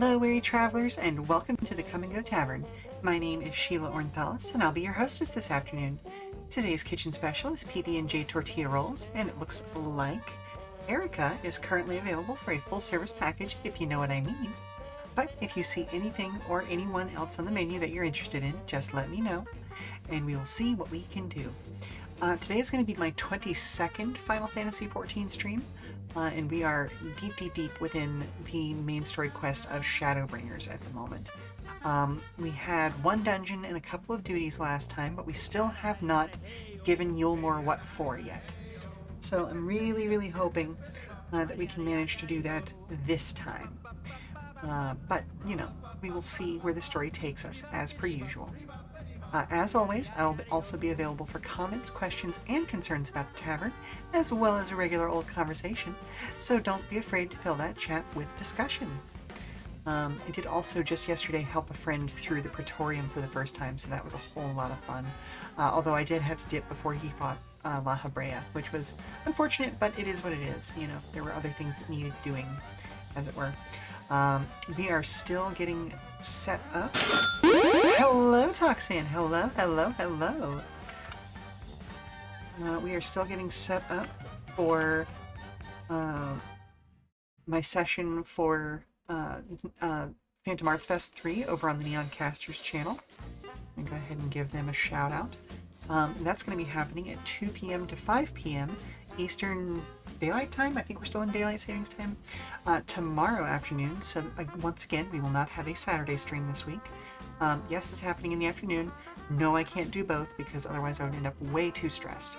Hello, weary travelers, and welcome to the Come and Go Tavern. My name is Sheela Ornthalis, and I'll be your hostess this afternoon. Today's kitchen special is PB&J tortilla rolls, and it looks like Erica is currently available for a full-service package, if you know what I mean. But if you see anything or anyone else on the menu that you're interested in, just let me know, and we will see what we can do. Today is going to be my 22nd Final Fantasy XIV stream, and we are deep within the main story quest of Shadowbringers at the moment. We had one dungeon and a couple of duties last time, but we still have not given Yulmore what for yet. So I'm really hoping that we can manage to do that this time. But, you know, we will see where the story takes us, as per usual. As always, I'll also be available for comments, questions, and concerns about the tavern, as well as a regular old conversation, so don't be afraid to fill that chat with discussion. I did also just yesterday help a friend through the Praetorium for the first time, so that was a whole lot of fun. Although I did have to dip before he fought La Habrea, which was unfortunate, but it is what it is. You know, there were other things that needed doing, as it were. We are still getting set up. Hello, Toxin. Hello. We are still getting set up for my session for Phantom Arts Fest 3 over on the Neon Casters channel. I'm go ahead and give them a shout out. That's going to be happening at 2 p.m. to 5 p.m. Eastern Daylight Time. I think we're still in Daylight Savings Time. Tomorrow afternoon. So once again, we will not have a Saturday stream this week. Yes, it's happening in the afternoon. No, I can't do both because otherwise I would end up way too stressed.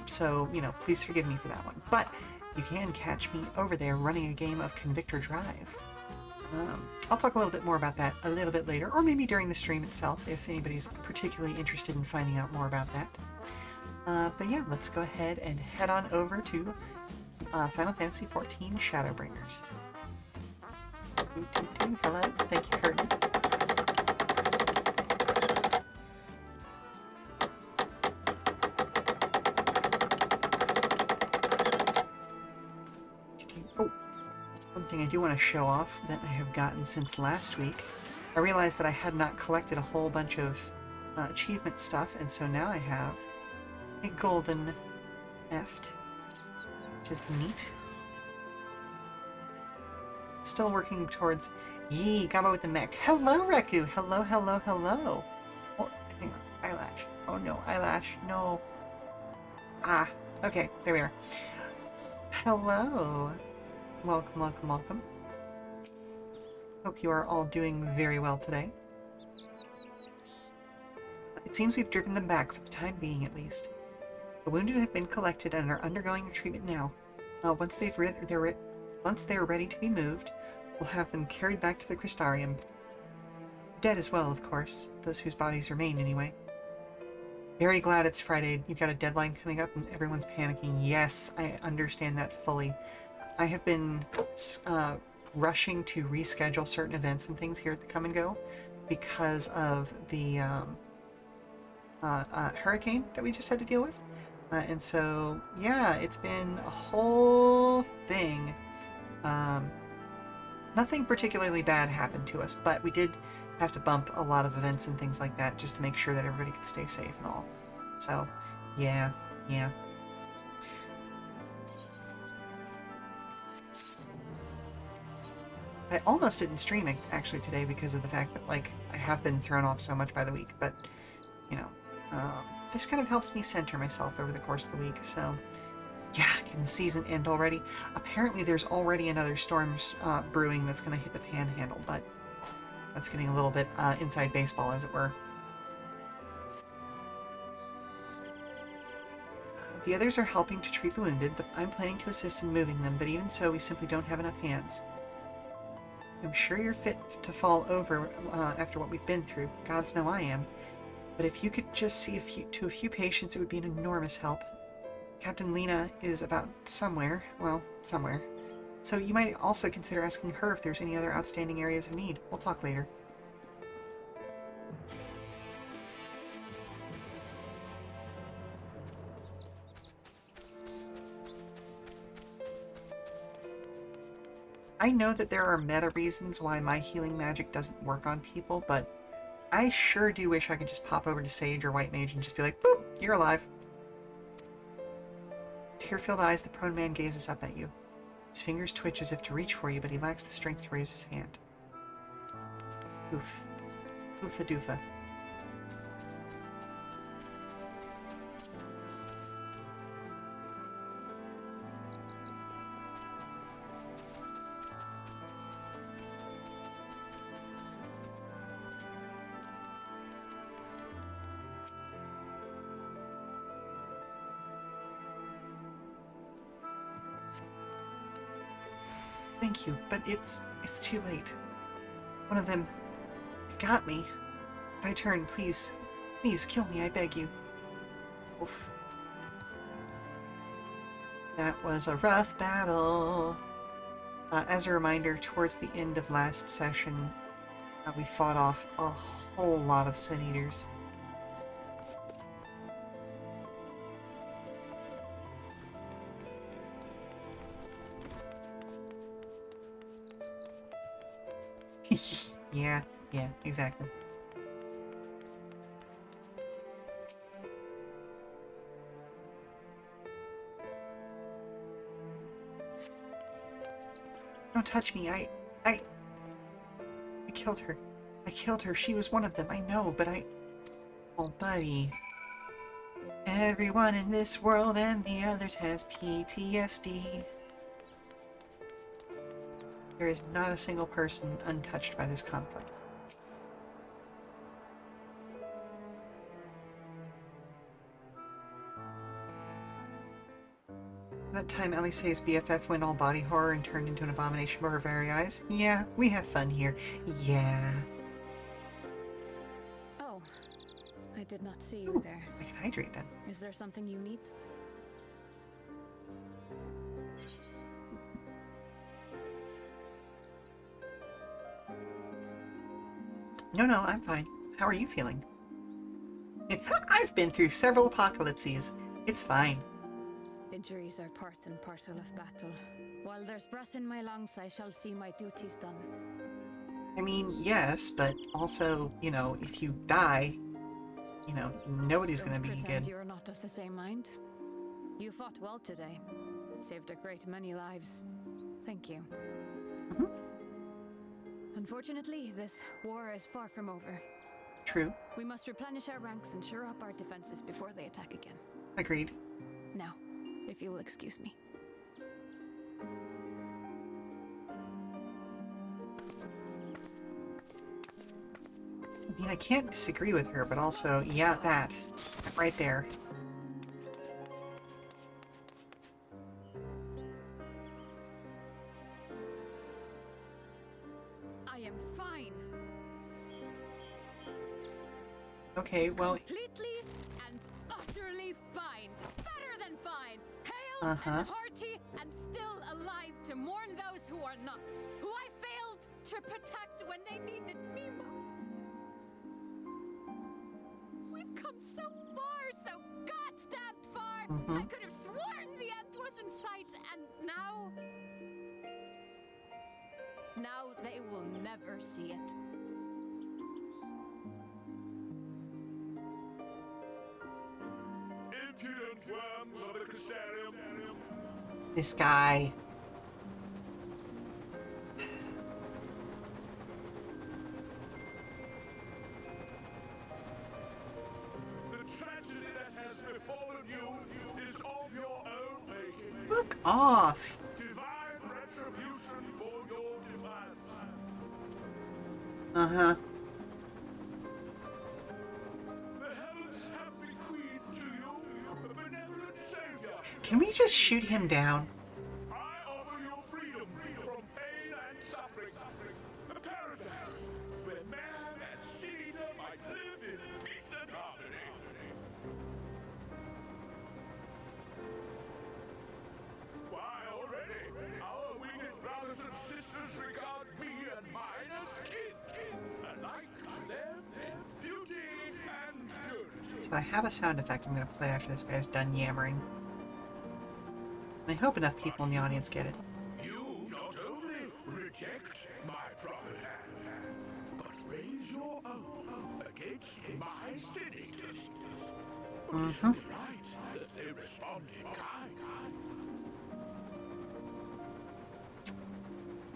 So, you know, please forgive me for that one. But you can catch me over there running a game of Convictor Drive. I'll talk a little bit more about that a little bit later, or maybe during the stream itself if anybody's particularly interested in finding out more about that. But yeah, let's go ahead and head on over to Final Fantasy XIV Shadowbringers. Hello, thank you, Curtin. Oh, one thing I do want to show off that I have gotten since last week. I realized that I had not collected a whole bunch of achievement stuff, and so now I have a golden eft, which is neat. Still working towards Yee, Gaba with the mech. Hello, Reku! Hello. Oh, hang on. Eyelash. Oh no, eyelash. No. Ah, okay, there we are. Hello. Welcome. Hope you are all doing very well today. It seems we've driven them back for the time being, at least. The wounded have been collected and are undergoing treatment now. Once they are ready to be moved, we'll have them carried back to the Crystarium. Dead as well, of course. Those whose bodies remain, anyway. Very glad it's Friday. You've got a deadline coming up and everyone's panicking. Yes, I understand that fully. I have been rushing to reschedule certain events and things here at the Come and Go because of the hurricane that we just had to deal with. And so, yeah, it's been a whole thing. Nothing particularly bad happened to us, but we did have to bump a lot of events and things like that just to make sure that everybody could stay safe and all. So, yeah. I almost didn't stream it, actually, today because of the fact that, like, I have been thrown off so much by the week, but, you know, this kind of helps me center myself over the course of the week, so yeah, can the season end already? Apparently there's already another storm brewing that's going to hit the panhandle, but that's getting a little bit inside baseball, as it were. The others are helping to treat the wounded, but I'm planning to assist in moving them, but even so, we simply don't have enough hands. I'm sure you're fit to fall over after what we've been through. Gods know I am. But if you could just see to a few patients, it would be an enormous help. Captain Lena is about somewhere. Well, somewhere. So you might also consider asking her if there's any other outstanding areas of need. We'll talk later. I know that there are meta reasons why my healing magic doesn't work on people, but I sure do wish I could just pop over to Sage or White Mage and just be like, boop, you're alive. Tear-filled eyes, the prone man gazes up at you. His fingers twitch as if to reach for you, but he lacks the strength to raise his hand. Oof. Oofa doofa. Thank you, but it's too late. One of them got me. If I turn, please kill me, I beg you. Oof. That was a rough battle. As a reminder, towards the end of last session, we fought off a whole lot of Sun Eaters. Yeah, exactly. Don't touch me, I killed her. I killed her, she was one of them, I know, but Oh, buddy. Everyone in this world and the others has PTSD. There is not a single person untouched by this conflict. That time Elise's BFF went all body horror and turned into an abomination before her very eyes? Yeah, we have fun here. Yeah. Oh, I did not see you there. I can hydrate then. Is there something you need? No, I'm fine. How are you feeling? I've been through several apocalypses. It's fine. Injuries are part and parcel of battle. While there's breath in my lungs, I shall see my duties done. I mean, yes, but also, if you die, nobody's gonna be good. You're not of the same mind. You fought well today. Saved a great many lives. Thank you. Mm-hmm. Unfortunately, this war is far from over. True. We must replenish our ranks and shore up our defenses before they attack again. Agreed. Now, if you will excuse me. I mean, I can't disagree with her, but also, yeah, that. Right there. I am fine. Okay, well... Completely and utterly fine. Better than fine. Hale Uh-huh. and hearty and still alive to mourn those who are not. Who I failed to protect when they needed me most. We've come so far, so goddamn far. Mm-hmm. I could have sworn the end was in sight, and now... Now they will never see it. Impudent worms of the Crystarium. This guy. The tragedy that has befallen you is of your own making. Look off! Divine retribution for your defiance. Uh-huh. The heavens have bequeathed to you a benevolent savior. Can we just shoot him down? I offer you freedom from pain and suffering. A paradise where man and Caesar might live in peace and harmony. Why, already, our winged brothers and sisters regard me and mine as kin, alike to them in beauty and purity. So I have a sound effect I'm gonna play after this guy's done yammering. And I hope enough people in the audience get it. You not only enriched my senators. But Mm-hmm. it's only right that they respond in kind.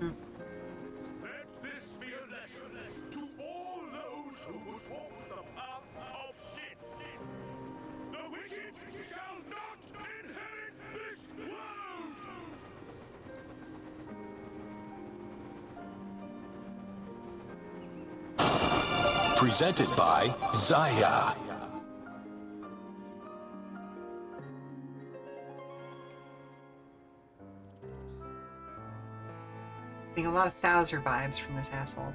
Mm. Let this be a lesson to all those who would walk the path of sin. The wicked shall not inherit this world! Presented by Zaya. Getting a lot of Thouser vibes from this asshole.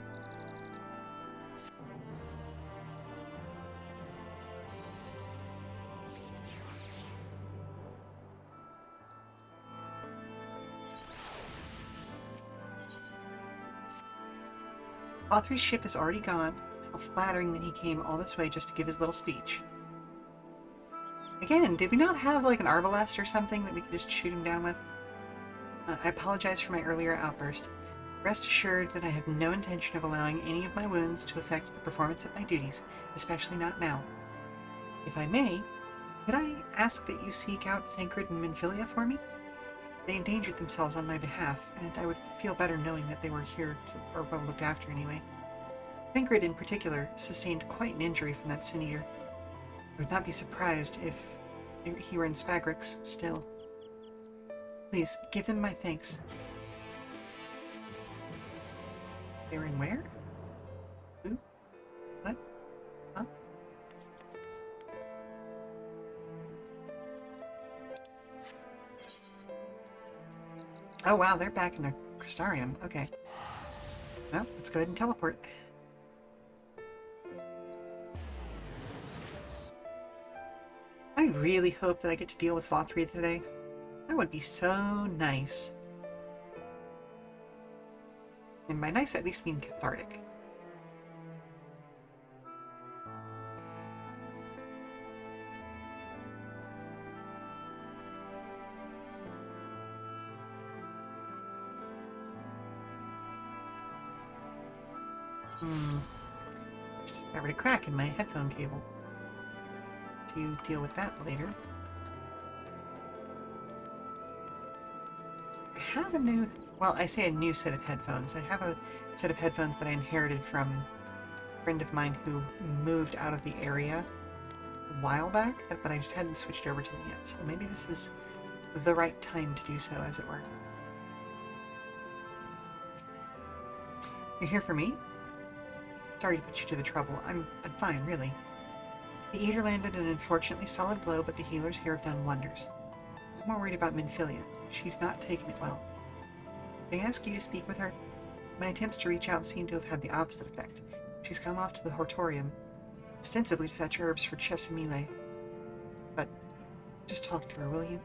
Authry's ship is already gone. How flattering that he came all this way just to give his little speech. Again, did we not have like an arbalest or something that we could just shoot him down with? I apologize for my earlier outburst. Rest assured that I have no intention of allowing any of my wounds to affect the performance of my duties, especially not now. If I may, could I ask that you seek out Thancred and Minfilia for me? They endangered themselves on my behalf, and I would feel better knowing that they were here or well looked after anyway. Thancred in particular sustained quite an injury from that sin eater. I would not be surprised if he were in Spagrix still. Please, give them my thanks. They were in where? Who? What? Huh? Oh wow, they're back in the Crystarium. Okay. Well, let's go ahead and teleport. I really hope that I get to deal with Vothri today. That would be so nice. And by nice, I at least mean cathartic. Just discovered a crack in my headphone cable. To deal with that later. I have a new, well, I say a new set of headphones. I have a set of headphones that I inherited from a friend of mine who moved out of the area a while back, but I just hadn't switched over to them yet. So maybe this is the right time to do so, as it were. You're here for me? Sorry to put you to the trouble. I'm fine, really. The Eater landed an unfortunately solid blow, but the healers here have done wonders. I'm more worried about Minfilia. She's not taken it well. They ask you to speak with her? My attempts to reach out seem to have had the opposite effect. She's gone off to the Hortorium, ostensibly to fetch herbs for Chesamile. But just talk to her, will you?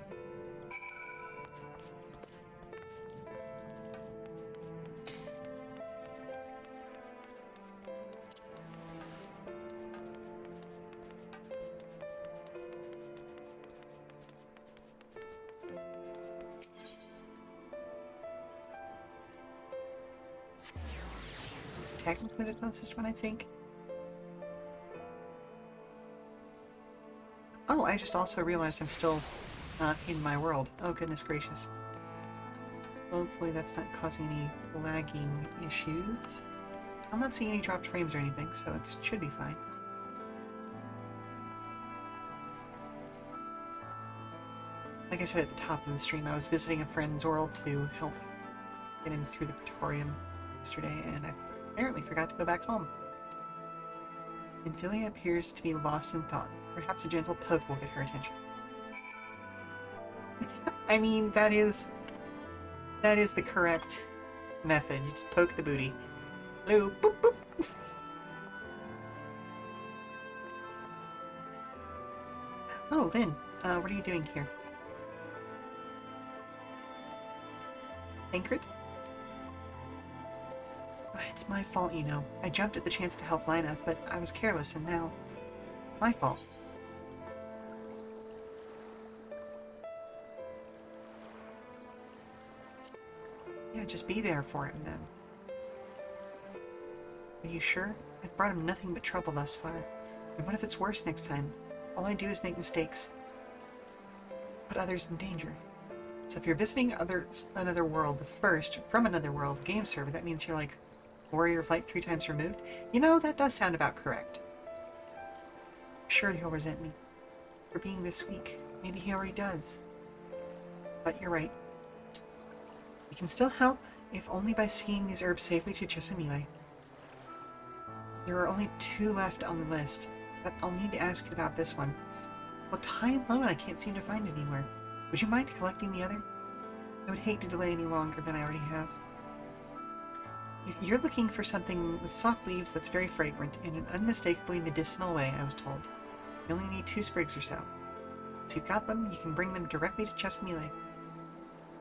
Technically the closest one, I think. Oh, I just also realized I'm still not in my world. Oh, goodness gracious. Hopefully that's not causing any lagging issues. I'm not seeing any dropped frames or anything, so it should be fine. Like I said at the top of the stream, I was visiting a friend's world to help get him through the Praetorium yesterday, and I apparently forgot to go back home. Minfilia appears to be lost in thought. Perhaps a gentle poke will get her attention. I mean, that is the correct method. You just poke the booty. Hello, boop boop. Oh, Lynn, what are you doing here? Thancred? It's my fault, you know. I jumped at the chance to help Lina, but I was careless, and now it's my fault. Yeah, just be there for him, then. Are you sure? I've brought him nothing but trouble thus far. And what if it's worse next time? All I do is make mistakes. Put others in danger. So if you're visiting another world, the first from another world game server, that means you're like warrior of light 3 times removed? You know, that does sound about correct. I'm sure he'll resent me for being this weak. Maybe he already does. But you're right. You can still help, if only by singing these herbs safely to Chesamile. There are only 2 left on the list, but I'll need to ask about this one. Looked high and low and I can't seem to find it anywhere. Would you mind collecting the other? I would hate to delay any longer than I already have. If you're looking for something with soft leaves that's very fragrant in an unmistakably medicinal way, I was told, you only need 2 sprigs or so. Once you've got them, you can bring them directly to Chesamile.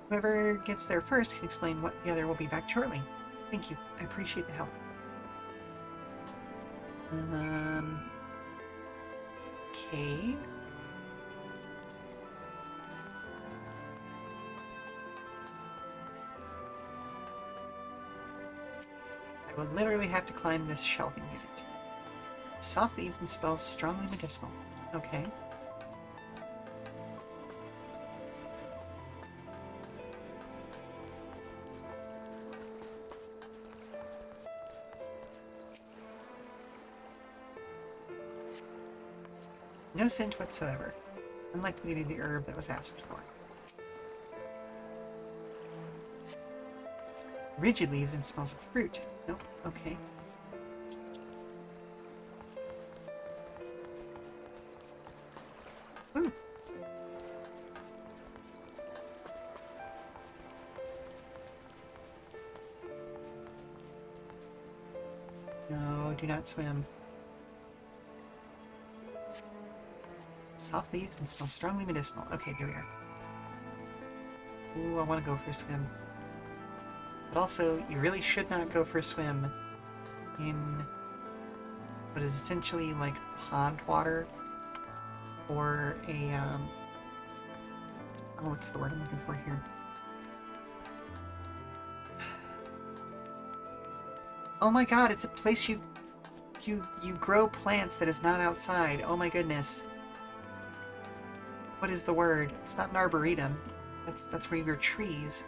Whoever gets there first can explain what the other will be back shortly. Thank you. I appreciate the help. Okay. I will literally have to climb this shelving unit. Soft leaves and spells strongly medicinal. Okay. No scent whatsoever. Unlikely to be the herb that was asked for. Rigid leaves and smells of fruit. Nope. Okay. Ooh. No, do not swim. Soft leaves and smell strongly medicinal. Okay, here we are. Ooh, I want to go for a swim. But also, you really should not go for a swim in what is essentially like pond water or a, oh, what's the word I'm looking for here? Oh my god, it's a place you grow plants that is not outside. Oh my goodness. What is the word? It's not an arboretum. That's where you grow trees.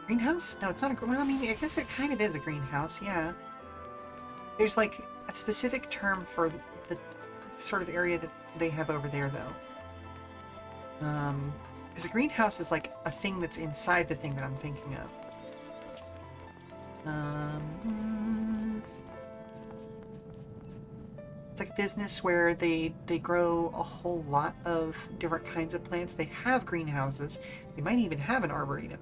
Greenhouse? No, it's not a... Well, I mean, I guess it kind of is a greenhouse, yeah. There's, like, a specific term for the sort of area that they have over there, though. Because a greenhouse is, like, a thing that's inside the thing that I'm thinking of. It's like a business where they grow a whole lot of different kinds of plants. They have greenhouses. They might even have an arboretum.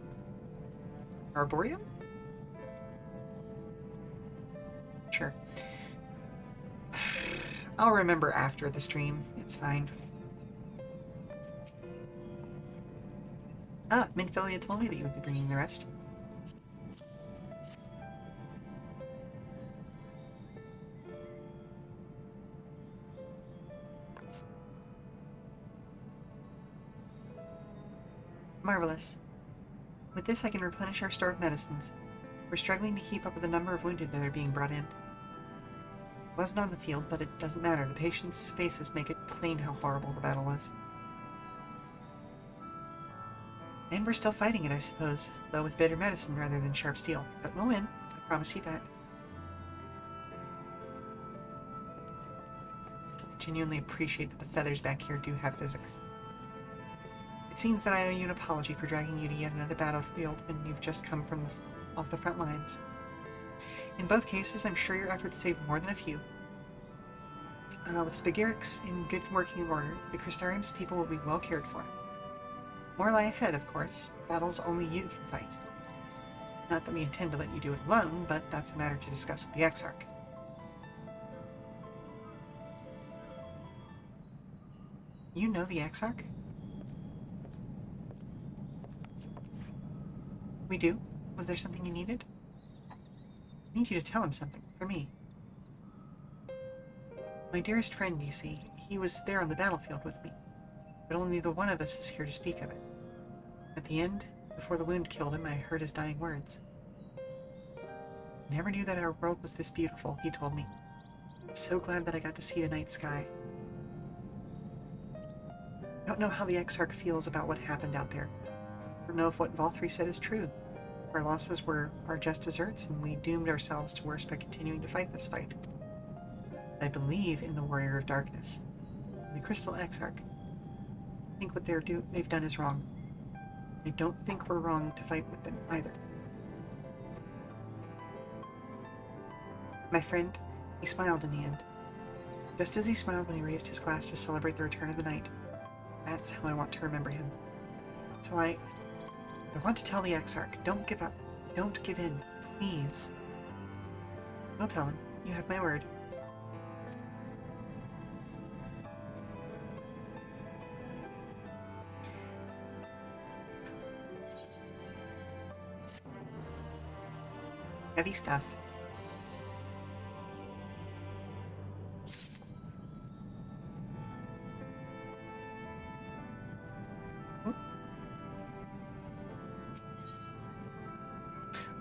Arboretum? Sure. I'll remember after the stream. It's fine. Ah, Minfilia told me that you would be bringing the rest. Marvelous. With this, I can replenish our store of medicines. We're struggling to keep up with the number of wounded that are being brought in. I wasn't on the field, but it doesn't matter. The patients' faces make it plain how horrible the battle was. And we're still fighting it, I suppose, though with bitter medicine rather than sharp steel. But we'll win. I promise you that. I genuinely appreciate that the feathers back here do have physics. It seems that I owe you an apology for dragging you to yet another battlefield when you've just come from off the front lines. In both cases, I'm sure your efforts saved more than a few. With Spagirix in good working order, the Crystarium's people will be well cared for. More lie ahead, of course. Battles only you can fight. Not that we intend to let you do it alone, but that's a matter to discuss with the Exarch. You know the Exarch? We do? Was there something you needed? I need you to tell him something, for me. My dearest friend, you see, he was there on the battlefield with me, but only the one of us is here to speak of it. At the end, before the wound killed him, I heard his dying words. Never knew that our world was this beautiful, he told me. I'm so glad that I got to see the night sky. I don't know how the Exarch feels about what happened out there. I don't know if what Valtteri said is true. Our losses were our just desserts, and we doomed ourselves to worse by continuing to fight this fight. I believe in the Warrior of Darkness, the Crystal Exarch. I think what they've done is wrong. I don't think we're wrong to fight with them either. My friend, he smiled in the end. Just as he smiled when he raised his glass to celebrate the return of the night. That's how I want to remember him. So I want to tell the Exarch, don't give up. Don't give in. Please. We'll tell him. You have my word. Heavy stuff.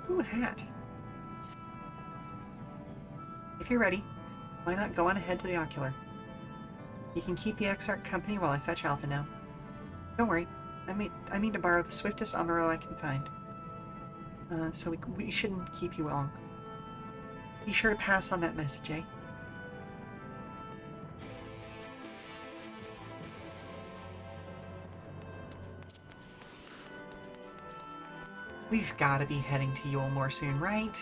Ooh, a hat. If you're ready, why not go on ahead to the Ocular? You can keep the Exarch company while I fetch Alpha now. Don't worry, I mean to borrow the swiftest Amuro I can find. So we shouldn't keep you long. Be sure to pass on that message, eh? We've got to be heading to Yulmore soon, right?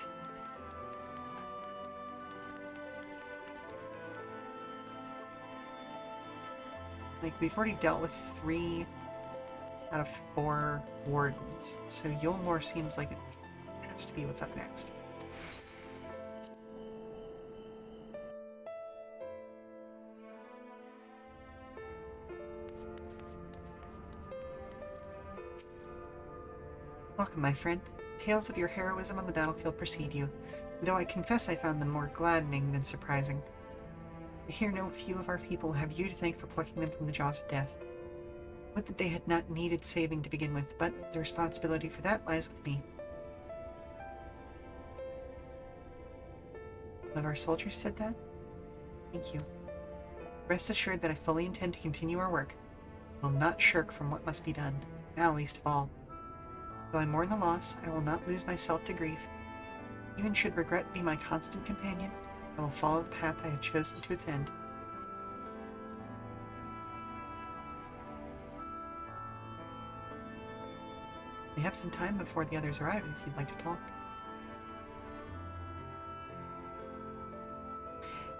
Like, we've already dealt with 3 out of 4 wardens, so Yulmore seems like it has to be what's up next. Welcome, my friend. Tales of your heroism on the battlefield precede you, though I confess I found them more gladdening than surprising. I hear no few of our people have you to thank for plucking them from the jaws of death. Would that they had not needed saving to begin with, but the responsibility for that lies with me. One of our soldiers said that? Thank you. Rest assured that I fully intend to continue our work. I will not shirk from what must be done, now least of all. Though I mourn the loss, I will not lose myself to grief. Even should regret be my constant companion, I will follow the path I have chosen to its end. We have some time before the others arrive if you'd like to talk.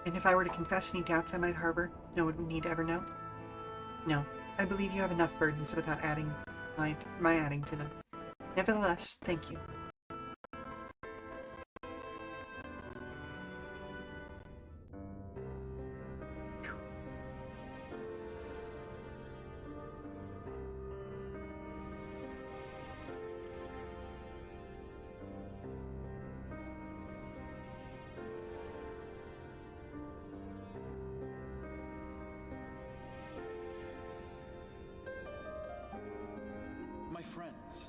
And if I were to confess any doubts I might harbor, no one would need to ever know? No, I believe you have enough burdens without adding my adding to them. Nevertheless, thank you. My friends,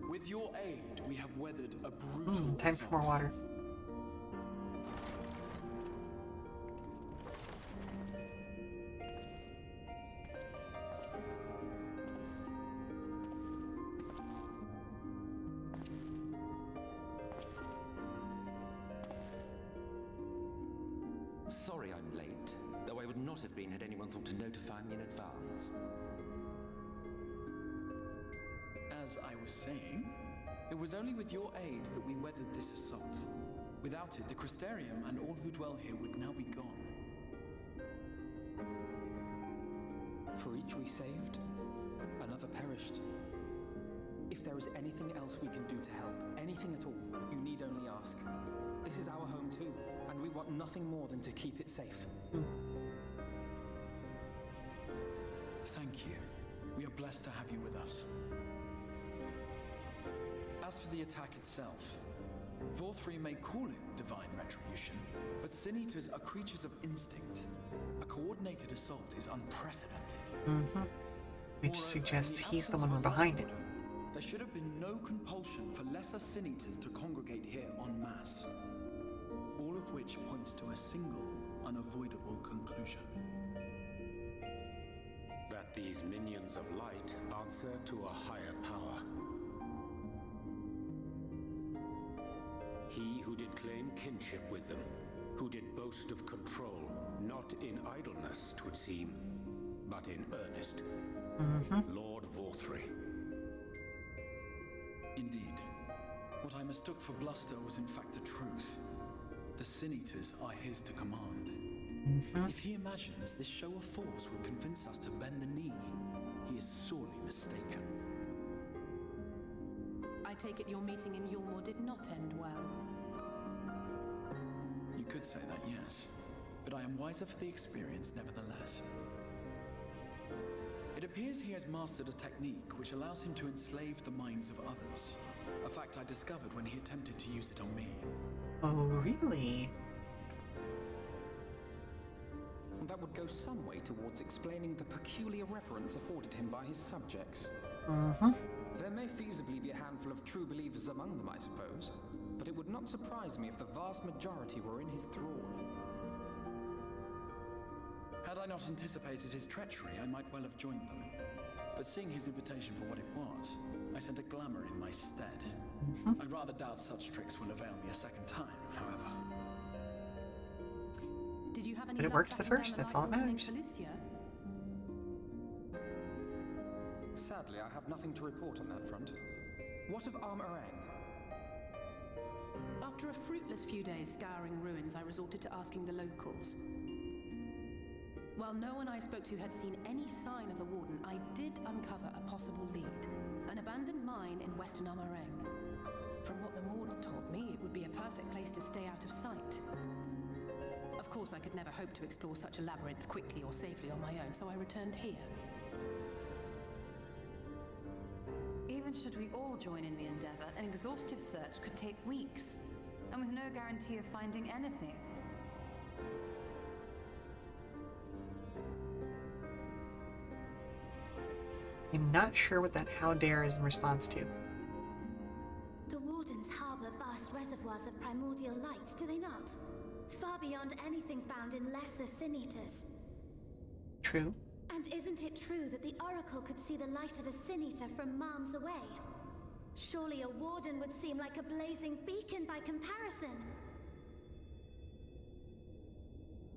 with your aid, we have weathered a brutal Time for more water. Sorry I'm late, though I would not have been had anyone thought to notify me in advance. As I was saying, it was only with your aid that we weathered this assault. Without it, the Crystarium and all who dwell here would now be gone. For each we saved, another perished. If there is anything else we can do to help, anything at all, you need only ask. This is our home too, and we want nothing more than to keep it safe. Thank you. We are blessed to have you with us. As for the attack itself, Valtteri may call it divine retribution, but Sin Eaters are creatures of instinct. A coordinated assault is unprecedented. Which suggests he's the one behind it. There should have been no compulsion for lesser Sin Eaters to congregate here en masse. points to a single, unavoidable conclusion. That these minions of light answer to a higher power. He who did claim kinship with them, who did boast of control, not in idleness, 'twould seem, but in earnest. Lord Vorthry. Indeed. What I mistook for bluster was in fact the truth. The Sin Eaters are his to command. If he imagines this show of force will convince us to bend the knee, he is sorely mistaken. I take it your meeting in Yulmore did not end well. You could say that, yes. But I am wiser for the experience nevertheless. It appears he has mastered a technique which allows him to enslave the minds of others. A fact I discovered when he attempted to use it on me. Oh, really? That would go some way towards explaining the peculiar reverence afforded him by his subjects. There may feasibly be a handful of true believers among them, I suppose, but it would not surprise me if the vast majority were in his thrall. Had I not anticipated his treachery, I might well have joined them. But seeing his invitation for what it was, I sent a glamour in my stead. I rather doubt such tricks will avail me a second time, however. Did you have any But it luck worked the tracking first, down that's all that light warning matters. for Lucia? Sadly, I have nothing to report on that front. What of Armorang? After a fruitless few days scouring ruins, I resorted to asking the locals. While no one I spoke to had seen any sign of the Warden, I did uncover a possible lead. An abandoned mine in western Armorang. From what the Mord told me, it would be a perfect place to stay out of sight. Of course, I could never hope to explore such a labyrinth quickly or safely on my own, so I returned here. Even should we all join in the endeavor, an exhaustive search could take weeks, and with no guarantee of finding anything. I'm not sure what that how dare is in response to. The Wardens harbor vast reservoirs of primordial light, do they not? Far beyond anything found in lesser Sin Eaters. True. And isn't it true that the Oracle could see the light of a Sin Eater from miles away? Surely a Warden would seem like a blazing beacon by comparison.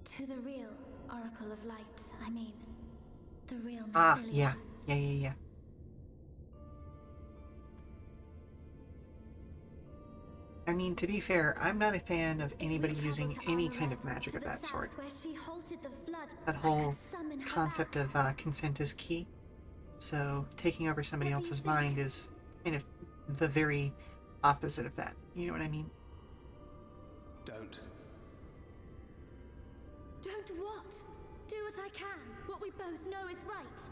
To the real Oracle of Light, I mean. The real Nephilim. Yeah. Yeah. I mean, to be fair, I'm not a fan of anybody using any kind of magic of that sort. That whole concept of consent is key. So taking over somebody else's mind is kind of the very opposite of that. You know what I mean? Don't. Don't what? Do what I can. What we both know is right.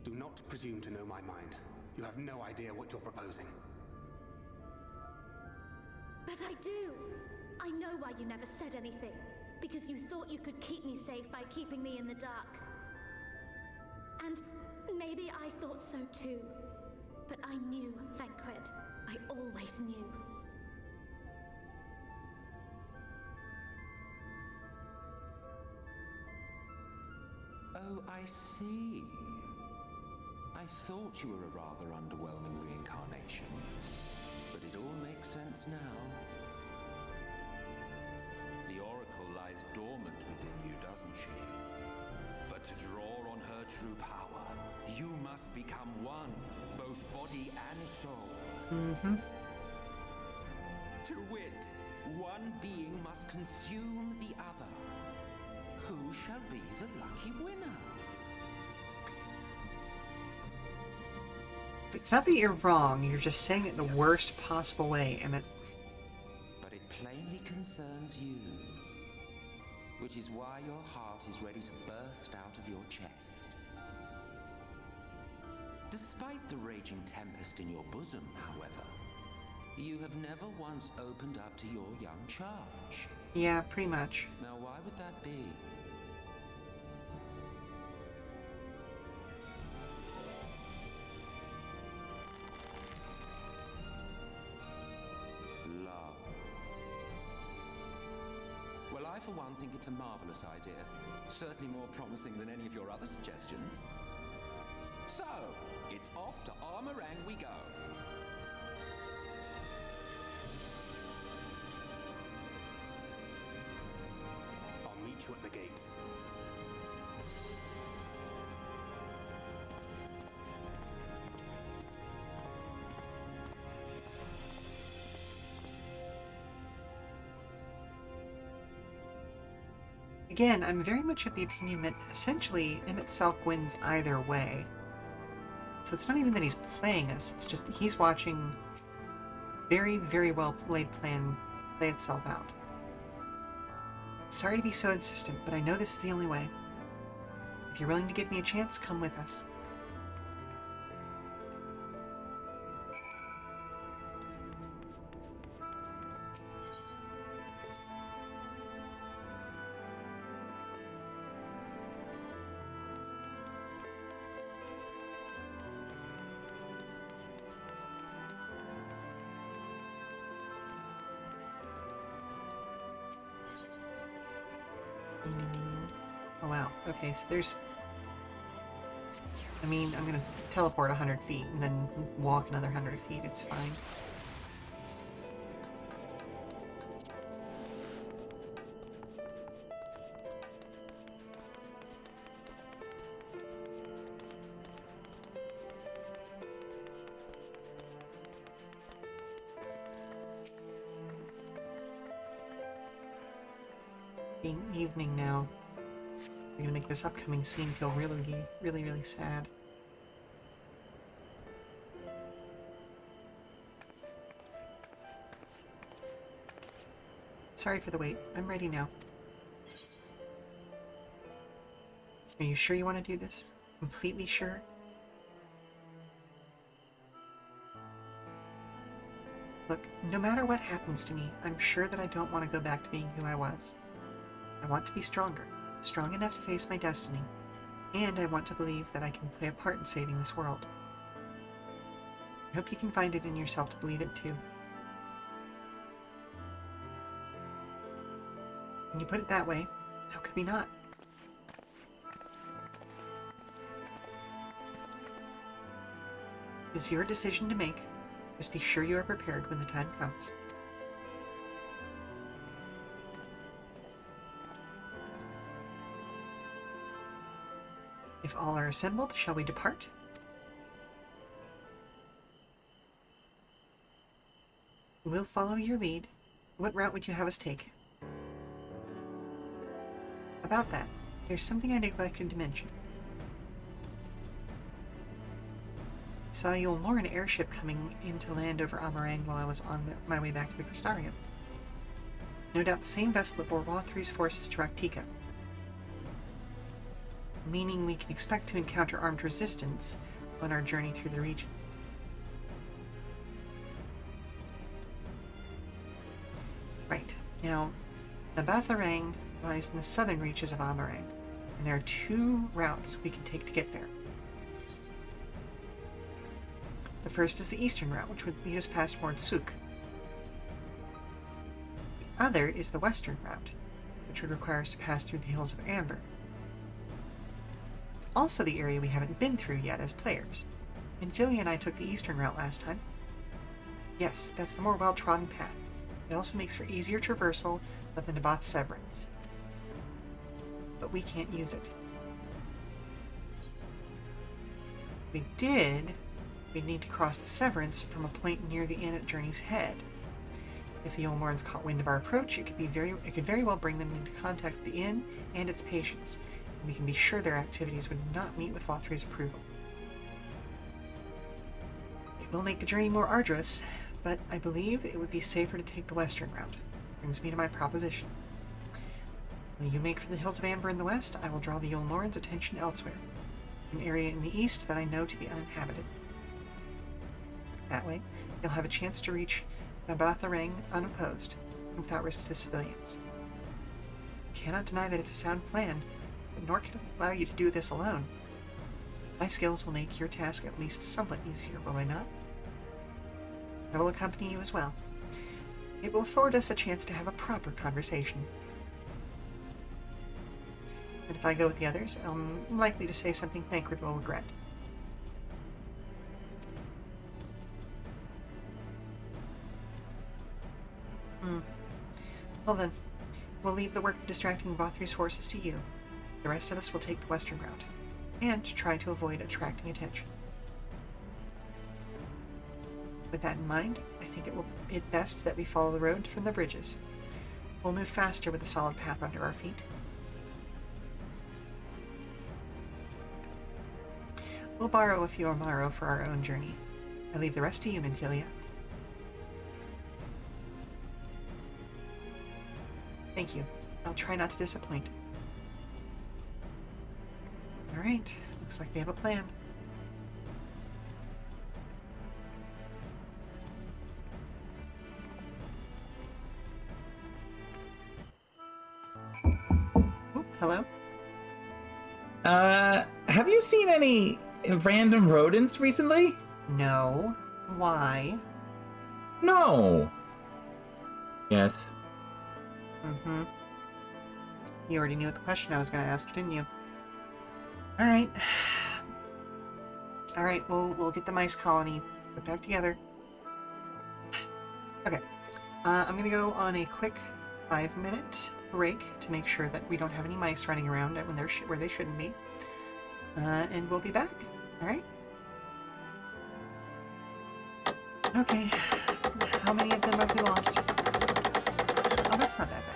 Do not presume to know my mind. You have no idea what you're proposing. But I do. I know why you never said anything. Because you thought you could keep me safe by keeping me in the dark. And maybe I thought so too. But I knew, Thancred. I always knew. Oh, I see. I thought you were a rather underwhelming reincarnation, but it all makes sense now. The Oracle lies dormant within you, doesn't she? But to draw on her true power, you must become one, both body and soul. To wit, one being must consume the other. Who shall be the lucky winner? It's not that you're wrong, you're just saying it the worst possible way, and that... But it plainly concerns you. Which is why your heart is ready to burst out of your chest. Despite the raging tempest in your bosom, however, you have never once opened up to your young charge. Yeah, pretty much. Now why would that be? Love. for one, think it's a marvelous idea. Certainly more promising than any of your other suggestions. So, it's off to Armorang we go. I'll meet you at the gates. Again, I'm very much of the opinion that essentially Emmett Selk wins either way. So it's not even that he's playing us, it's just he's watching very, very well played plan play itself out. Sorry to be so insistent, but I know this is the only way. If you're willing to give me a chance, come with us. Oh wow, okay, so there's... I mean, I'm gonna teleport 100 feet and then walk another 100 feet, it's fine. Being evening now. I'm gonna make this upcoming scene feel really, really, really sad. Sorry for the wait. I'm ready now. Are you sure you want to do this? Completely sure? Look, no matter what happens to me, I'm sure that I don't want to go back to being who I was. I want to be stronger. Strong enough to face my destiny, and I want to believe that I can play a part in saving this world. I hope you can find it in yourself to believe it too. When you put it that way, how could we not? It's your decision to make. Just be sure you are prepared when the time comes. If all are assembled, shall we depart? We'll follow your lead. What route would you have us take? About that, there's something I neglected to mention. I saw a Yulmoran airship coming into land over Armorang while I was on my way back to the Crystarium. No doubt the same vessel that bore Wathri's forces to Raktika. Meaning we can expect to encounter armed resistance on our journey through the region. Right. Now, Nabatharang lies in the southern reaches of Armorang, and there are two routes we can take to get there. The first is the eastern route, which would lead us past Mordsuk. The other is the western route, which would require us to pass through the Hills of Amber. Also the area we haven't been through yet as players. Infilia and I took the eastern route last time. Yes, that's the more well-trodden path. It also makes for easier traversal of the Naboth Severance. But we can't use it. If we did, we'd need to cross the Severance from a point near the inn at Journey's Head. If the Yulmorans caught wind of our approach, it could very well bring them into contact with the inn and its patients. We can be sure their activities would not meet with Wathri's approval. It will make the journey more arduous, but I believe it would be safer to take the western route. Brings me to my proposition. When you make for the Hills of Amber in the west, I will draw the Yulmoran's attention elsewhere, an area in the east that I know to be uninhabited. That way, you'll have a chance to reach Nabatharang unopposed, and without risk to civilians. I cannot deny that it's a sound plan, nor can I allow you to do this alone. My skills will make your task at least somewhat easier, will they not? I will accompany you as well. It will afford us a chance to have a proper conversation. But if I go with the others, I'm likely to say something Thancred will regret. Well then, we'll leave the work of distracting Vothri's forces to you. The rest of us will take the western route, and try to avoid attracting attention. With that in mind, I think it's best that we follow the road from the bridges. We'll move faster with a solid path under our feet. We'll borrow a few Amaro for our own journey. I leave the rest to you, Minfilia. Thank you. I'll try not to disappoint. Alright, looks like we have a plan. Oop, hello? Have you seen any random rodents recently? No. Why? No. Yes. Mm-hmm. You already knew what the question I was going to ask, didn't you? Alright. Alright, we'll get the mice colony put back together. Okay. I'm going to go on a quick 5-minute break to make sure that we don't have any mice running around when they're where they shouldn't be. And we'll be back. Alright? Okay. How many of them have we lost? Oh, that's not that bad.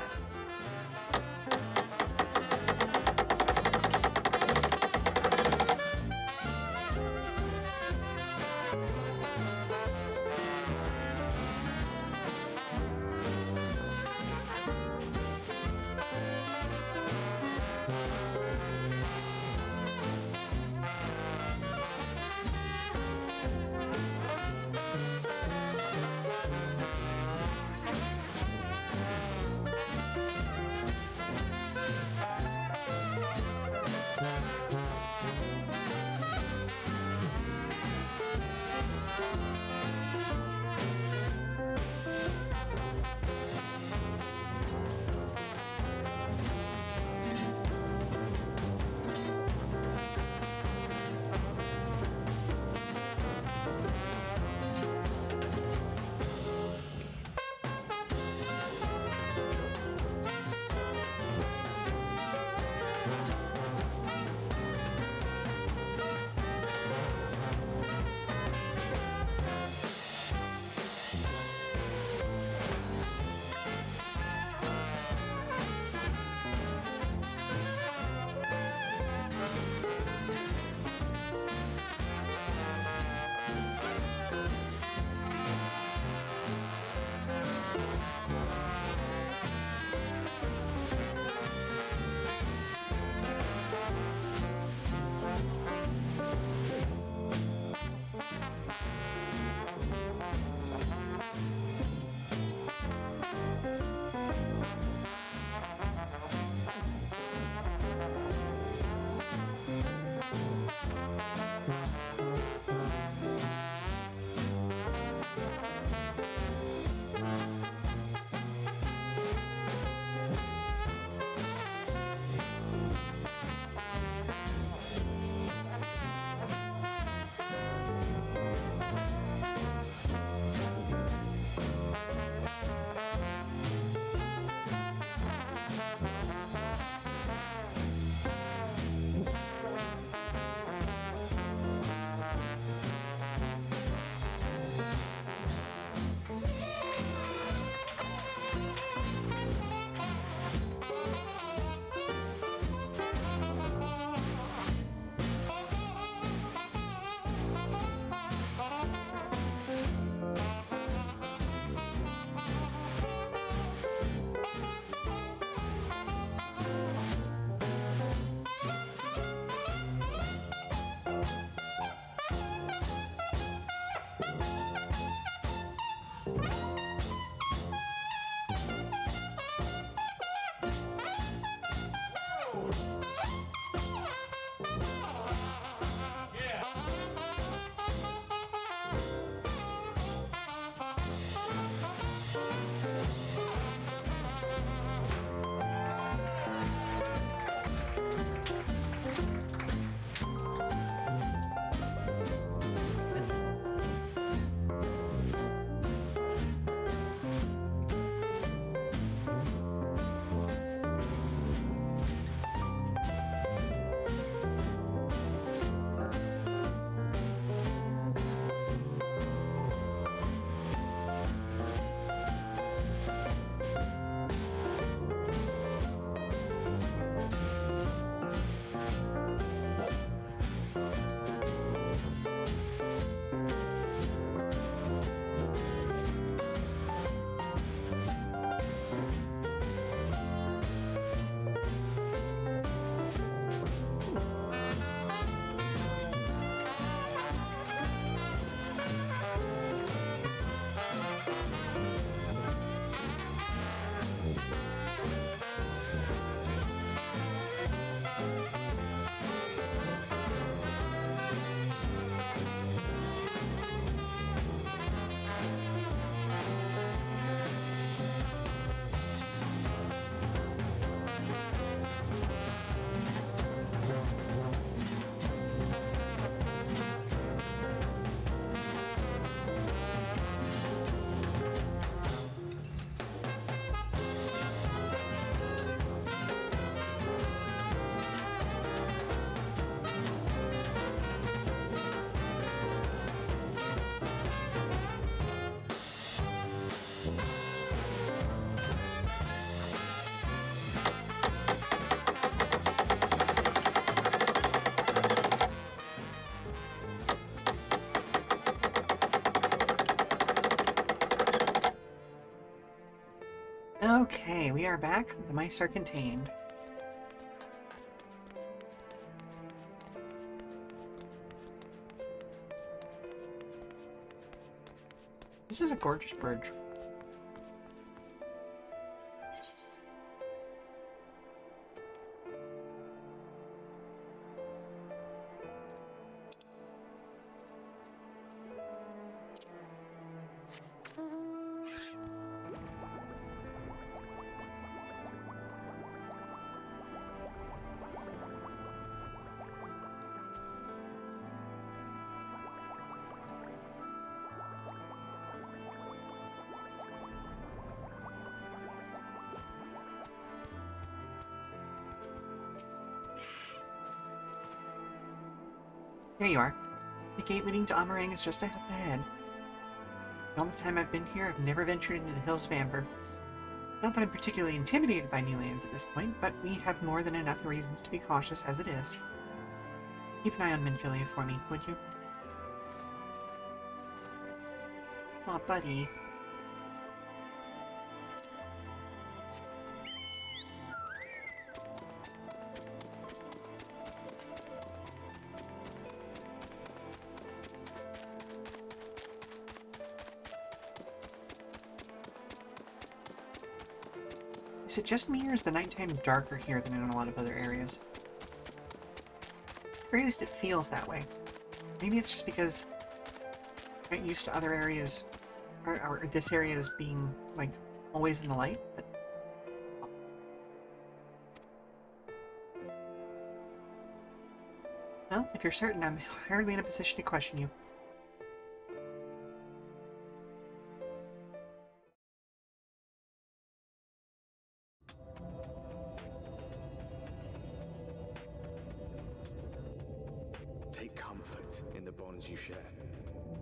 Okay, we are back. The mice are contained. This is a gorgeous bridge. There you are. The gate leading to Amarang is just up ahead. In all the time I've been here, I've never ventured into the hills of Amber. Not that I'm particularly intimidated by new lands at this point, but we have more than enough reasons to be cautious as it is. Keep an eye on Minfilia for me, would you? Aw, buddy. Is it just me, or is the nighttime darker here than in a lot of other areas? Or at least it feels that way. Maybe it's just because I get used to other areas, or this area as being, like, always in the light, but... Well, if you're certain, I'm hardly in a position to question you. Take comfort in the bonds you share.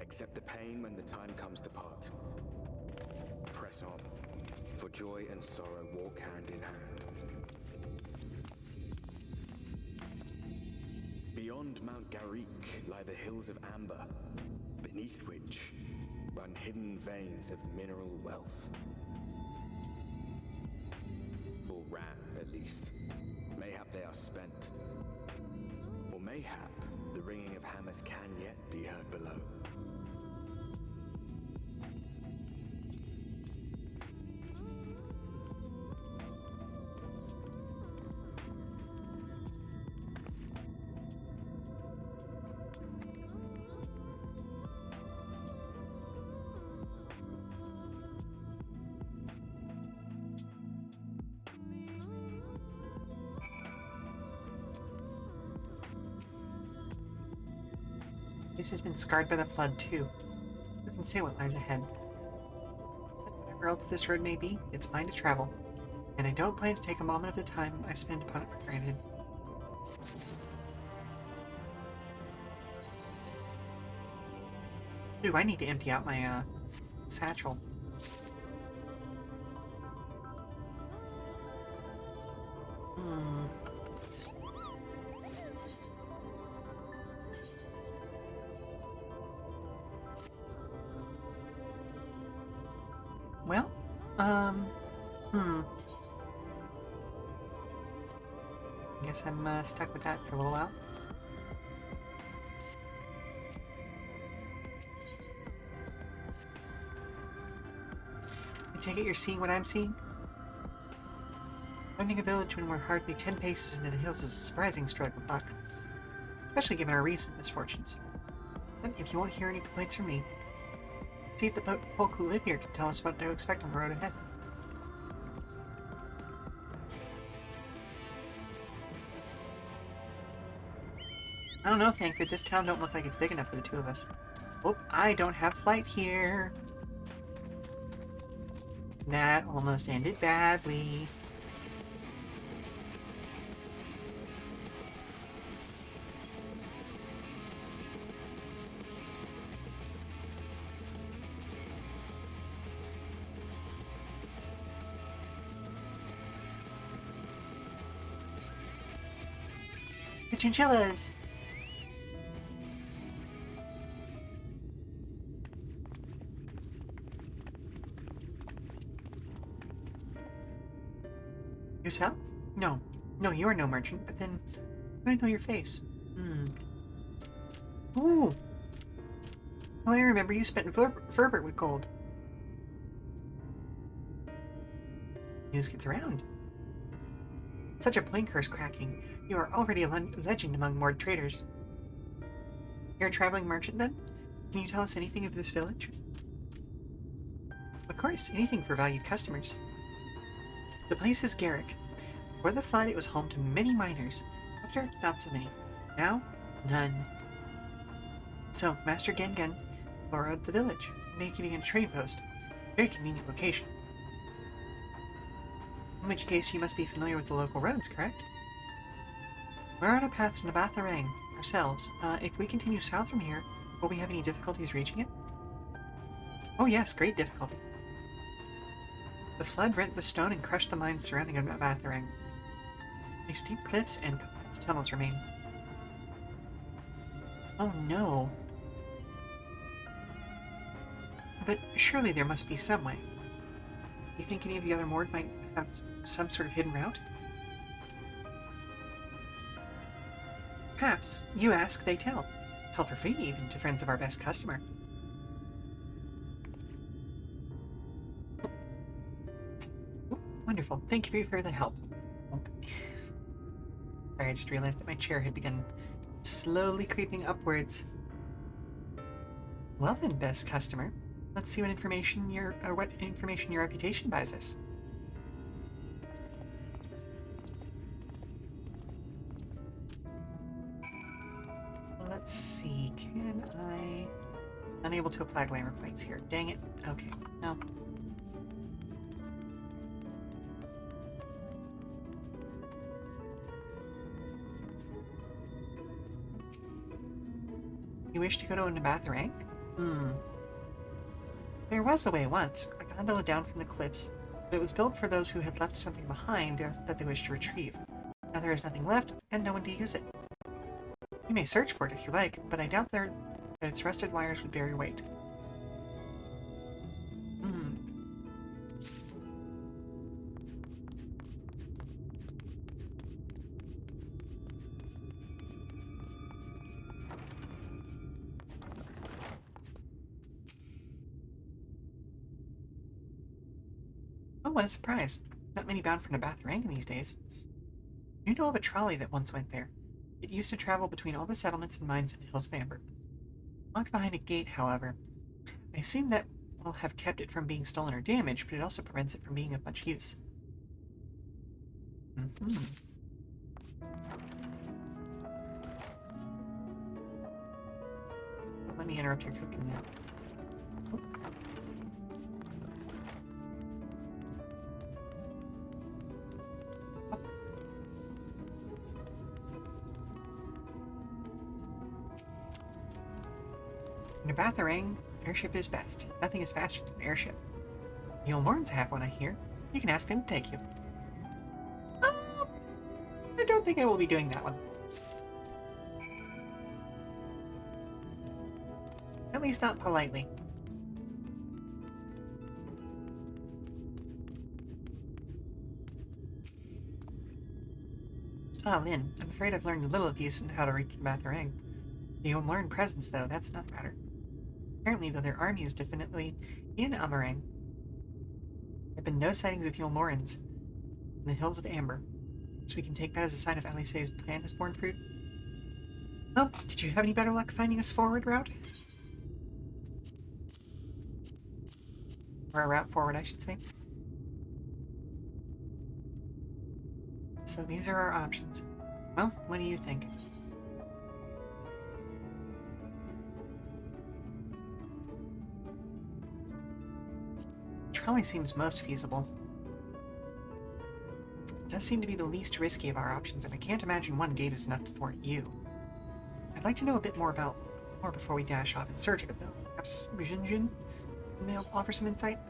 Accept the pain when the time comes to part. Press on, for joy and sorrow walk hand in hand. Beyond Mount Garrick lie the hills of Amber, beneath which run hidden veins of mineral wealth. Or ran, at least. Mayhap they are spent. Or mayhap the ringing of hammers can yet be heard below. This has been scarred by the flood, too. Who can say what lies ahead? But whatever else this road may be, it's mine to travel. And I don't plan to take a moment of the time I spend upon it for granted. Ooh, I need to empty out my, satchel. Well, I guess I'm stuck with that for a little while. I take it you're seeing what I'm seeing? Finding a village when we're hardly 10 paces into the hills is a surprising stroke of luck, especially given our recent misfortunes. But if you won't hear any complaints from me, see if the folk who live here can tell us what to expect on the road ahead. I don't know, Thancred. This town don't look like it's big enough for the two of us. Oh, I don't have flight here. That almost ended badly. The chinchillas! You sell? No. No, you are no merchant, but then I know your face. Ooh. Well, I remember you spent Ferbert with gold. News gets around. Such a point curse cracking. You are already a legend among Mord traders. You're a traveling merchant, then? Can you tell us anything of this village? Of course, anything for valued customers. The place is Garrick. Before the flood, it was home to many miners. After, not so many. Now, none. So, Master Gengen borrowed the village, making it a trade post. Very convenient location. In which case, you must be familiar with the local roads, correct? We're on a path to Nabatharang ourselves. If we continue south from here, will we have any difficulties reaching it? Oh yes, great difficulty. The flood rent the stone and crushed the mines surrounding Nabatharang. These steep cliffs and complex tunnels remain. Oh no. But surely there must be some way. Do you think any of the other Mord might have some sort of hidden route? Perhaps. You ask, they tell. Tell for free, even, to friends of our best customer. Oh, wonderful. Thank you for the help. Okay. Sorry, I just realized that my chair had begun slowly creeping upwards. Well then, best customer. Let's see what information your reputation buys us. Let's see, can I... Unable to apply glamour plates here. Dang it. Okay, no. You wish to go to Nabatharang? There was a way once, a gondola down from the cliffs, but it was built for those who had left something behind that they wished to retrieve. Now there is nothing left, and no one to use it. You may search for it if you like, but I doubt that its rusted wires would bear your weight. Oh, what a surprise. Not many bound for Nabatharang these days. You know of a trolley that once went there. It used to travel between all the settlements and mines in the Hills of Amber. Locked behind a gate, however. I assume that will have kept it from being stolen or damaged, but it also prevents it from being of much use. Well, let me interrupt your cooking then. Oh. In Nabatharang, airship is best. Nothing is faster than an airship. The Yulmorns have one, I hear. You can ask them to take you. I don't think I will be doing that one. At least not politely. Ah, Lynn, I'm afraid I've learned a little of use in how to reach Nabatharang. The Yulmorn presence, though, that's another matter. Apparently, though, their army is definitely in Amarang. There have been no sightings of Yulmorans in the Hills of Amber, so we can take that as a sign of Alice's plan has borne fruit. Well, did you have any better luck finding us forward route? Or a route forward, I should say. So these are our options. Well, what do you think? Trolley seems most feasible. It does seem to be the least risky of our options, and I can't imagine one gate is enough to thwart you. I'd like to know a bit more before we dash off in search of it, though. Perhaps Jinjin may offer some insight?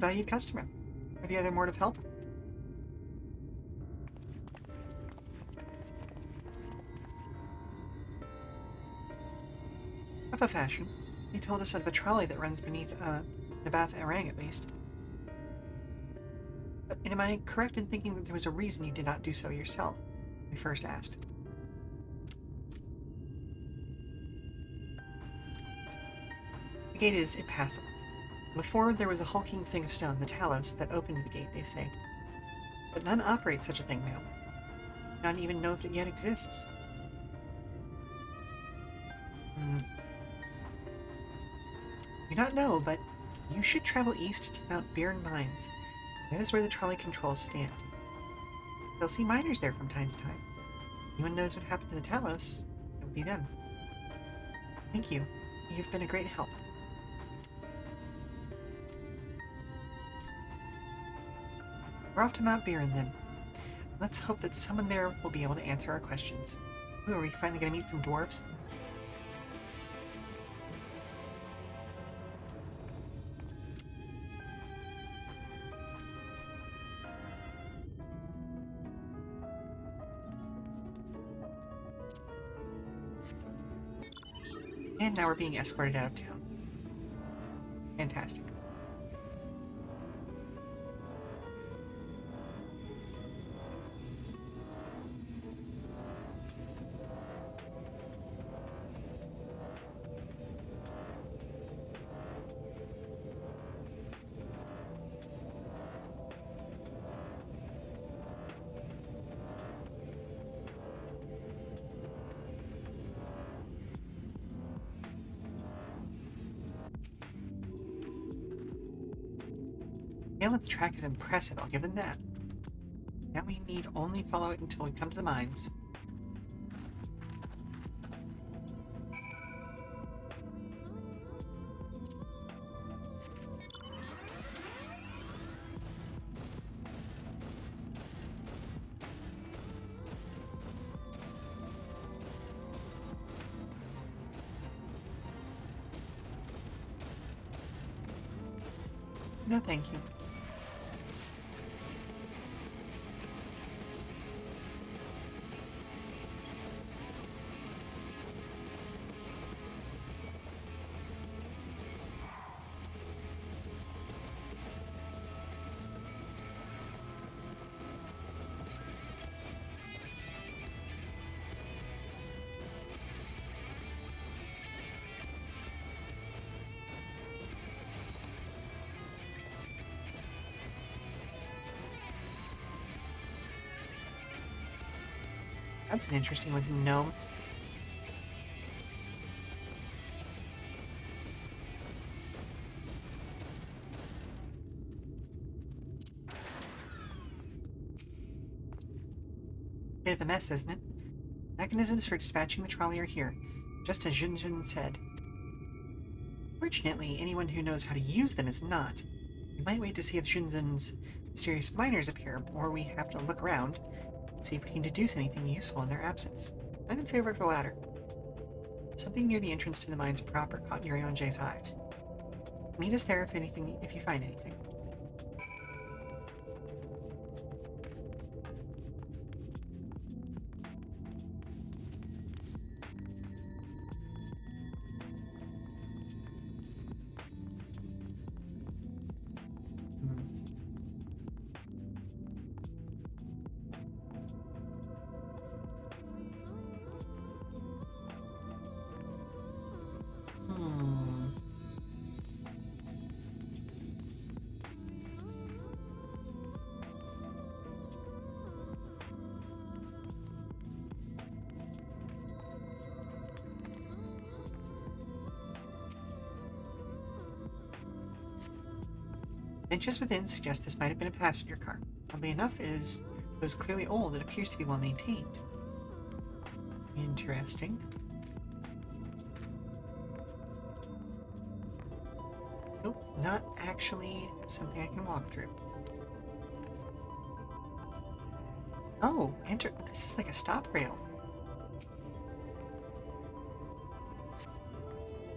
valued customer. Are the other more of help? Of a fashion. He told us of a trolley that runs beneath Nabath Arang, at least. But am I correct in thinking that there was a reason you did not do so yourself? We first asked. The gate is impassable. Before, there was a hulking thing of stone, the Talos, that opened the gate, they say. But none operate such a thing now. None even know if it yet exists. You not know, but you should travel east to Mount Biren Mines. That is where the trolley controls stand. They'll see miners there from time to time. Anyone knows what happened to the Talos, it would be them. Thank you. You've been a great help. We're off to Mount Biren, then. Let's hope that someone there will be able to answer our questions. Ooh, are we finally going to meet some dwarves? And now we're being escorted out of town. Fantastic. The scale of the track is impressive, I'll give them that. Now we need only follow it until we come to the mines. No, thank you. That's an interesting looking gnome. Bit of a mess, isn't it? Mechanisms for dispatching the trolley are here, just as Junjun said. Fortunately, anyone who knows how to use them is not. We might wait to see if Junjun's mysterious miners appear, or we have to look around and see if we can deduce anything useful in their absence. I'm in favor of the latter. Something near the entrance to the mines proper caught Yurionje's eyes. Meet us there if you find anything. Benches within suggest this might have been a passenger car. Oddly enough, it was clearly old. It appears to be well maintained. Interesting. Nope, not actually something I can walk through. Oh, enter. This is like a stop rail.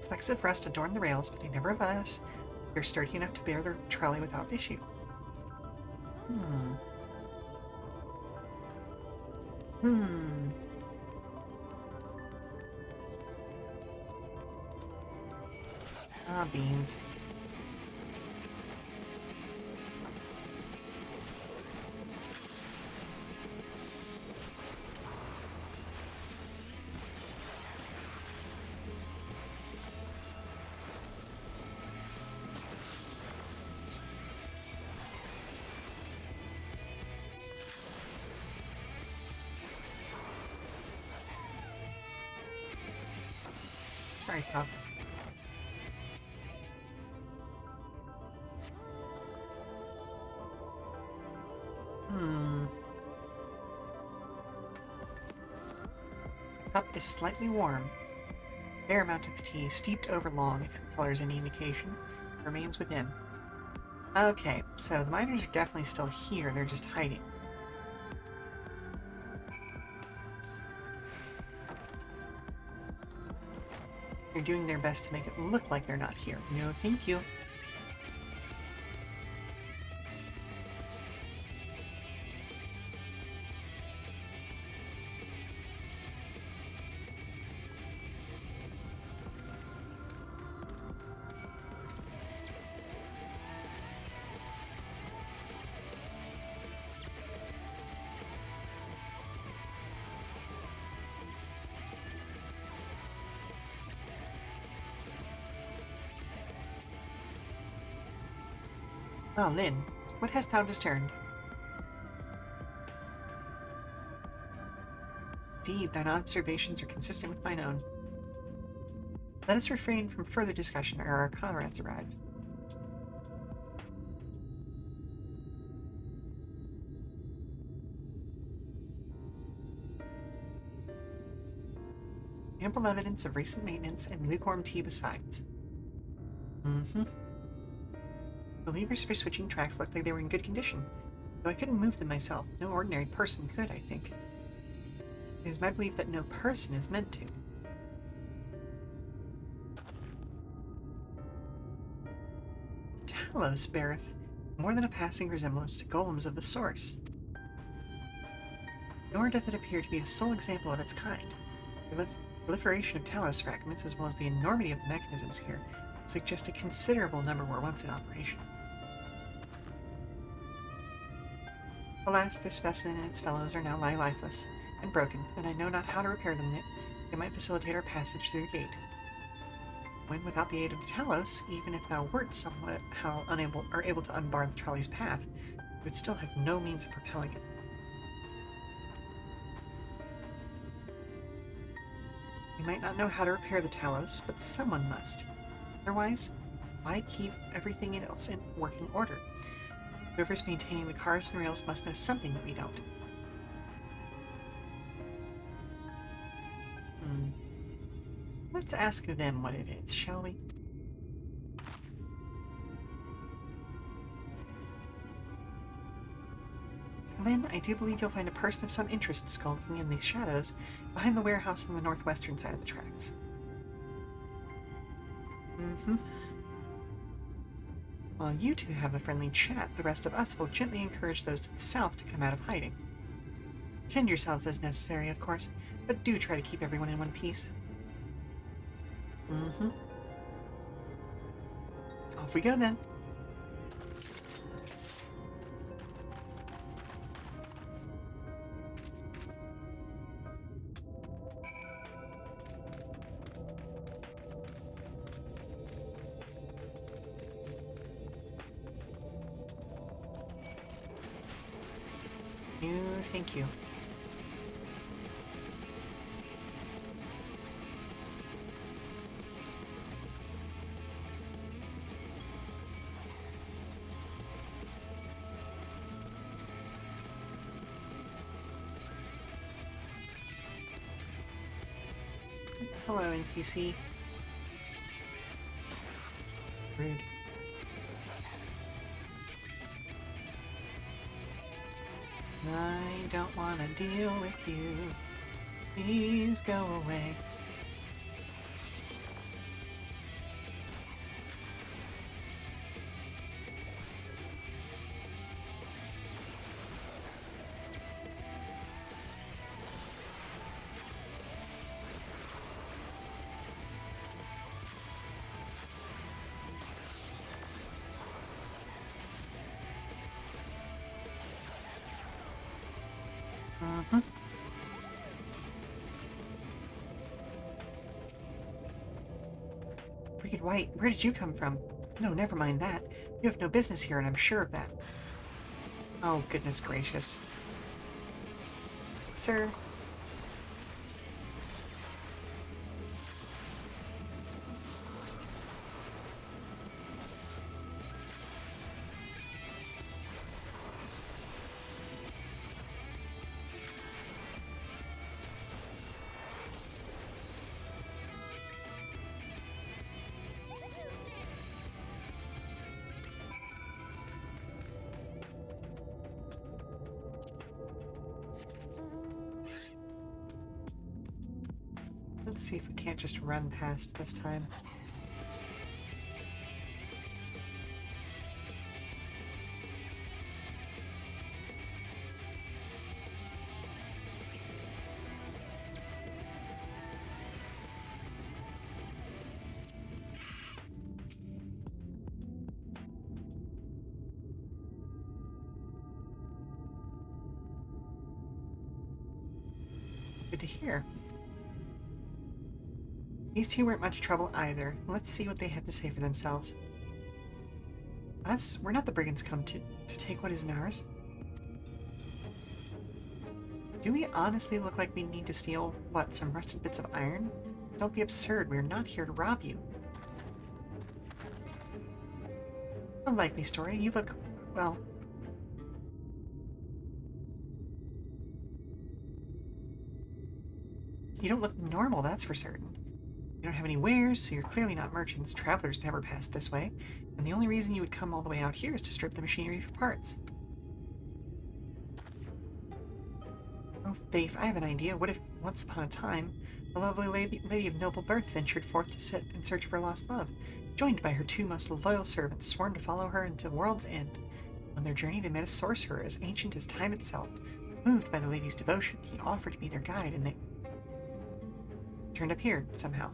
Flecks of rust adorn the rails, but they nevertheless They're sturdy enough to bear the trolley without issue. Ah, beans. Sorry, Pop. The cup is slightly warm. A fair amount of tea, steeped over long, if the color is any indication, remains within. Okay, so the miners are definitely still here, they're just hiding. They're doing their best to make it look like they're not here. No, thank you. Ah, Lynn, what hast thou discerned? Indeed, thine observations are consistent with mine own. Let us refrain from further discussion ere our comrades arrive. Ample evidence of recent maintenance and lukewarm tea besides. The levers for switching tracks looked like they were in good condition, though I couldn't move them myself. No ordinary person could, I think. It is my belief that no person is meant to. Talos beareth more than a passing resemblance to golems of the source. Nor doth it appear to be the sole example of its kind. The proliferation of Talos fragments, as well as the enormity of the mechanisms here, suggest a considerable number were once in operation. Alas, this specimen and its fellows are now lifeless and broken, and I know not how to repair them, yet they might facilitate our passage through the gate. When, without the aid of the Talos, even if thou wert somehow able to unbar the trolley's path, you would still have no means of propelling it. We might not know how to repair the Talos, but someone must. Otherwise, why keep everything else in working order? Whoever's maintaining the cars and rails must know something that we don't. Let's ask them what it is, shall we? Lynn, I do believe you'll find a person of some interest skulking in the shadows behind the warehouse on the northwestern side of the tracks. While you two have a friendly chat, the rest of us will gently encourage those to the south to come out of hiding. Defend yourselves as necessary, of course, but do try to keep everyone in one piece. Off we go then. Thank you. Hello, NPC. Rude. I don't want to deal with you. Please go away. Mm-hmm. Wicked White, where did you come from? No, never mind that. You have no business here, and I'm sure of that. Oh, goodness gracious. Sir? Let's see if we can't just run past this time. Good to hear. These two weren't much trouble either. Let's see what they have to say for themselves. Us? We're not the brigands come to take what isn't ours. Do we honestly look like we need to steal, what, some rusted bits of iron? Don't be absurd, we're not here to rob you. A likely story. You look, well... You don't look normal, that's for certain. You don't have any wares, so you're clearly not merchants. Travelers never pass this way, and the only reason you would come all the way out here is to strip the machinery for parts. Oh, Thafe, I have an idea. What if, once upon a time, a lovely lady of noble birth ventured forth to sit in search of her lost love, joined by her two most loyal servants, sworn to follow her into the world's end. On their journey, they met a sorcerer as ancient as time itself. Moved by the lady's devotion, he offered to be their guide, and they turned up here, somehow.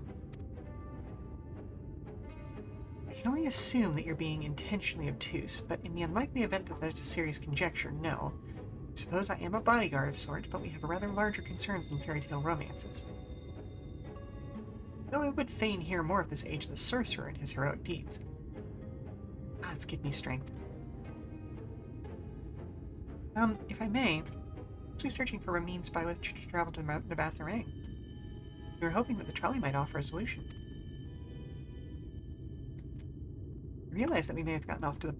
I can only assume that you're being intentionally obtuse, but in the unlikely event that that's a serious conjecture, no. I suppose I am a bodyguard of sort, but we have rather larger concerns than fairy tale romances. Though I would fain hear more of this ageless sorcerer and his heroic deeds. Gods give me strength. If I may, I'm actually searching for a means by which to travel to Nabatharang. We were hoping that the trolley might offer a solution. I realize that we may have gotten off to the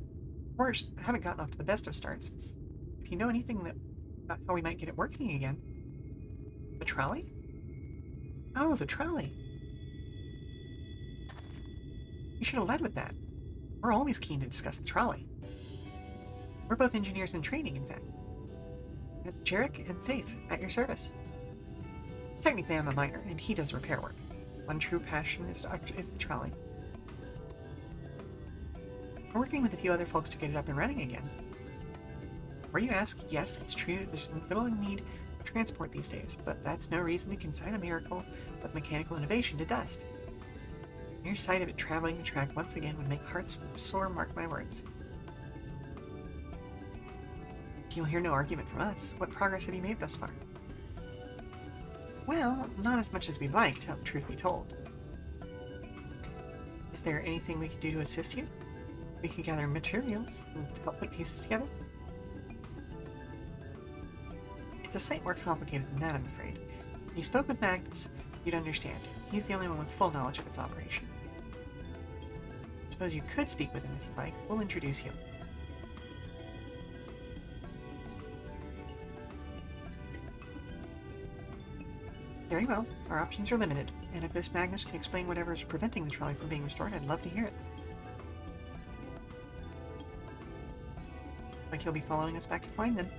worst, haven't gotten off to the best of starts. If you know anything about how we might get it working again. The trolley? Oh, the trolley. You should have led with that. We're always keen to discuss the trolley. We're both engineers in training, in fact. Jarek and Thafe, at your service. Technically, I'm a miner, and he does repair work. One true passion is the trolley. We're working with a few other folks to get it up and running again. Where you ask, yes, it's true that there's little in need of transport these days, but that's no reason to consign a miracle of mechanical innovation to dust. Mere sight of it traveling the track once again would make hearts sore, mark my words. You'll hear no argument from us. What progress have you made thus far? Well, not as much as we'd like, truth be told. Is there anything we could do to assist you? We could gather materials and help put pieces together? It's a sight more complicated than that, I'm afraid. If you spoke with Magnus, you'd understand. He's the only one with full knowledge of its operation. I suppose you could speak with him if you'd like. We'll introduce you. Very well. Our options are limited, and if this Magnus can explain whatever is preventing the trolley from being restored, I'd love to hear it. Like he'll be following us back to Twine, then.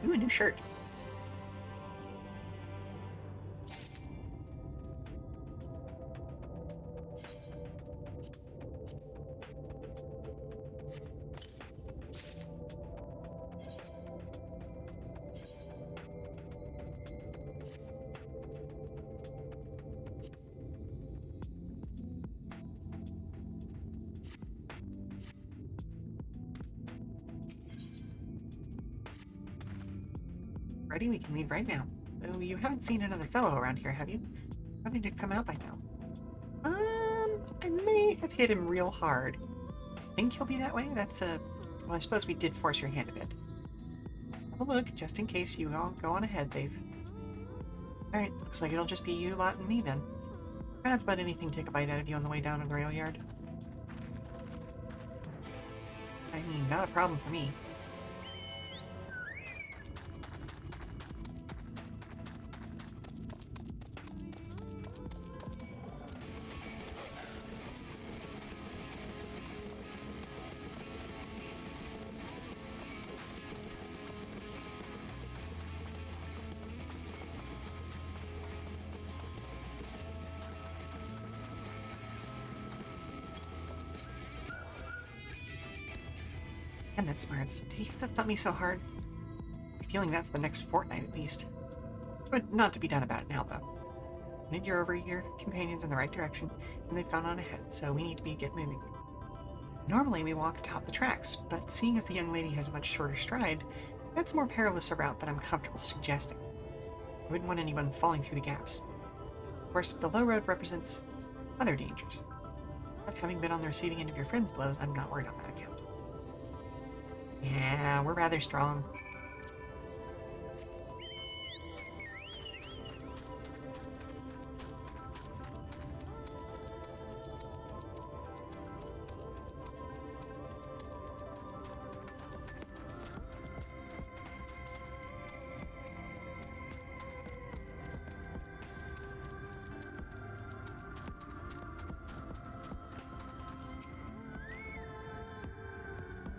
Ooh, a new shirt. ready, we can leave right now. Though you haven't seen another fellow around here, have you? Probably to come out by now. I may have hit him real hard. Think he'll be that way? That's well, I suppose we did force your hand a bit. Have a look, just in case you all go on ahead, Dave. Alright, looks like it'll just be you lot and me then. Try not to let anything take a bite out of you on the way down to the rail yard. I mean, not a problem for me. And that smarts. Did you have to thump me so hard? I'm feeling that for the next fortnight at least. But not to be done about it now, though. Pointed your over your companions in the right direction, and they've gone on ahead, so we need to get moving. Normally we walk atop the tracks, but seeing as the young lady has a much shorter stride, that's more perilous a route than I'm comfortable suggesting. I wouldn't want anyone falling through the gaps. Of course, the low road represents other dangers. But having been on the receiving end of your friend's blows, I'm not worried on that account. Yeah, we're rather strong.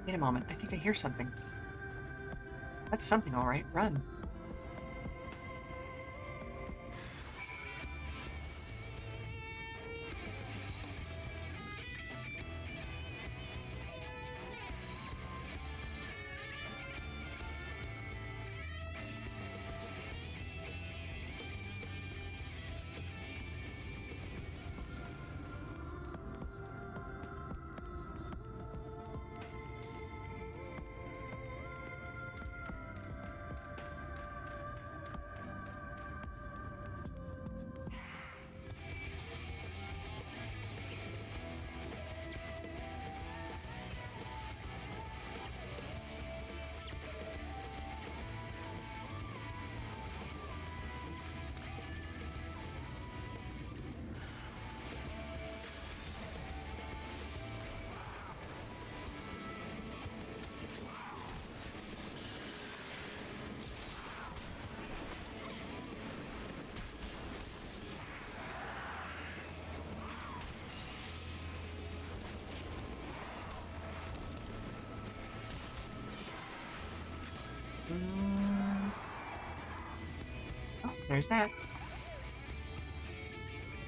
Wait a moment, I think I hear something. That's something, all right. Run. Oh, there's that.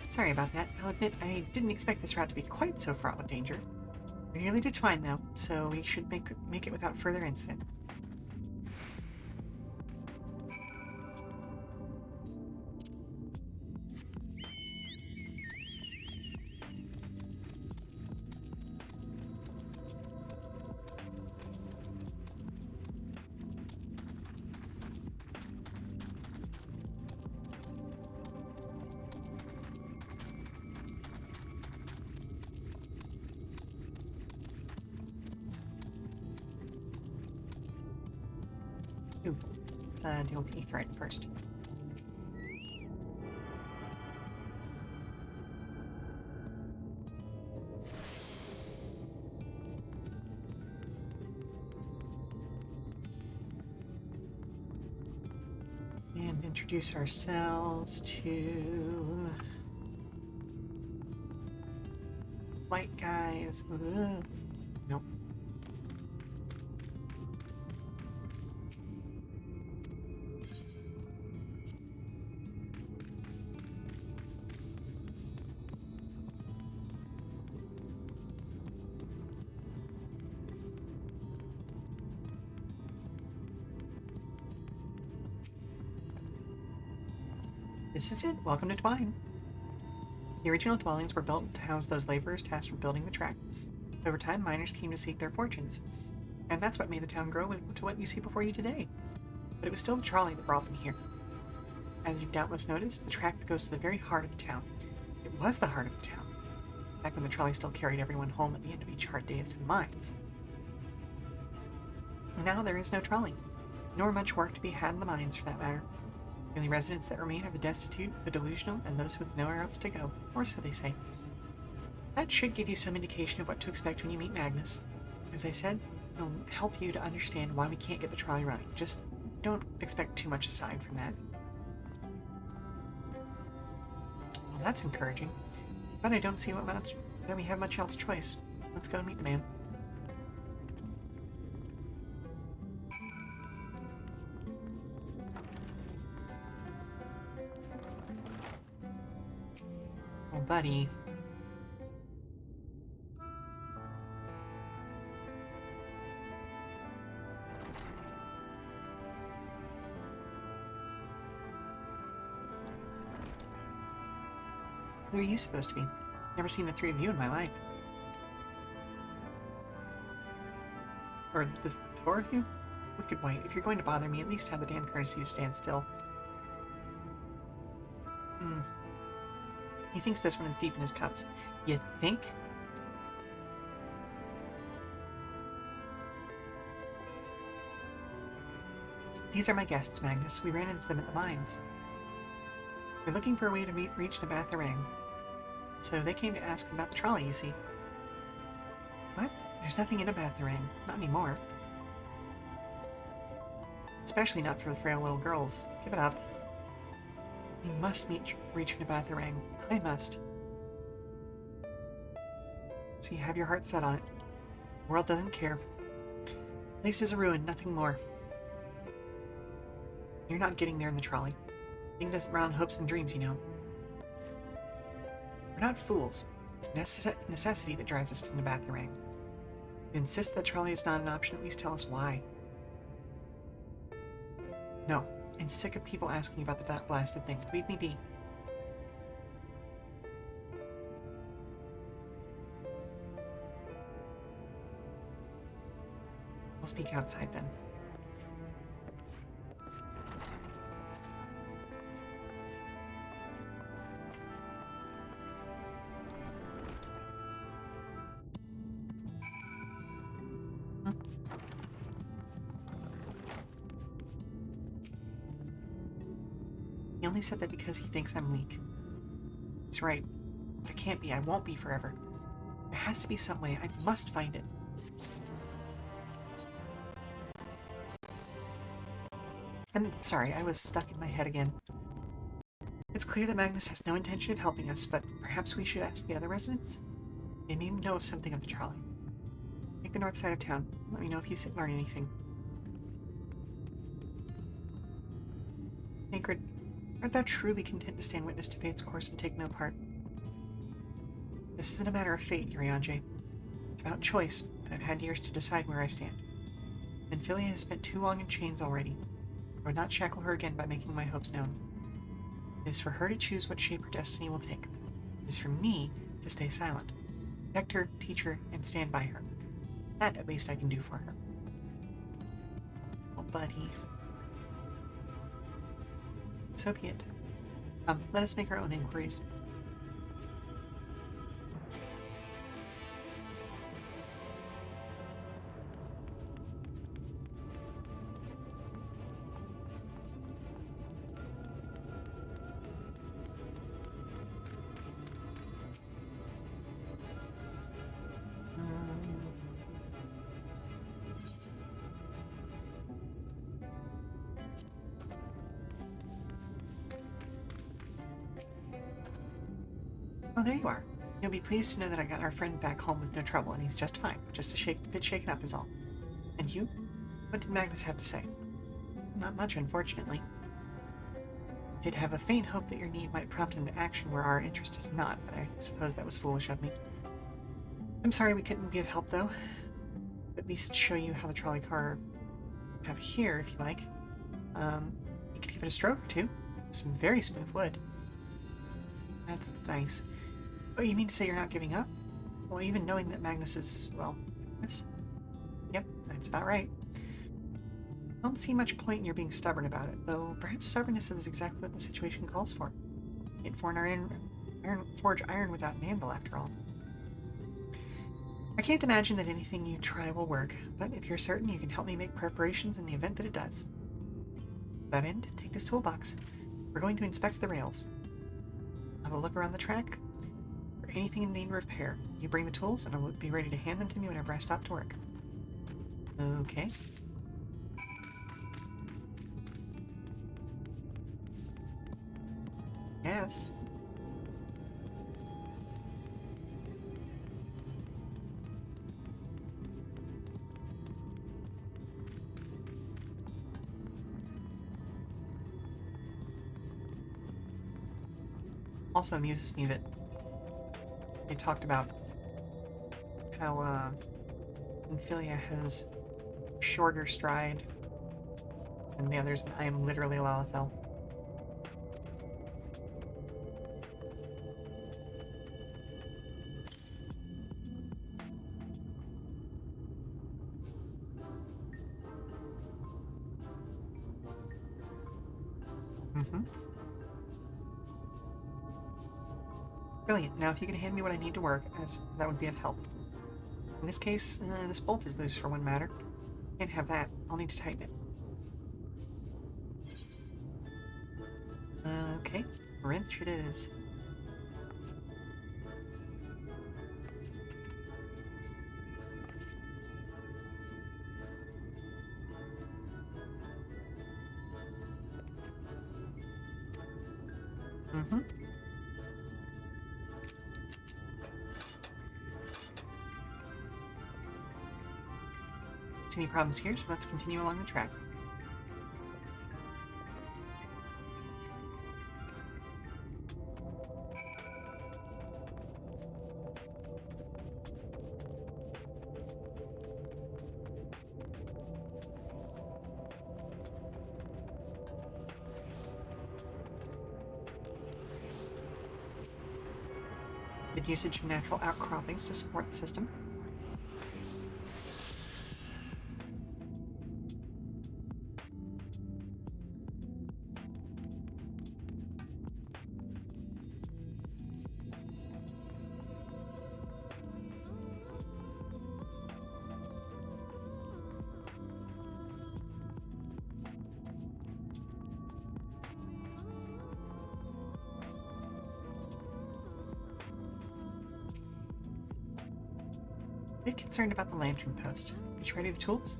Sorry about that. I'll admit I didn't expect this route to be quite so fraught with danger. We're nearly to Twine, though, so we should make it without further incident. Ooh, let's deal with Aetheryte first. And introduce ourselves to light guys. Ugh. Nope. This is it. Welcome to Twine. The original dwellings were built to house those laborers tasked with building the track. Over time, miners came to seek their fortunes, and that's what made the town grow to what you see before you today. but it was still the trolley that brought them here. As you've doubtless noticed, the track that goes to the very heart of the town. It was the heart of the town, back when the trolley still carried everyone home at the end of each hard day to the mines. Now there is no trolley, nor much work to be had in the mines for that matter. The only residents that remain are the destitute, the delusional, and those with nowhere else to go, or so they say. That should give you some indication of what to expect when you meet Magnus. As I said, he'll help you to understand why we can't get the trolley running. Just don't expect too much aside from that. Well, that's encouraging, but I don't see that we have much else choice. Let's go and meet the man. Oh, buddy. Who are you supposed to be? Never seen the three of you in my life. Or the four of you? We could wait. If you're going to bother me, at least have the damn courtesy to stand still. He thinks this one is deep in his cups. You think? These are my guests, Magnus. We ran into them at the mines. They're looking for a way to reach Nabatharang. So they came to ask about the trolley, you see. What? There's nothing in Nabatharang. Not anymore. Especially not for the frail little girls. Give it up. We must reach Nabatharang. I must. So you have your heart set on it. The world doesn't care. The place is a ruin, nothing more. You're not getting there in the trolley. Thing doesn't run on hopes and dreams, you know. We're not fools. It's necessity that drives us to Nabatharang. If you insist that trolley is not an option, at least tell us why. No, I'm sick of people asking about the blasted thing. Leave me be. I'll speak outside then. He only said that because he thinks I'm weak. He's right. But I can't be. I won't be forever. There has to be some way. I must find it. I'm sorry, I was stuck in my head again. It's clear that Magnus has no intention of helping us, but perhaps we should ask the other residents? They may know of something of the trolley. Take the north side of town. Let me know if you learn anything. Hagrid, art thou truly content to stand witness to fate's course and take no part? This isn't a matter of fate, Urianger. It's about choice, and I've had years to decide where I stand. Menphilia has spent too long in chains already. I would not shackle her again by making my hopes known. It is for her to choose what shape her destiny will take. It is for me to stay silent, protect her, teach her, and stand by her. That, at least, I can do for her. Oh, buddy. So be it. Let us make our own inquiries. Oh, there you are. You'll be pleased to know that I got our friend back home with no trouble, and he's just fine. Just a bit shaken up is all. And you? What did Magnus have to say? Not much, unfortunately. I did have a faint hope that your need might prompt him to action where our interest is not, but I suppose that was foolish of me. I'm sorry we couldn't be of help, though. At least show you how the trolley car have here, if you like. You could give it a stroke or two. Some very smooth wood. That's nice. Oh, you mean to say you're not giving up? Well, even knowing that Magnus is, well, yes. Yep, that's about right. I don't see much point in your being stubborn about it, though perhaps stubbornness is exactly what the situation calls for. Can't forge iron without an anvil, after all. I can't imagine that anything you try will work, but if you're certain, you can help me make preparations in the event that it does. To that end, take this toolbox. We're going to inspect the rails. Have a look around the track for anything in need of repair. You bring the tools, and I will be ready to hand them to me whenever I stop to work. Okay. Yes. Also amuses me that they talked about how Ophelia has shorter stride than the others, and I am literally Lalafell. Brilliant. Now, if you can hand me what I need to work, as that would be of help. In this case, this bolt is loose for one matter. Can't have that. I'll need to tighten it. Okay. Wrench it is. Any problems here, so let's continue along the track. Good usage of natural outcroppings to support the system. A bit concerned about the lantern post. Did you ready the tools?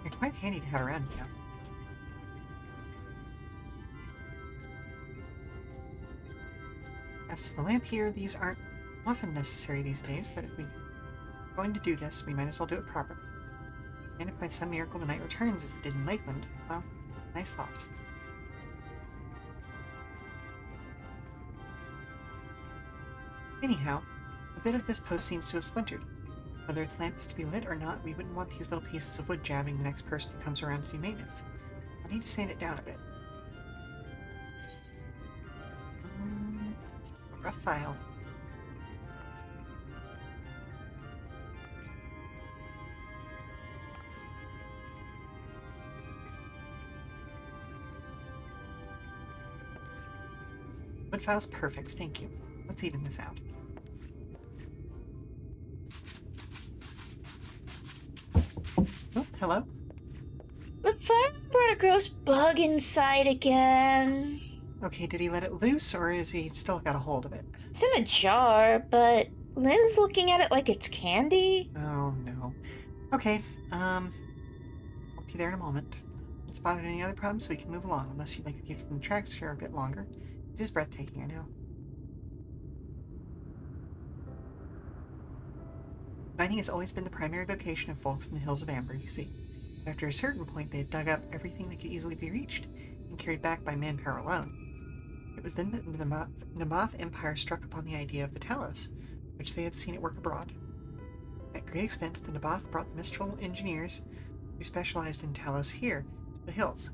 They're quite handy to have around, you know. As to the lamp here, these aren't often necessary these days, but if we're going to do this, we might as well do it properly. And if by some miracle the night returns as it did in Lakeland, well, nice thought. Anyhow, a bit of this post seems to have splintered. Whether its lamp is to be lit or not, we wouldn't want these little pieces of wood jabbing the next person who comes around to do maintenance. I'll need to sand it down a bit. A rough file. Wood file's perfect, thank you. Let's even this out. Oh, hello? The firebrand grows bug inside again. Okay, did he let it loose, or is he still got a hold of it? It's in a jar, but Lynn's looking at it like it's candy. Oh, no. Okay, I'll be there in a moment. Spotted any other problems so we can move along, unless you'd like a view from the tracks for a bit longer. It is breathtaking, I know. Mining has always been the primary vocation of folks in the Hills of Amber, you see. But after a certain point, they had dug up everything that could easily be reached, and carried back by manpower alone. It was then that the Naboth Empire struck upon the idea of the Talos, which they had seen at work abroad. At great expense, the Naboth brought the Mistral engineers, who specialized in Talos here, to the hills.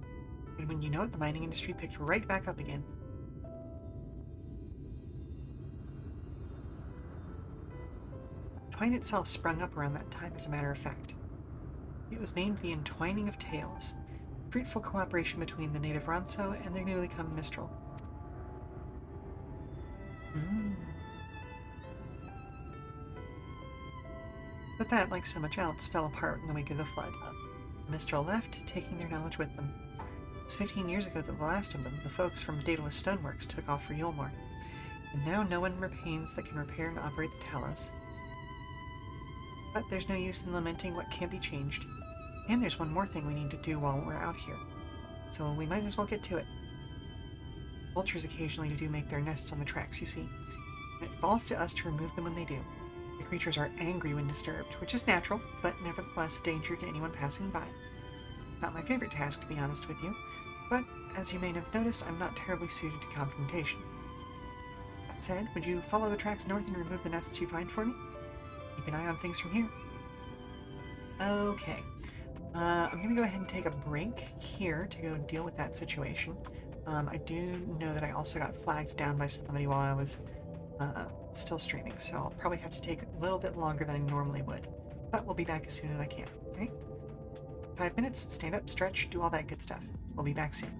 And when you know it, the mining industry picked right back up again. Twine itself sprung up around that time, as a matter of fact. It was named the Entwining of Tales, fruitful cooperation between the native Ronso and their newly come Mistral. But that, like so much else, fell apart in the wake of the flood. The Mistral left, taking their knowledge with them. It was 15 years ago that the last of them, the folks from Daedalus Stoneworks, took off for Yulmore. And now no one remains that can repair and operate the Talos. But there's no use in lamenting what can't be changed. And there's one more thing we need to do while we're out here. So we might as well get to it. Vultures occasionally do make their nests on the tracks, you see. And it falls to us to remove them when they do. The creatures are angry when disturbed, which is natural, but nevertheless a danger to anyone passing by. Not my favorite task, to be honest with you, but as you may have noticed, I'm not terribly suited to confrontation. That said, would you follow the tracks north and remove the nests you find for me? Keep an eye on things from here. Okay. I'm going to go ahead and take a break here to go deal with that situation. I do know that I also got flagged down by somebody while I was still streaming, so I'll probably have to take a little bit longer than I normally would. But we'll be back as soon as I can, okay? 5 minutes, stand up, stretch, do all that good stuff. We'll be back soon.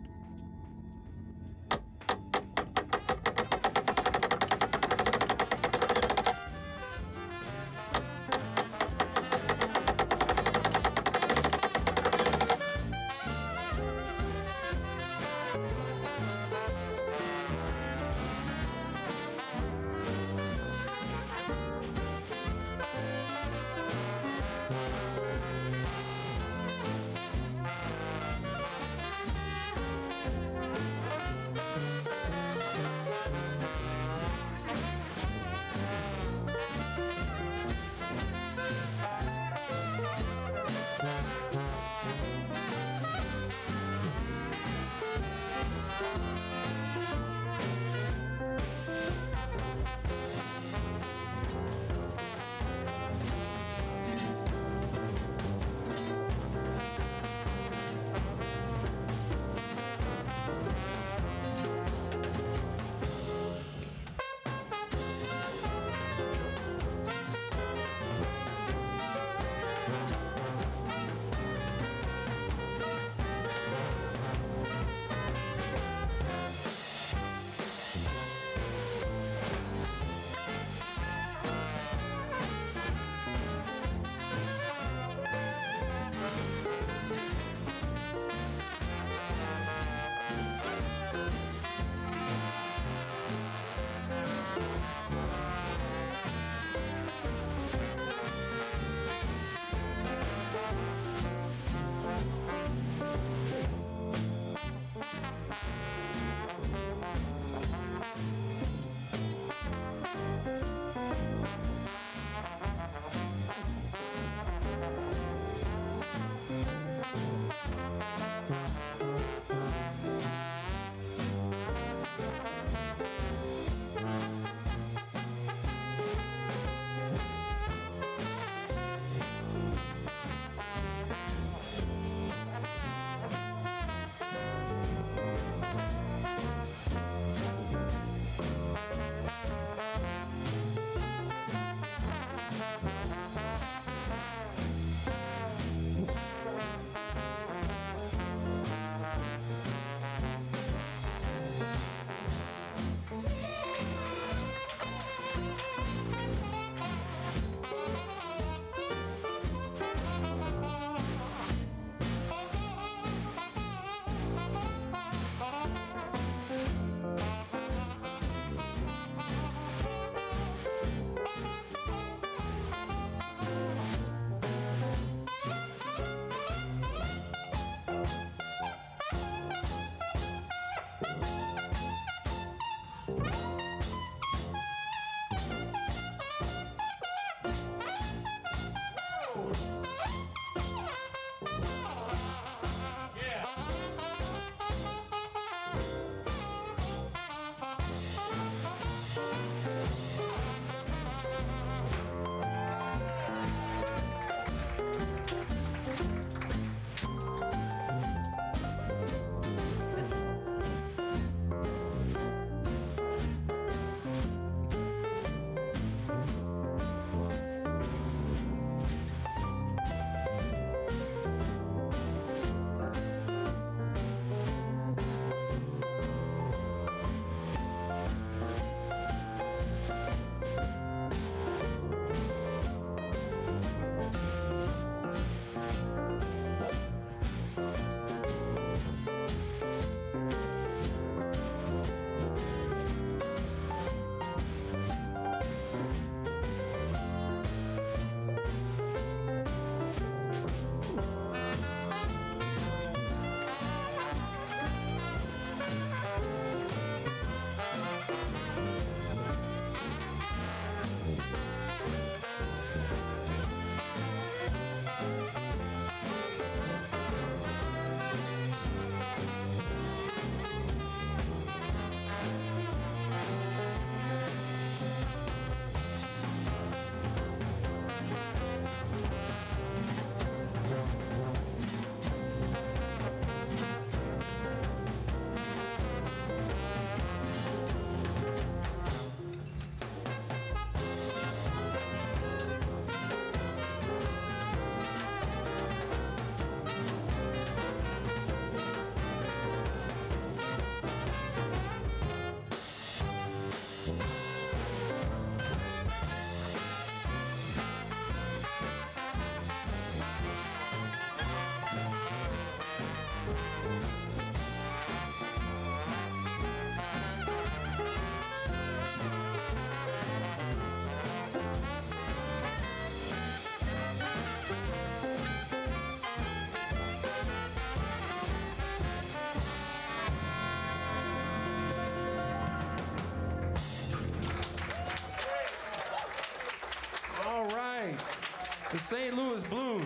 The St. Louis Blues.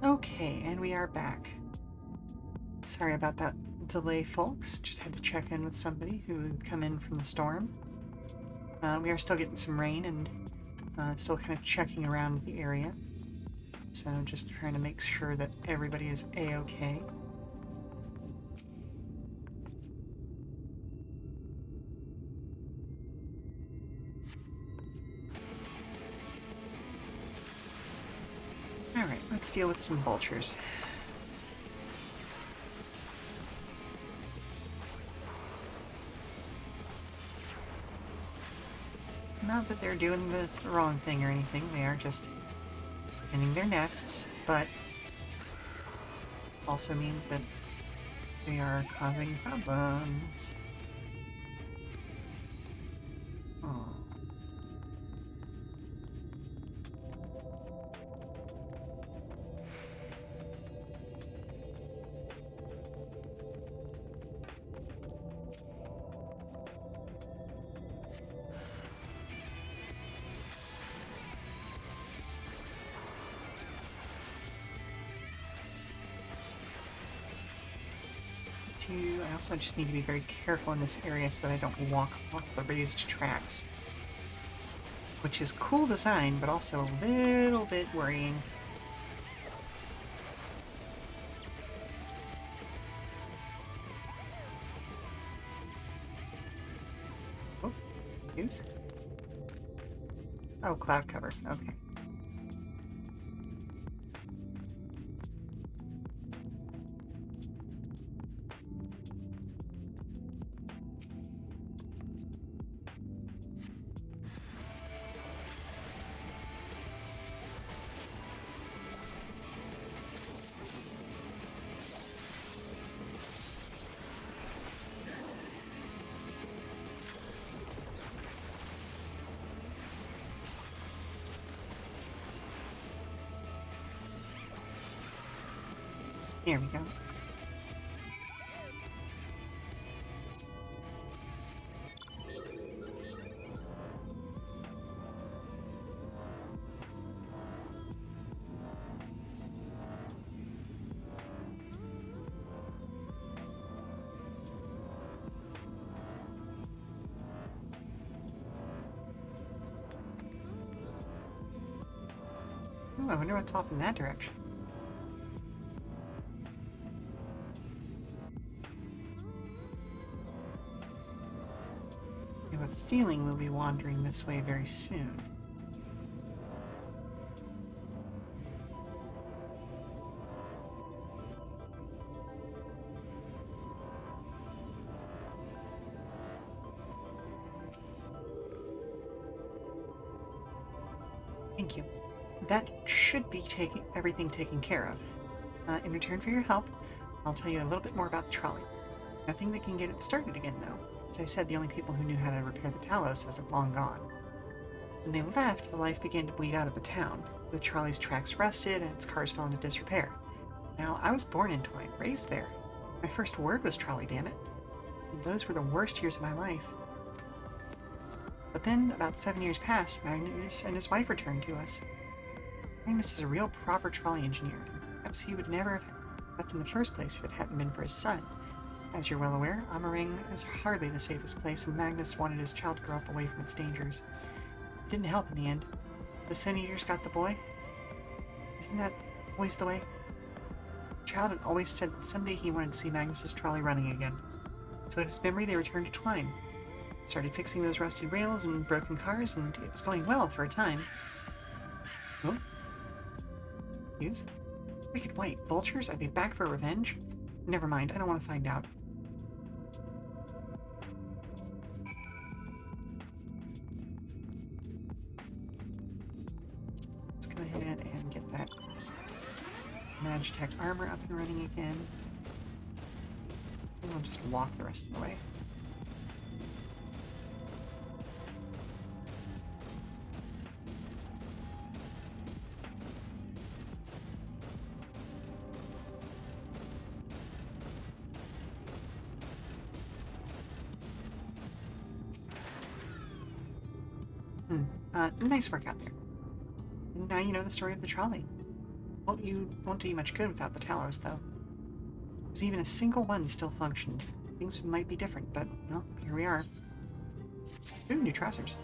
Okay, and we are back. Sorry about that delay, folks. Just had to check in with somebody who had come in from the storm. We are still getting some rain and still kind of checking around the area. So just trying to make sure that everybody is A-okay. Alright, let's deal with some vultures. Not that they're doing the wrong thing or anything, they are just defending their nests, but also means that they are causing problems. Aww. I also just need to be very careful in this area so that I don't walk off the raised tracks. Which is cool design, but also a little bit worrying. Oh, use? Oh, cloud cover. Okay. Here we go. Oh, I wonder what's off in that direction. I have a feeling we'll be wandering this way very soon. Thank you. That should be everything taken care of. In return for your help, I'll tell you a little bit more about the trolley. Nothing that can get it started again, though. As I said, the only people who knew how to repair the Talos are long gone. When they left, the life began to bleed out of the town. The trolley's tracks rusted, and its cars fell into disrepair. Now, I was born in Twine, raised there. My first word was trolley, damn it. And those were the worst years of my life. But then, about 7 years passed, Magnus and his wife returned to us. Magnus is a real proper trolley engineer, and perhaps he would never have left in the first place if it hadn't been for his son. As you're well aware, Amaring is hardly the safest place, and Magnus wanted his child to grow up away from its dangers. It didn't help in the end. The Sun Eaters got the boy. Isn't that always the way? The child had always said that someday he wanted to see Magnus's trolley running again. So in his memory, they returned to Twine. Started fixing those rusty rails and broken cars, and it was going well for a time. Oh? Use? Wicked White vultures? Are they back for revenge? Never mind, I don't want to find out. Let's go ahead and get that Magitech armor up and running again. And we'll just walk the rest of the way. Nice work out there. And now you know the story of the trolley. You won't do you much good without the Talos, though. There's even a single one still functioned. Things might be different, but, well, here we are. Ooh, new trousers.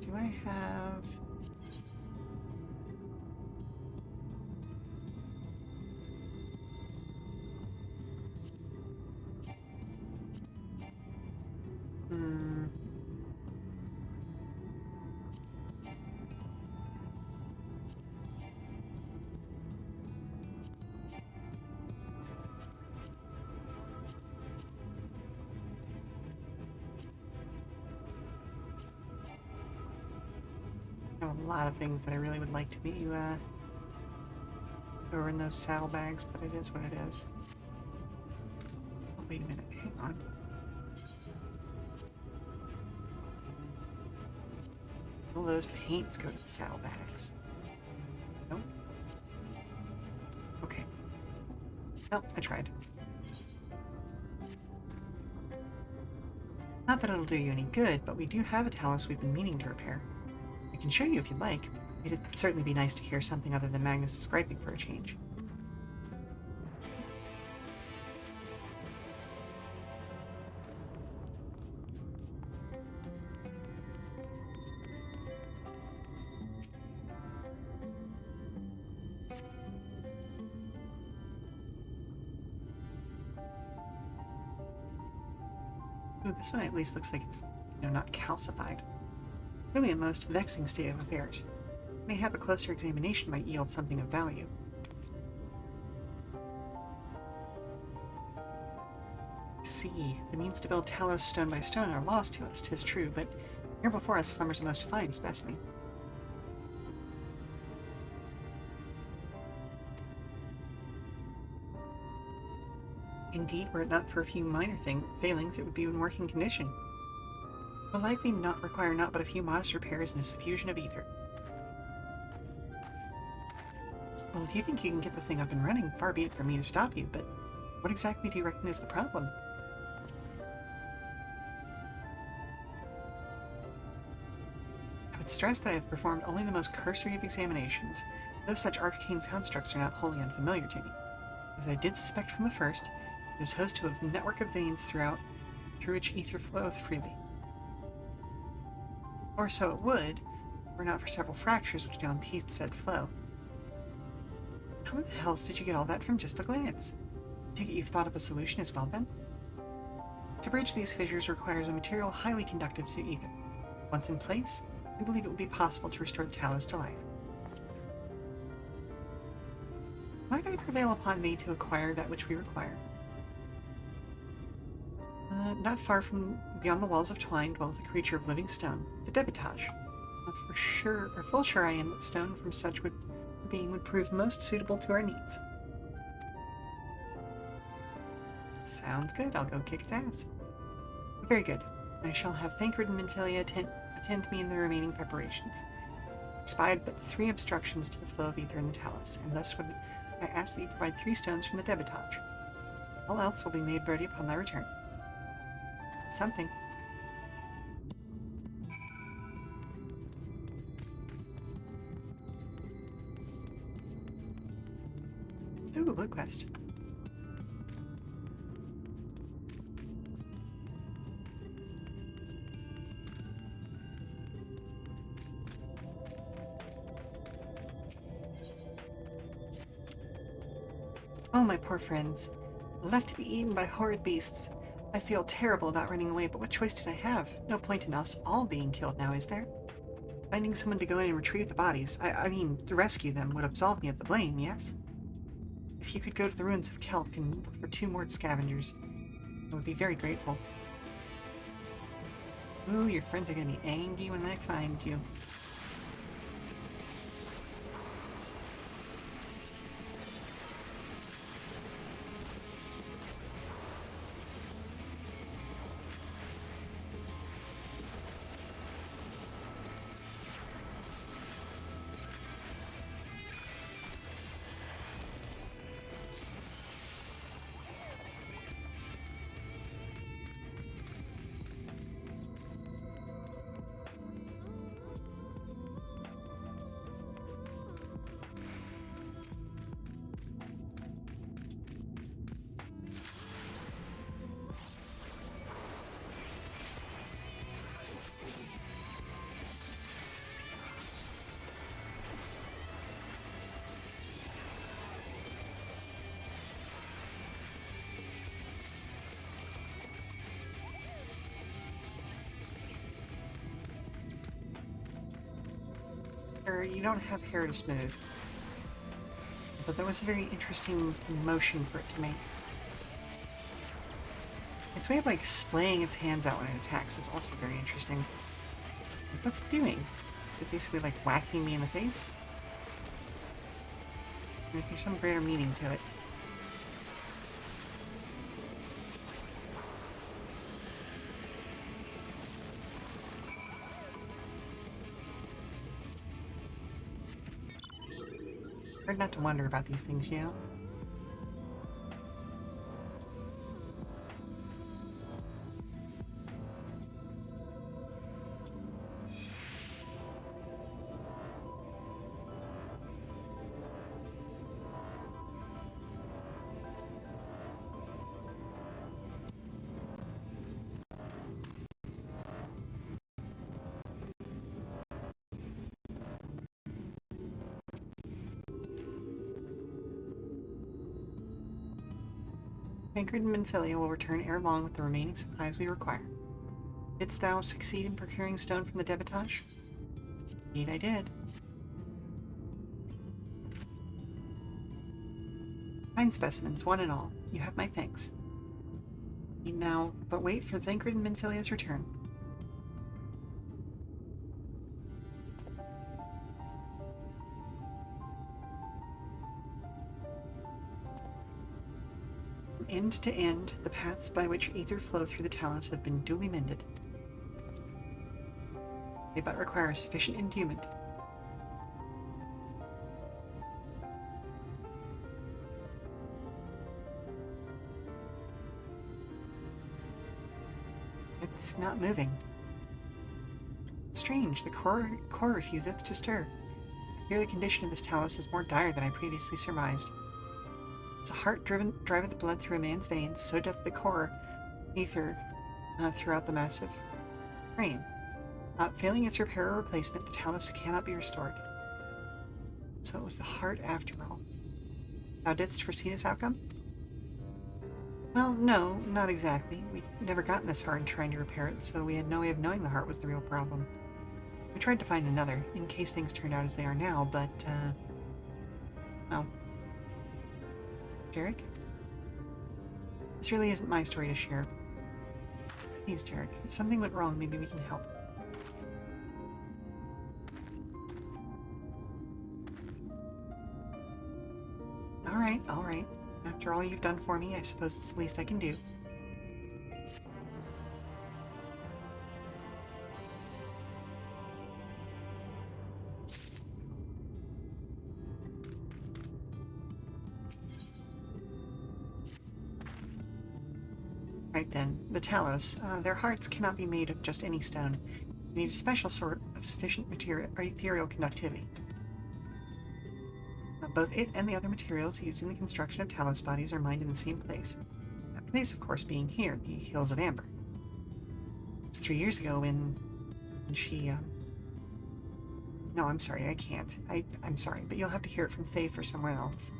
Do I have... I have a lot of things that I really would like to be over in those saddlebags, but it is what it is. Oh, wait a minute. Hang on. Will those paints go to the saddlebags? Nope. Okay. Well, I tried. Not that it'll do you any good, but we do have a Talos we've been meaning to repair. I can show you if you'd like. It'd certainly be nice to hear something other than Magnus' griping for a change. Ooh, this one at least looks like it's, not calcified. Really a most vexing state of affairs. Mayhap a closer examination might yield something of value. See, the means to build Talos stone by stone are lost to us, 'tis true, but here before us slumbers a most fine specimen. Indeed, were it not for a few minor failings, it would be in working condition. It will likely not require not but a few modest repairs and a suffusion of ether. Well, if you think you can get the thing up and running, far be it from me to stop you, but what exactly do you reckon is the problem? I would stress that I have performed only the most cursory of examinations, though such arcane constructs are not wholly unfamiliar to me. As I did suspect from the first, it is host to a network of veins through which ether floweth freely. Or so it would, were not for several fractures which now impede said flow. How in the hells did you get all that from just a glance? Take it you've thought up a solution as well, then? To bridge these fissures requires a material highly conductive to ether. Once in place, I believe it would be possible to restore the Talos to life. Might I prevail upon thee to acquire that which we require? Not far from beyond the walls of Twine dwelleth a creature of living stone, the Debitage. Not for sure, or full sure I am that stone from such being would prove most suitable to our needs. Sounds good. I'll go kick its ass. Very good. I shall have Thancred and Minfilia attend me in the remaining preparations. I spied but 3 obstructions to the flow of ether in the Talos, and thus would I ask that you provide 3 stones from the Debitage. All else will be made ready upon thy return. It's something. Ooh, blue quest. Oh, my poor friends. Left to be eaten by horrid beasts. I feel terrible about running away, but what choice did I have? No point in us all being killed now, is there? Finding someone to go in and retrieve the bodies, I mean, to rescue them, would absolve me of the blame, yes? If you could go to the ruins of Kelp and look for 2 more scavengers, I would be very grateful. Ooh, your friends are gonna be angry when I find you. You don't have hair to smooth. But that was a very interesting motion for it to make. Its way of like splaying its hands out when it attacks is also very interesting. What's it doing? Is it basically like whacking me in the face? Or is there some greater meaning to it? Hard not to wonder about these things, you know? Tancred and Minfilia will return ere long with the remaining supplies we require. Didst thou succeed in procuring stone from the debitage? Indeed I did. Fine specimens, one and all. You have my thanks. Need now but wait for Tancred and Minfilia's return. From end to end, the paths by which aether flow through the talus have been duly mended. They but require sufficient endowment. It's not moving. Strange, the core refuseth to stir. I fear the condition of this talus is more dire than I previously surmised. As a heart driveth blood through a man's veins, so doth the core aether throughout the massive frame. Failing its repair or replacement, the talus cannot be restored. So it was the heart after all. Thou didst foresee this outcome? Well, no, not exactly. We'd never gotten this far in trying to repair it, so we had no way of knowing the heart was the real problem. We tried to find another, in case things turned out as they are now, but, well... Jarek? This really isn't my story to share. Please, Jarek, if something went wrong, maybe we can help. Alright. After all you've done for me, I suppose it's the least I can do. Right then, the Talos. Their hearts cannot be made of just any stone. You need a special sort of sufficient ethereal conductivity. Both it and the other materials used in the construction of Talos bodies are mined in the same place. That place, of course, being here, the Hills of Amber. It was 3 years ago when she, No, I'm sorry, I can't. I'm sorry, but you'll have to hear it from Thafe or someone else.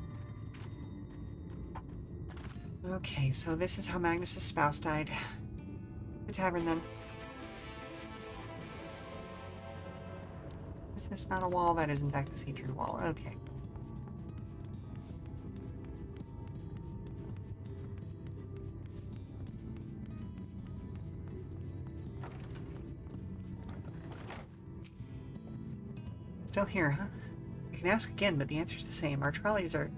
Okay, so this is how Magnus's spouse died. The tavern, then. Is this not a wall? That is, in fact, a see-through wall. Okay. Still here, huh? I can ask again, but the answer's the same. Our trolleys are...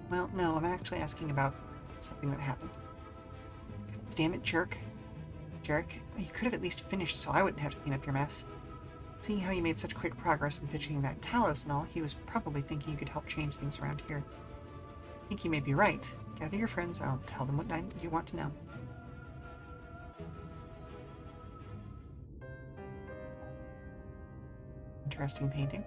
Well, no, I'm actually asking about something that happened. God damn it, Jarek, you could have at least finished so I wouldn't have to clean up your mess. Seeing how you made such quick progress in fetching that Talos and all, he was probably thinking you could help change things around here. I think you may be right. Gather your friends, I'll tell them what you want to know. Interesting painting.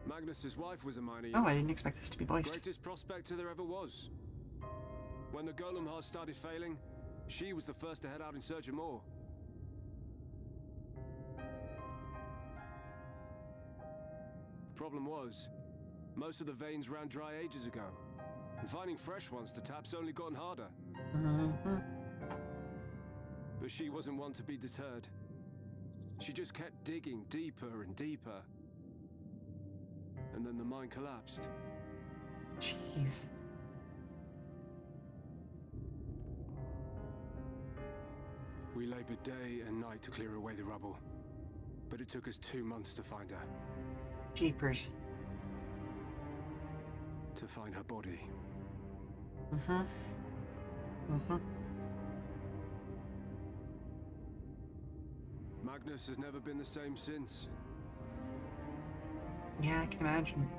Magnus's wife was a miner. Oh, I didn't expect this to be voiced. Greatest prospector there ever was. When the golem heart started failing, she was the first to head out in search of more. Problem was, most of the veins ran dry ages ago, and finding fresh ones to tap's only gotten harder. But she wasn't one to be deterred. She just kept digging deeper and deeper. And then the mine collapsed. Jeez. We labored day and night to clear away the rubble. But it took us 2 months to find her. Jeepers. To find her body. Mm-hmm. Mm-hmm. Magnus has never been the same since. Yeah, I can imagine.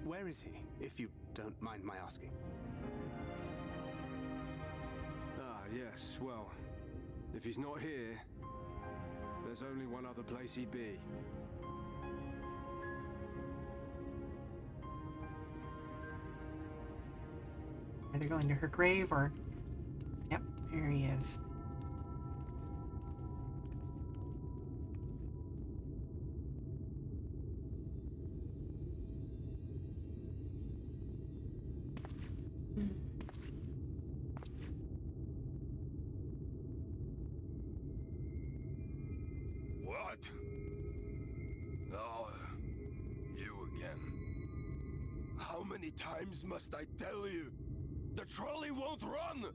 Where is he, if you don't mind my asking? Ah, yes, well, if he's not here, there's only one other place he'd be. Either going to her grave or... Yep, there he is. What? Oh, you again. How many times must I tell you? The trolley won't run!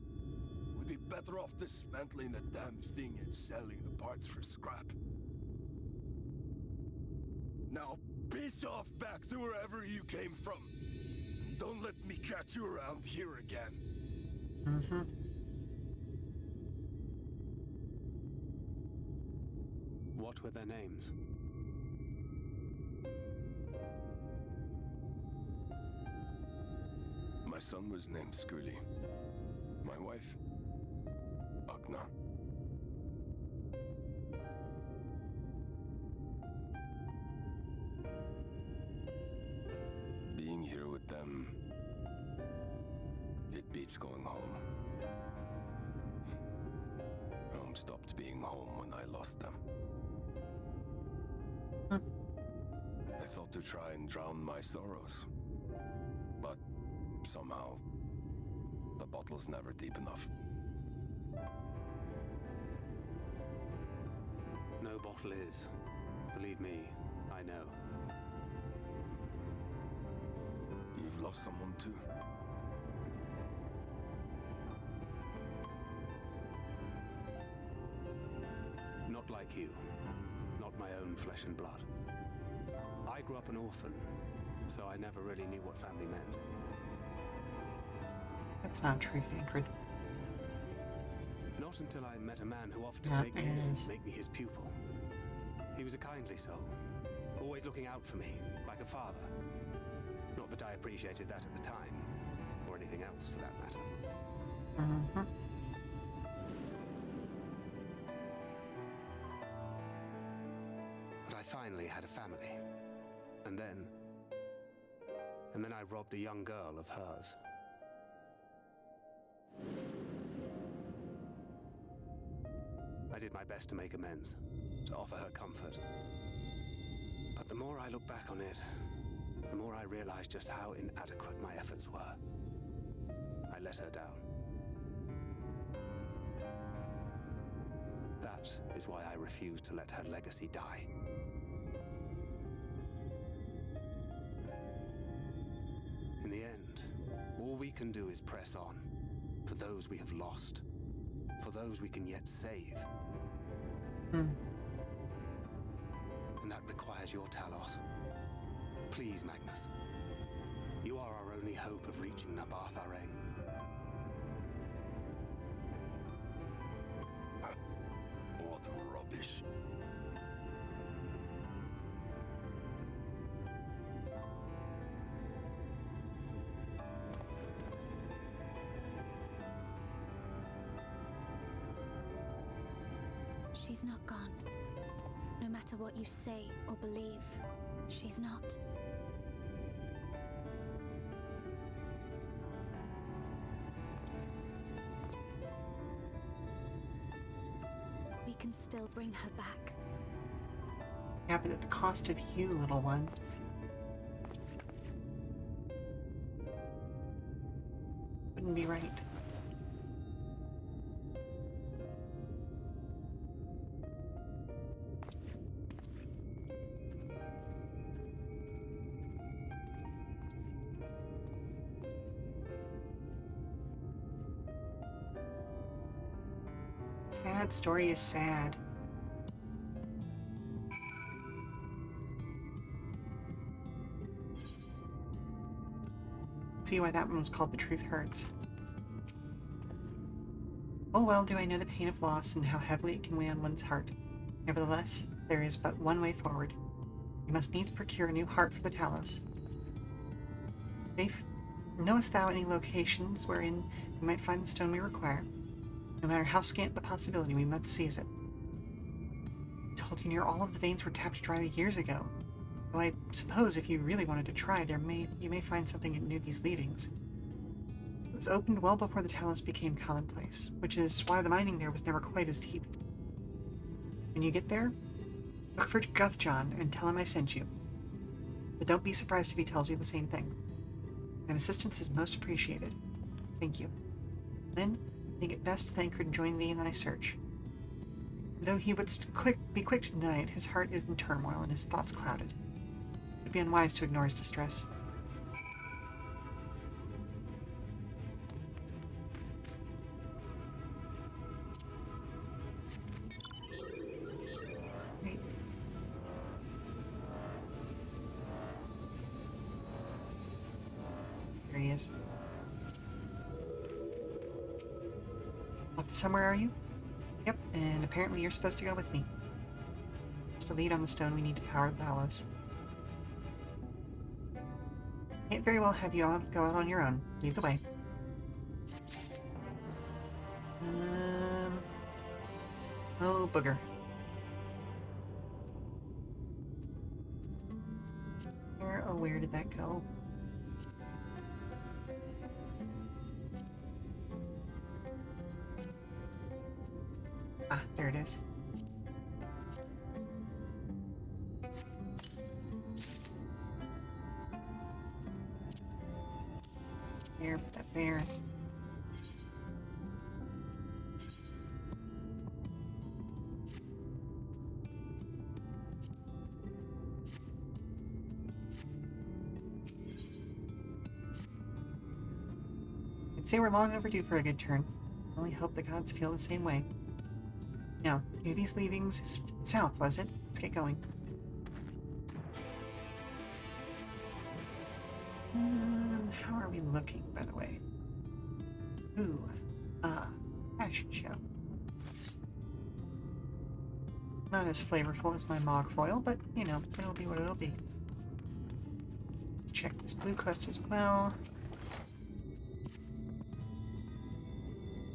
We'd be better off dismantling the damn thing and selling the parts for scrap. Now, piss off back to wherever you came from. Don't let me catch you around here again. Mm-hmm. What were their names? My son was named Skuli. My wife, Agna. Being here with them, it beats going home. Home stopped being home when I lost them. I thought to try and drown my sorrows, but somehow, the bottle's never deep enough. No bottle is. Believe me, I know. You've lost someone too? Not like you. Not my own flesh and blood. I grew up an orphan, so I never really knew what family meant. That's not true, Thancred. Not until I met a man who offered to Yeah, take me it in is. and make me his pupil. He was a kindly soul, always looking out for me, like a father. Not that I appreciated that at the time, or anything else for that matter. Mm-hmm. But I finally had a family. And then I robbed a young girl of hers. I did my best to make amends, to offer her comfort. But the more I look back on it, the more I realize just how inadequate my efforts were. I let her down. That is why I refuse to let her legacy die. In the end, all we can do is press on, for those we have lost, for those we can yet save. And that requires your Talos. Please, Magnus. You are our only hope of reaching Nabath Areng. What rubbish. She's not gone. No matter what you say or believe, she's not. We can still bring her back. Yeah, but at the cost of you, little one. Wouldn't be right. Sad story is sad. See why that one was called The Truth Hurts. Full well do I know the pain of loss and how heavily it can weigh on one's heart. Nevertheless, there is but one way forward. We must needs procure a new heart for the Talos. Faith, knowest thou any locations wherein we might find the stone we require? No matter how scant the possibility, we must seize it. I told you near all of the veins were tapped dry years ago. Though I suppose if you really wanted to try, you may find something in Nuvi's leavings. It was opened well before the Talos became commonplace, which is why the mining there was never quite as deep. When you get there, look for Guthjohn and tell him I sent you. But don't be surprised if he tells you the same thing. An assistance is most appreciated. Thank you. Then, I think it best to thank her to join thee in thy search. Though he would be quick to deny it, his heart is in turmoil and his thoughts clouded. It would be unwise to ignore his distress. Right. There he is. Off somewhere, are you? Yep, and apparently you're supposed to go with me. It's the lead on the stone we need to power the Talos. Can't very well have you go out on your own. Lead the way. Oh, booger. Where did that go? Ah, there it is. There, put that there. I'd say we're long overdue for a good turn. I only hope the gods feel the same way. Now, Nuvi's leavings is south, was it? Let's get going. How are we looking, by the way? Ooh, fashion show. Not as flavorful as my Mog foil, but, you know, it'll be what it'll be. Let's check this blue quest as well.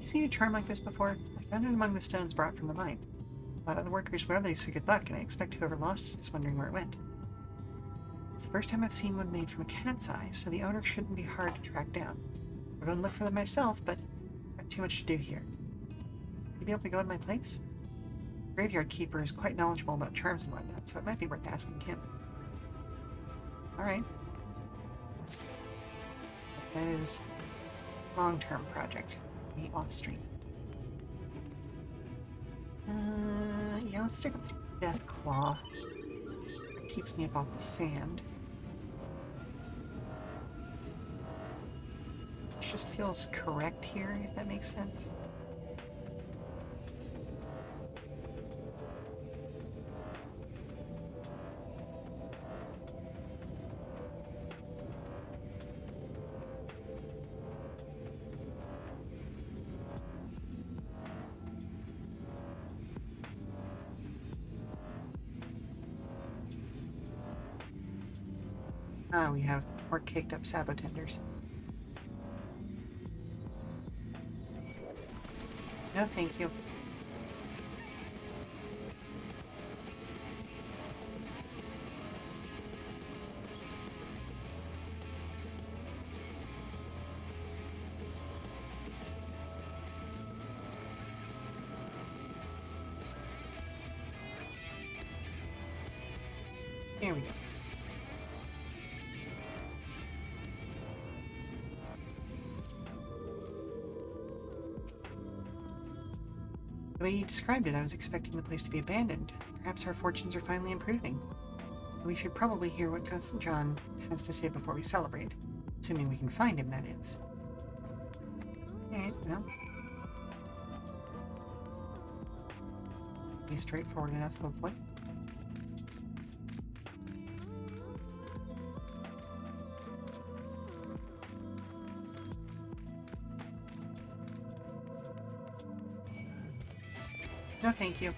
You seen a charm like this before? I found it among the stones brought from the mine. A lot of the workers wear these for good luck, and I expect whoever lost it is wondering where it went. It's the first time I've seen one made from a cat's eye, so the owner shouldn't be hard to track down. I'll go and look for them myself, but I've got too much to do here. Will you be able to go in my place? The graveyard keeper is quite knowledgeable about charms and whatnot, so it might be worth asking him. Alright. That is a long-term project. Me off stream. Yeah, let's stick with the Death Claw. It keeps me up off the sand. It just feels correct here, if that makes sense. Ah, we have more caked up sabotenders. No, thank you. Here we go. The way you described it, I was expecting the place to be abandoned. Perhaps our fortunes are finally improving. We should probably hear what Cousin John has to say before we celebrate. Assuming we can find him, that is. Alright, well. Be straightforward enough, hopefully. No, thank you.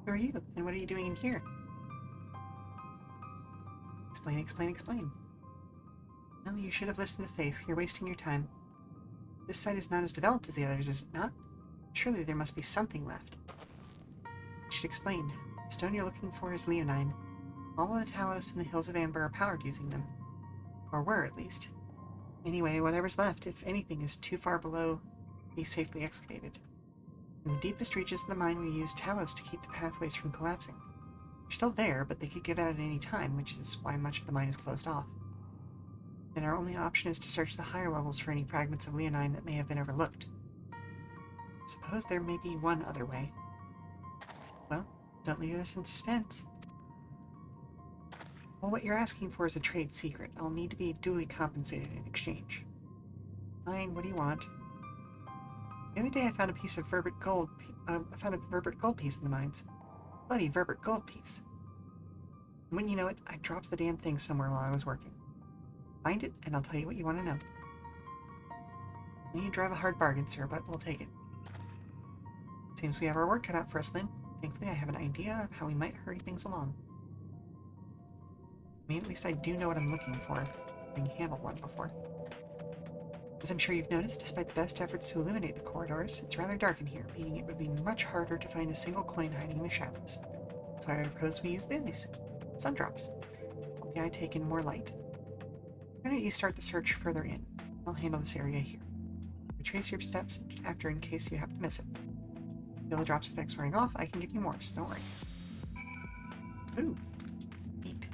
Who are you? And what are you doing in here? Explain, explain, explain. No, you should have listened to Faith. You're wasting your time. This site is not as developed as the others, is it not? Surely there must be something left. I should explain. The stone you're looking for is leonine. All of the Talos in the Hills of Amber are powered using them. Or were, at least. Anyway, whatever's left, if anything, is too far below to be safely excavated. In the deepest reaches of the mine, we used Talos to keep the pathways from collapsing. They're still there, but they could give out at any time, which is why much of the mine is closed off. Then our only option is to search the higher levels for any fragments of leonine that may have been overlooked. Suppose there may be one other way. Well, don't leave us in suspense. Well, what you're asking for is a trade secret. I'll need to be duly compensated in exchange. Fine, what do you want? The other day I found a piece of Verbert gold. I found a Verbert gold piece in the mines. Bloody Verbert gold piece. And when you know it, I dropped the damn thing somewhere while I was working. Find it, and I'll tell you what you want to know. You drive a hard bargain, sir, but we'll take it. Seems we have our work cut out for us, Lynn. Thankfully, I have an idea of how we might hurry things along. I mean, at least I do know what I'm looking for, having handled one before. As I'm sure you've noticed, despite the best efforts to illuminate the corridors, it's rather dark in here, meaning it would be much harder to find a single coin hiding in the shadows. So I propose we use these sun drops. Help the eye take in more light. Why don't you start the search further in? I'll handle this area here. Retrace your steps after in case you happen to miss it. Feel the drops effects wearing off, I can give you more, so don't worry. Ooh. Neat.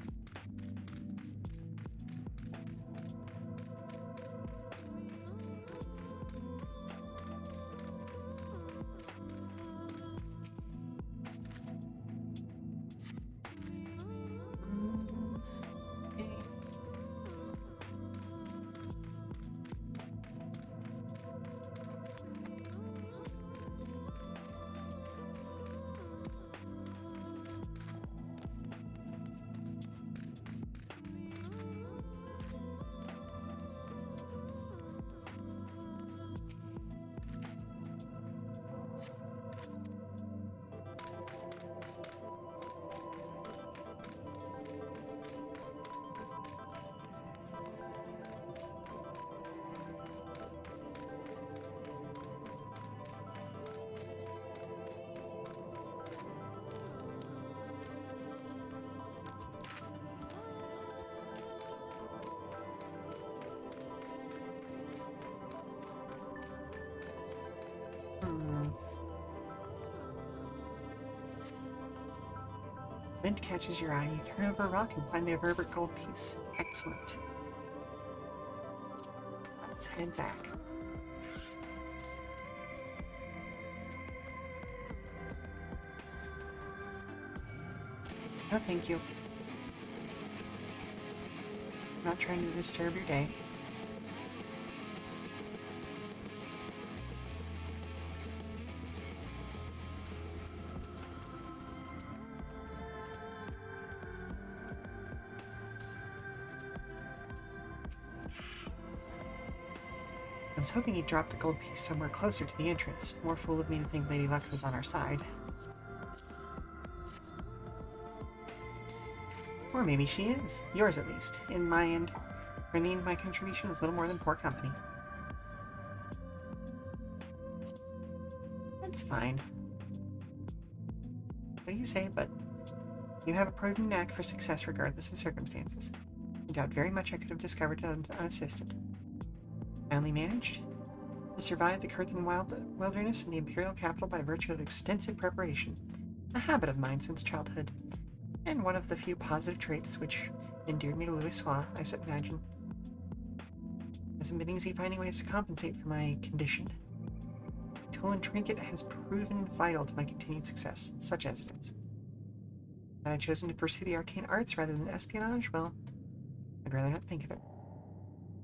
Wind catches your eye, you turn over a rock and find the Verbert gold piece. Excellent. Let's head back. No, thank you. I'm not trying to disturb your day. was hoping he'd drop the gold piece somewhere closer to the entrance. More fool of me to think Lady Luck was on our side. Or maybe she is. Yours, at least. In my end. For the end, my contribution is little more than poor company. That's fine. What you say, but you have a proven knack for success regardless of circumstances. I doubt very much I could have discovered it unassisted. I only managed to survive the Kurthan wilderness and the Imperial capital by virtue of extensive preparation, a habit of mine since childhood, and one of the few positive traits which endeared me to Louisoix, I should imagine. It hasn't been easy finding ways to compensate for my condition. Tool and trinket has proven vital to my continued success, such as it is. Had I chosen to pursue the arcane arts rather than espionage, well, I'd rather not think of it.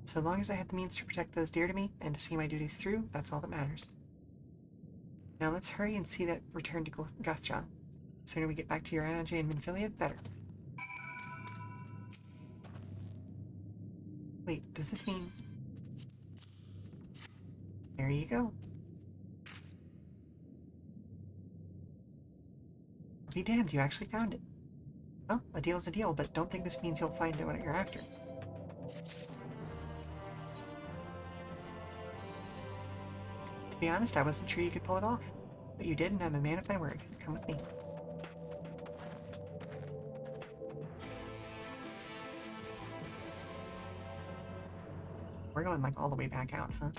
So long as I have the means to protect those dear to me and to see my duties through, that's all that matters. Now let's hurry and see that return to Gothjon. The sooner we get back to Urianger and Minfilia, the better. Wait, does this mean... There you go. I'll be damned, you actually found it. Well, a deal's a deal, but don't think this means you'll find what you're after. To be honest, I wasn't sure you could pull it off. But you did, and I'm a man of my word. Come with me. We're going, like, all the way back out, huh?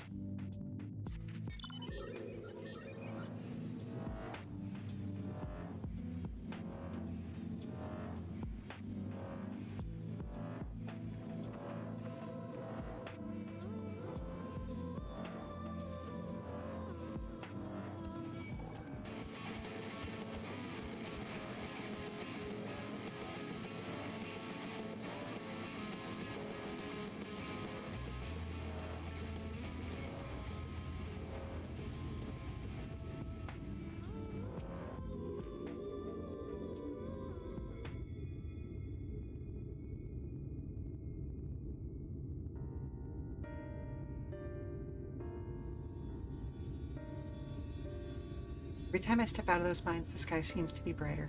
Every time I step out of those mines, the sky seems to be brighter.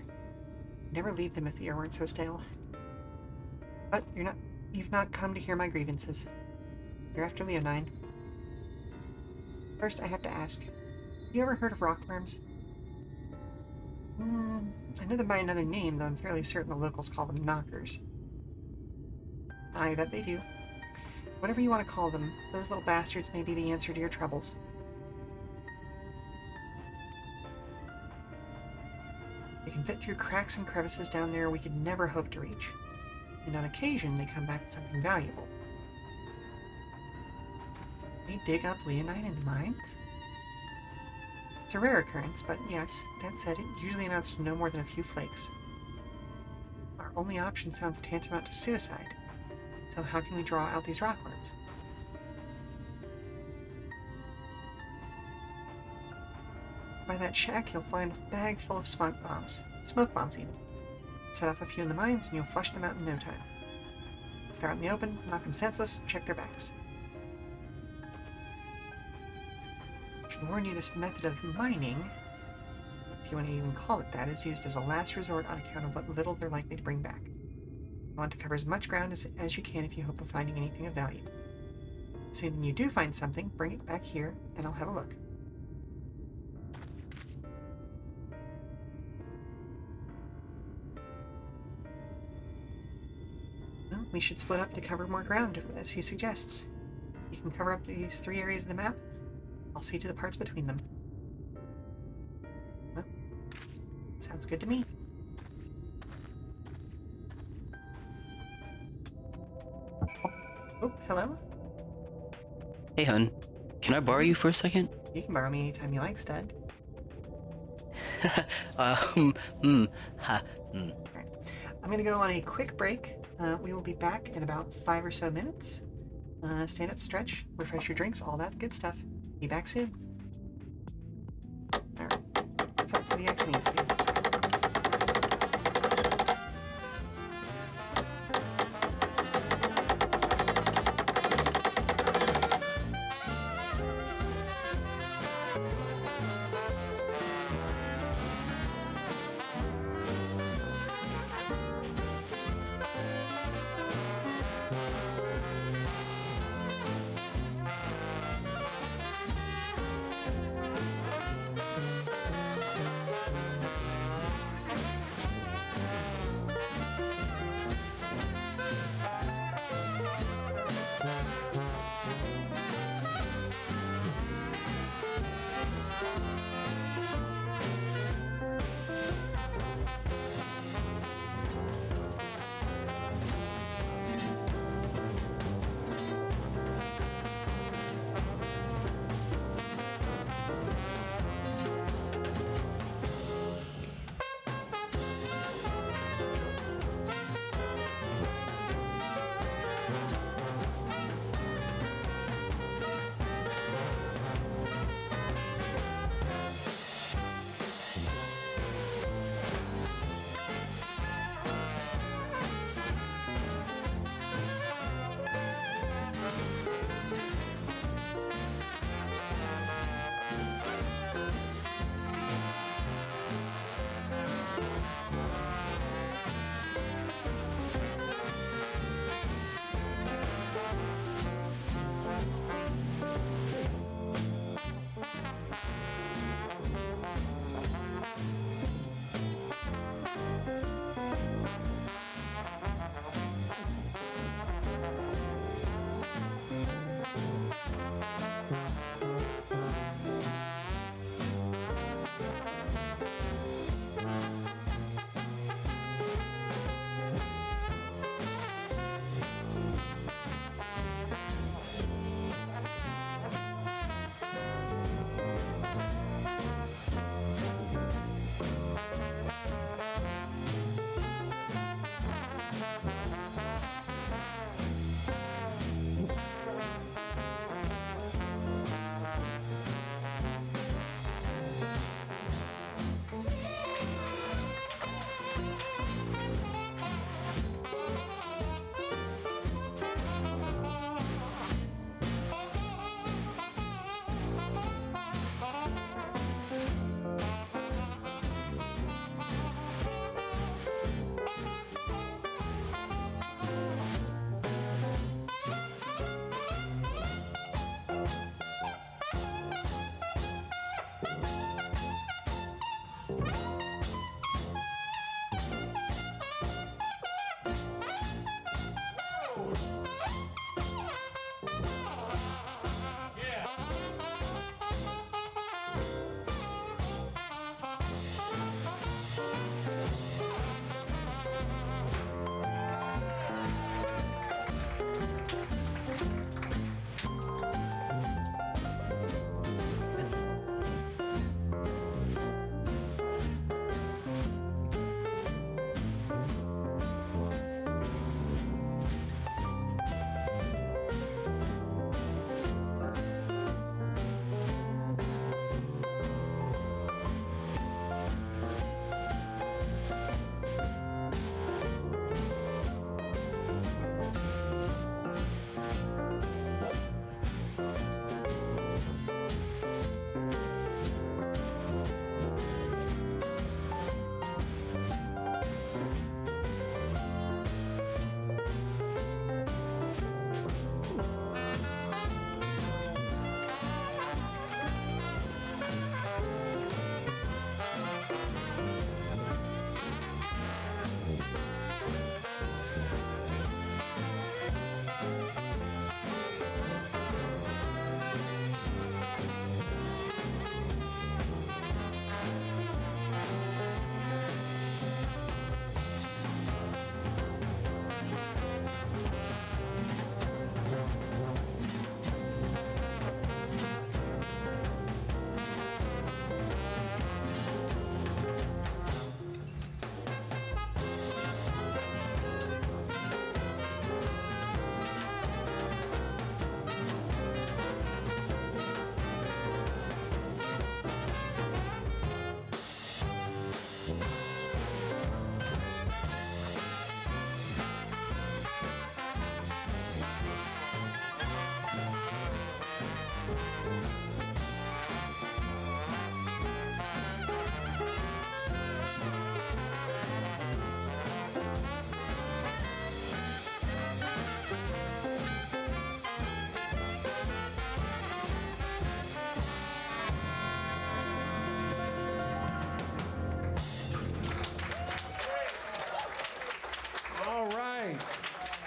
I'd never leave them if the air weren't so stale. But you've not come to hear my grievances. You're after Leonine. First, I have to ask, have you ever heard of rockworms? I know them by another name, though I'm fairly certain the locals call them knockers. I bet they do. Whatever you want to call them, those little bastards may be the answer to your troubles. They can fit through cracks and crevices down there we could never hope to reach. And on occasion, they come back with something valuable. They dig up Leonine in mines? It's a rare occurrence, but yes, that said, it usually amounts to no more than a few flakes. Our only option sounds tantamount to suicide. So how can we draw out these rockworms? By that shack, you'll find a bag full of smoke bombs. Smoke bombs, even. Set off a few in the mines, and you'll flush them out in no time. Once they're out in the open, knock them senseless, check their backs. I should warn you, this method of mining, if you want to even call it that, is used as a last resort on account of what little they're likely to bring back. You want to cover as much ground as you can if you hope of finding anything of value. Assuming you do find something, bring it back here, and I'll have a look. We should split up to cover more ground, as he suggests. You can cover up these 3 areas of the map. I'll see to the parts between them. Well, sounds good to me. Oh, hello? Hey, hun. Can I borrow you for a second? You can borrow me anytime you like, stud. Alright. I'm gonna go on a quick break. We will be back in about 5 or so minutes. Stand up, stretch, refresh your drinks, all that good stuff. Be back soon. Alright. So, what do you actually need to do?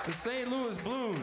The St. Louis Blues.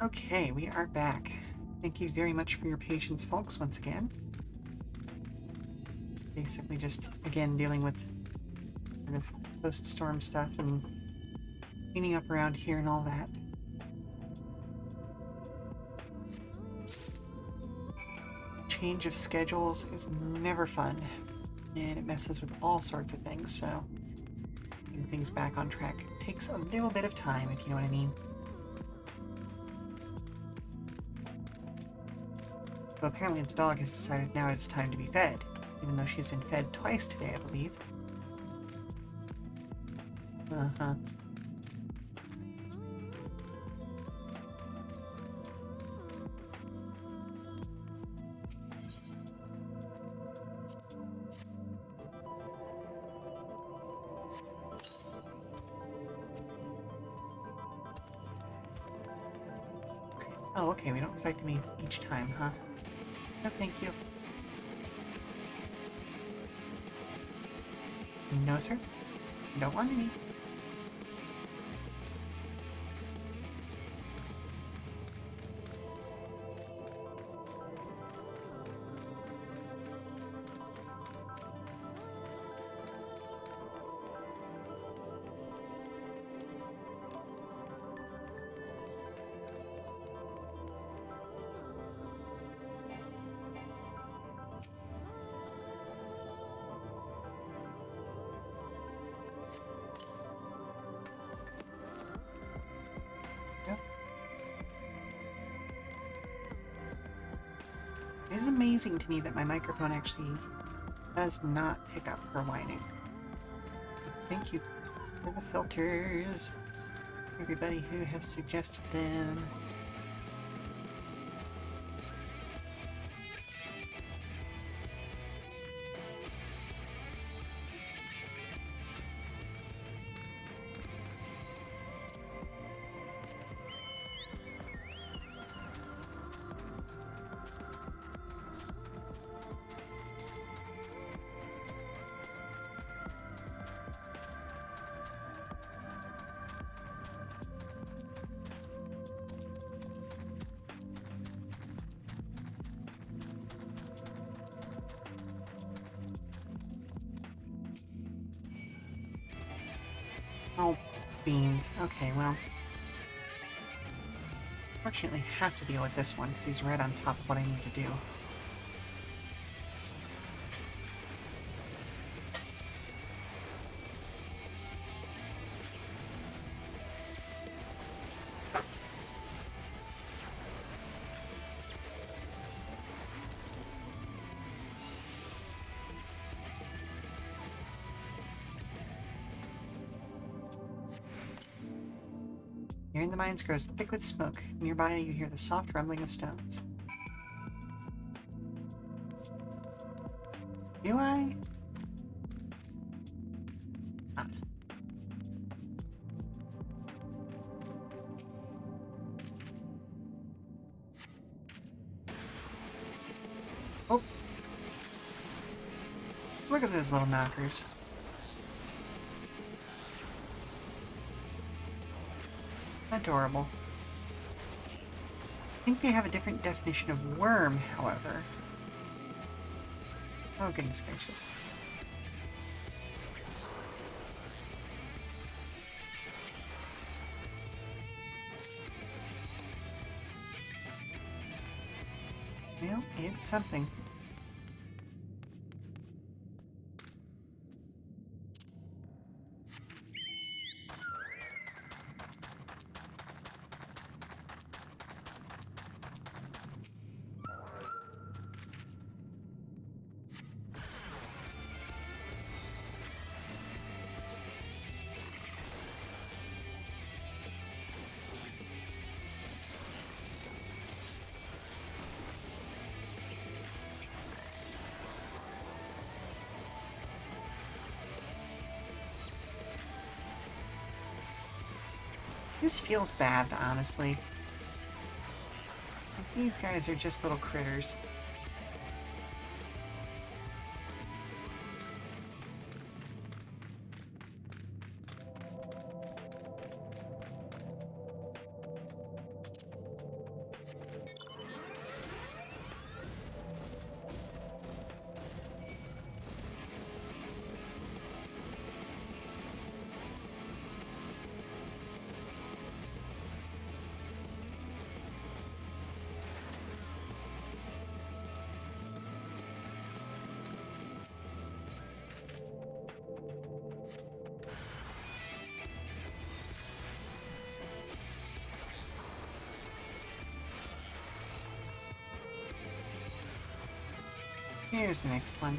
Okay, we are back. Thank you very much for your patience, folks, once again. Basically just, again, dealing with kind of post-storm stuff and cleaning up around here and all that. Change of schedules is never fun, and it messes with all sorts of things, so getting things back on track takes a little bit of time, if you know what I mean. So apparently the dog has decided now it's time to be fed, even though she's been fed twice today, I believe. Uh-huh. Oh, okay, we don't fight them each time, huh? No, thank you. No, sir. Don't want any. It is amazing to me that my microphone actually does not pick up her whining. Thank you for the filters, everybody who has suggested them. Oh, beans. Okay, well. Fortunately, have to deal with this one, because he's right on top of what I need to do. Hearing the mines grows thick with smoke. Nearby, you hear the soft rumbling of stones. Do I? Ah. Oh. Look at those little knockers. Adorable. I think they have a different definition of worm, however. Oh, goodness gracious. Well, it's something. This feels bad, honestly. Like, these guys are just little critters. Here's the next one.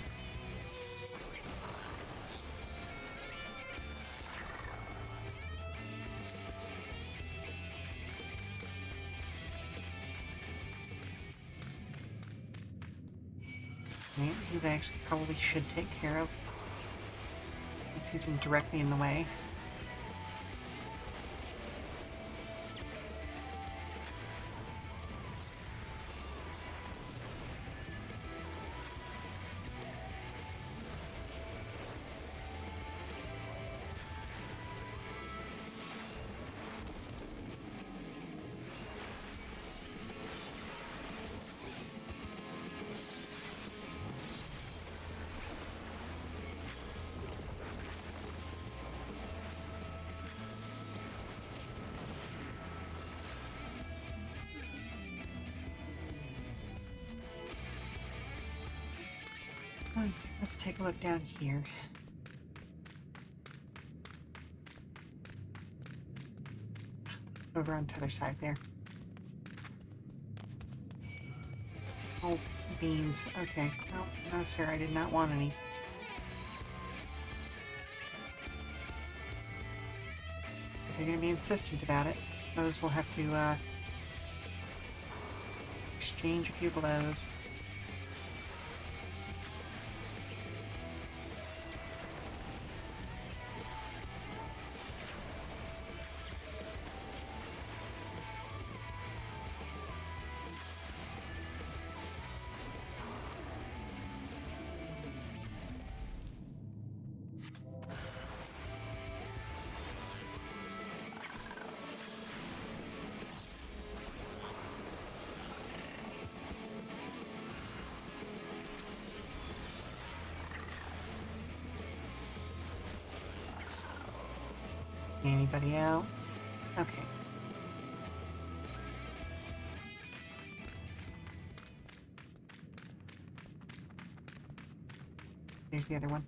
Okay, these I actually probably should take care of, since he's directly in the way. Let's take a look down here. Over on the other side there. Oh, beans. Okay. No, no, sir, I did not want any. If you're going to be insistent about it, I suppose we'll have to exchange a few blows. Anybody else? Okay. There's the other one.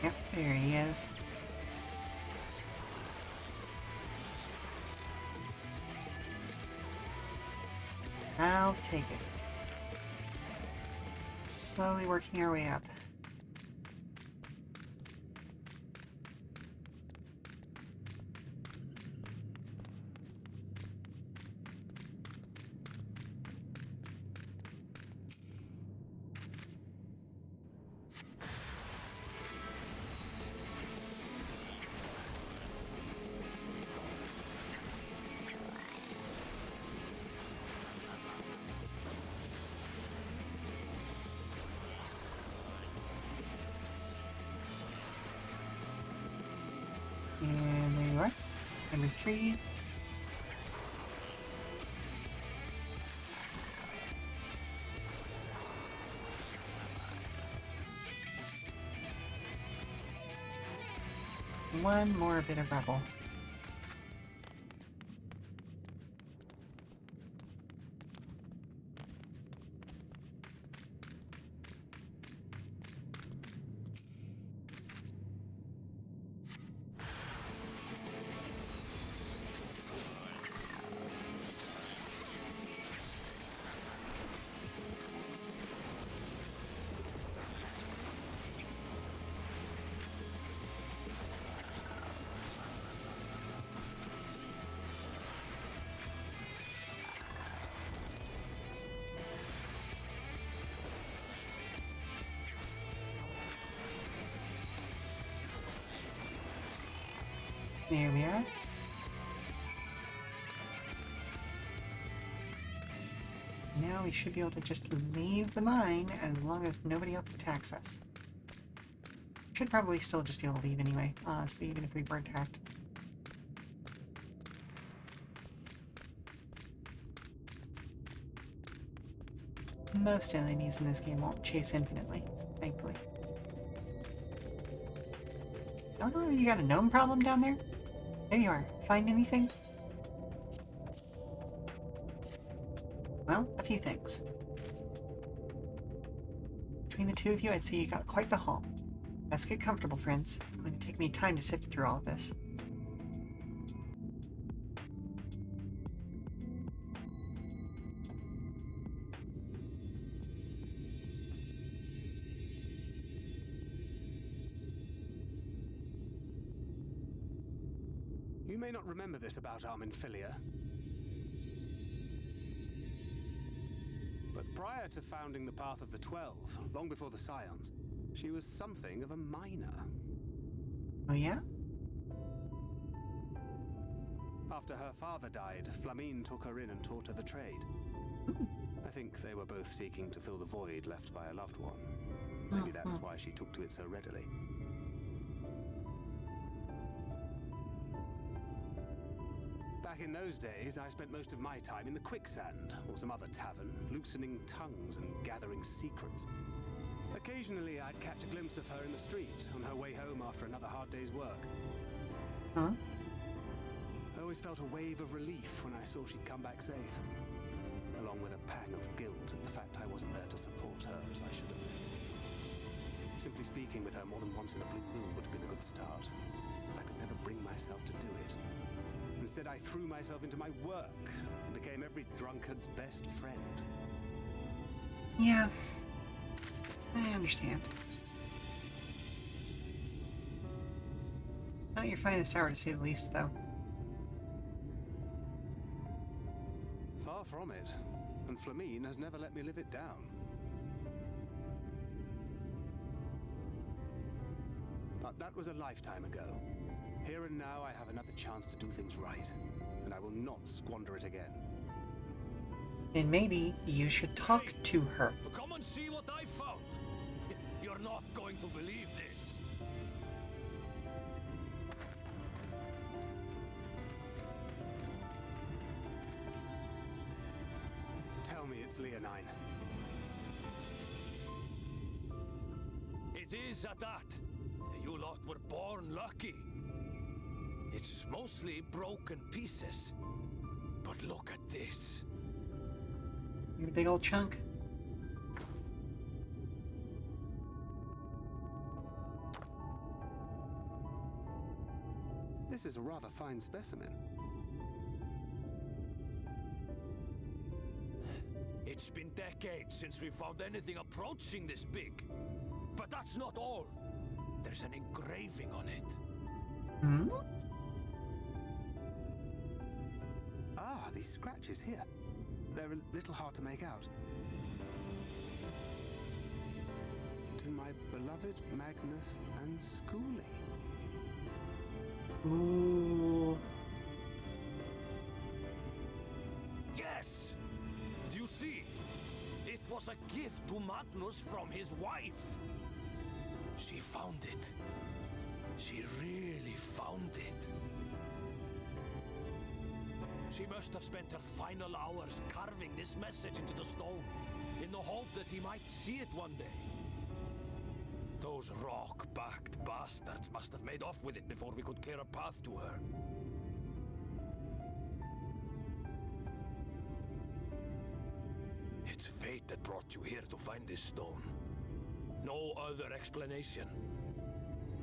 Yep, there he is. I'll take it. Slowly working our way up. And there you are. Number 3. One more bit of rubble. There we are. Now we should be able to just leave the mine as long as nobody else attacks us. Should probably still just be able to leave anyway, honestly, even if we were attacked. Most enemies in this game won't chase infinitely, thankfully. Oh, you got a gnome problem down there? There you are. Find anything? Well, a few things. Between the two of you, I'd say you got quite the haul. Let's get comfortable, friends. It's going to take me time to sift through all of this. You may not remember this about Arminfilia, but prior to founding the Path of the 12, long before the Scions, she was something of a miner. Oh yeah? After her father died, Flamine took her in and taught her the trade. I think they were both seeking to fill the void left by a loved one. Maybe that's why she took to it so readily. Back in those days, I spent most of my time in the Quicksand, or some other tavern, loosening tongues and gathering secrets. Occasionally, I'd catch a glimpse of her in the street, on her way home after another hard day's work. Huh? I always felt a wave of relief when I saw she'd come back safe, along with a pang of guilt at the fact I wasn't there to support her as I should have been. Simply speaking with her more than once in a blue moon would have been a good start, but I could never bring myself to do it. Instead, I threw myself into my work and became every drunkard's best friend. Yeah, I understand. Not your finest hour, to say the least, though. Far from it, and Flamine has never let me live it down. But that was a lifetime ago. Here and now, I have another chance to do things right, and I will not squander it again. And maybe you should talk to her. Come and see what I found. You're not going to believe this. Tell me it's Leonine. It is at that. You lot were born lucky. It's mostly broken pieces. But look at this. You're a big old chunk. This is a rather fine specimen. It's been decades since we found anything approaching this big. But that's not all. There's an engraving on it. Hmm? Ah, these scratches here. They're a little hard to make out. To my beloved Magnus and Schoolie. Ooh. Yes! Do you see? It was a gift to Magnus from his wife. She found it. She really found it. She must have spent her final hours carving this message into the stone, in the hope that he might see it one day. Those rock-backed bastards must have made off with it before we could clear a path to her. It's fate that brought you here to find this stone. No other explanation.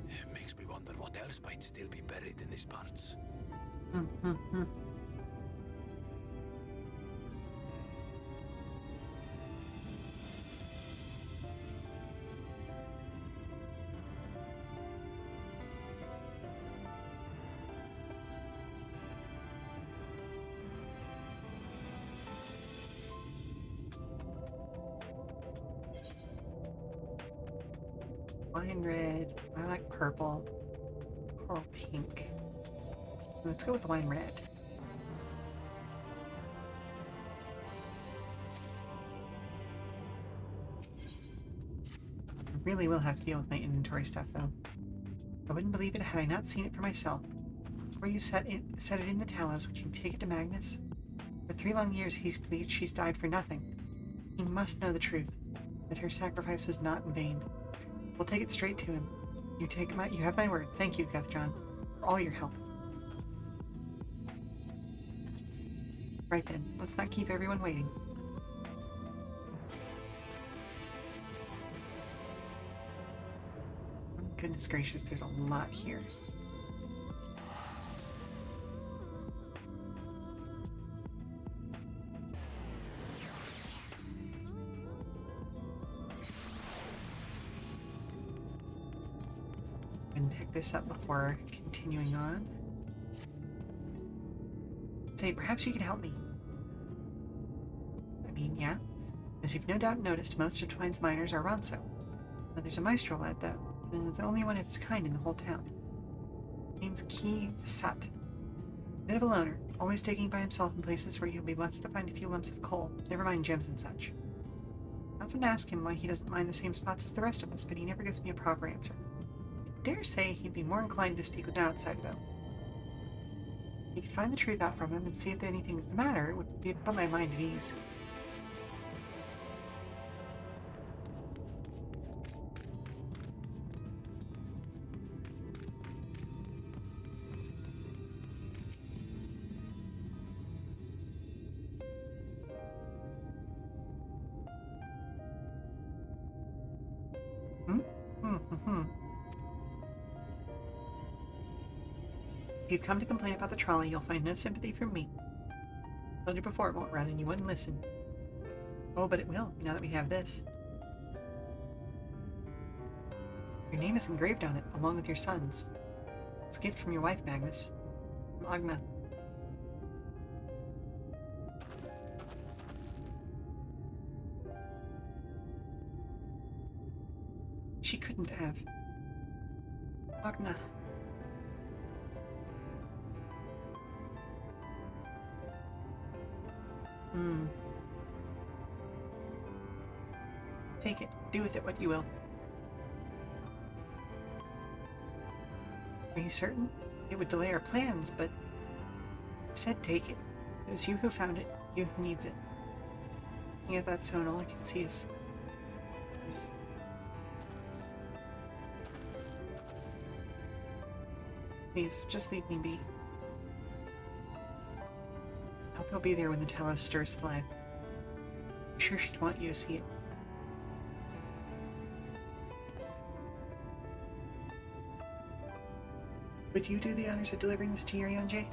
It makes me wonder what else might still be buried in these parts. Wine red. I like purple. Coral pink. Let's go with the wine red. I really will have to deal with my inventory stuff, though. I wouldn't believe it had I not seen it for myself. Before you set it in the tallows, would you take it to Magnus? For 3 long years he's believed she's died for nothing. He must know the truth, that her sacrifice was not in vain. We'll take it straight to him. You have my word. Thank you, Guthjohn, for all your help. Right then, let's not keep everyone waiting. Oh, goodness gracious, there's a lot here. And pick this up before continuing on. Say, perhaps you can help me. I mean, yeah. As you've no doubt noticed, most of Twine's miners are Ronso. Now, there's a maestro lad, though. The only one of his kind in the whole town. Name's Ki Sat. Bit of a loner, always digging by himself in places where you'll be lucky to find a few lumps of coal, never mind gems and such. I often ask him why he doesn't mind the same spots as the rest of us, but he never gives me a proper answer. I dare say he'd be more inclined to speak with an outsider, though. If you could find the truth out from him and see if anything's the matter, it would put my mind at ease. If you come to complain about the trolley, you'll find no sympathy from me. I told you before it won't run and you wouldn't listen. Oh, but it will, now that we have this. Your name is engraved on it, along with your son's. It's a gift from your wife, Magnus. From Agna. She couldn't have. Agna. Take it. Do with it what you will. Are you certain? It would delay our plans, but... I said take it. It was you who found it. You who needs it. Looking at that stone, all I can see is... Please, just leave me be. I hope he'll be there when the Talos stirs the blood. I'm sure she'd want you to see it. Would you do the honors of delivering this to Yonjay?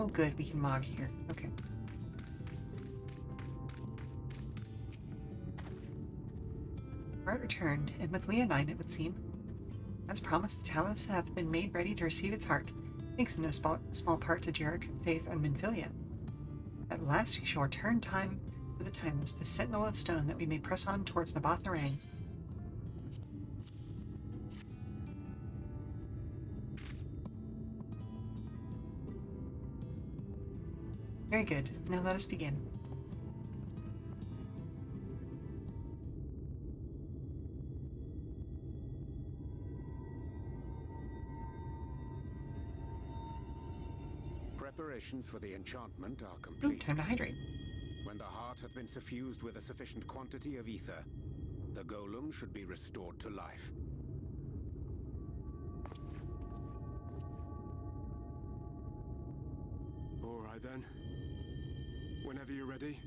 Oh good, we can mog here. Okay. Bart returned, and with Leonine, it would seem. As promised, the Talus hath been made ready to receive its heart, thanks in no small part to Jarek, Thave, and Minfilia. At last we shall return time for the timeless, the sentinel of stone, that we may press on towards Naboth Arang. Very good. Now let us begin. Preparations for the enchantment are Ooh, complete. time to hydrate. When the heart hath been suffused with a sufficient quantity of ether, the golem should be restored to life. All right then. Whenever you're ready.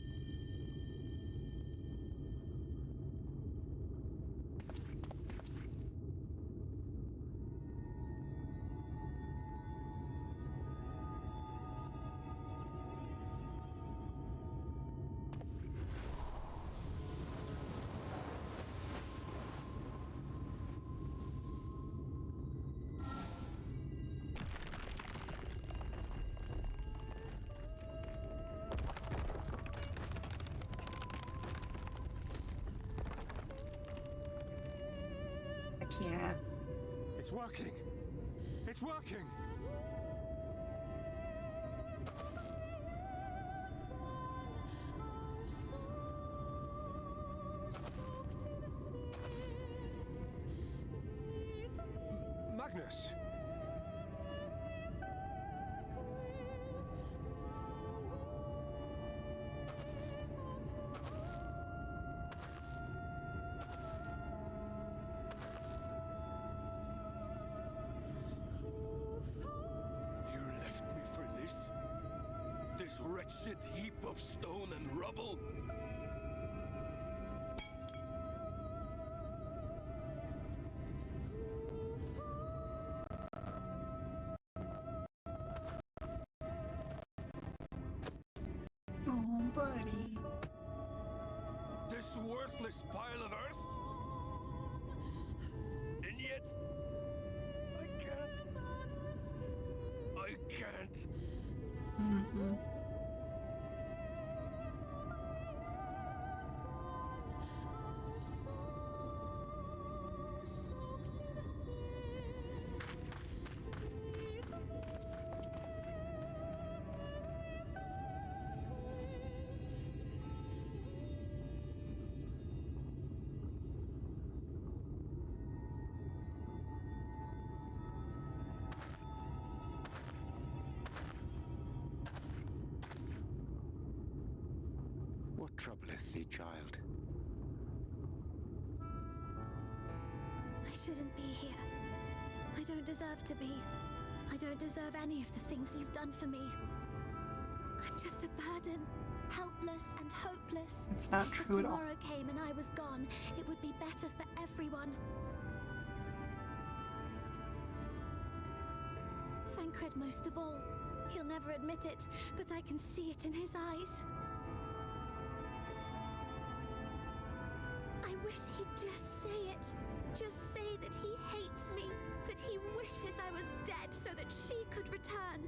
Yeah. It's working! It's working! Magnus! This wretched heap of stone and rubble? Oh, buddy. This worthless pile of earth? And yet, I can't. I can't. Mm-hmm. What troubleth thee, child? I shouldn't be here. I don't deserve to be. I don't deserve any of the things you've done for me. I'm just a burden, helpless and hopeless. It's not true if at all. tomorrow came and I was gone, it would be better for everyone. Thancred most of all. He'll never admit it, but I can see it in his eyes. I wish he'd just say it. Just say that he hates me, that he wishes I was dead so that she could return.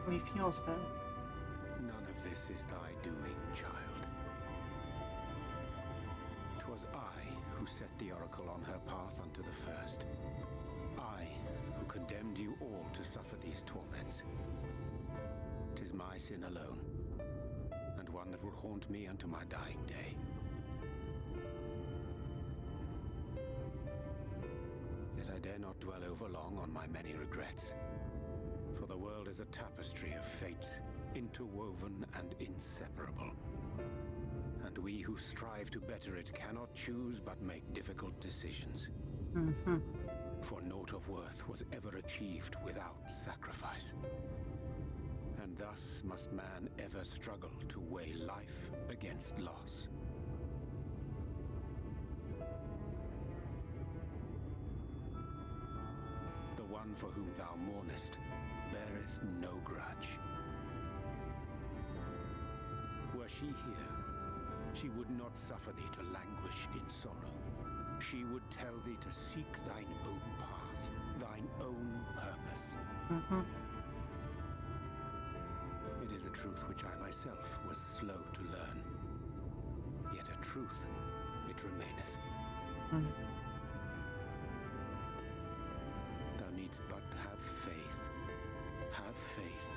What he feels, though. None of this is thy doing, child. 'Twas I who set the oracle on her path unto the first. I who condemned you all to suffer these torments. 'Tis my sin alone, and one that will haunt me unto my dying day. Yet I dare not dwell over long on my many regrets, for the world is a tapestry of fates, interwoven and inseparable. And we who strive to better it cannot choose but make difficult decisions. Mm-hmm. For naught of worth was ever achieved without sacrifice. And thus must man ever struggle to weigh life against loss. The one for whom thou mournest beareth no grudge. Were she here, she would not suffer thee to languish in sorrow. She would tell thee to seek thine own path, thine own purpose. It is a truth which I myself was slow to learn. Yet a truth it remaineth. Thou needst but have faith. Have faith,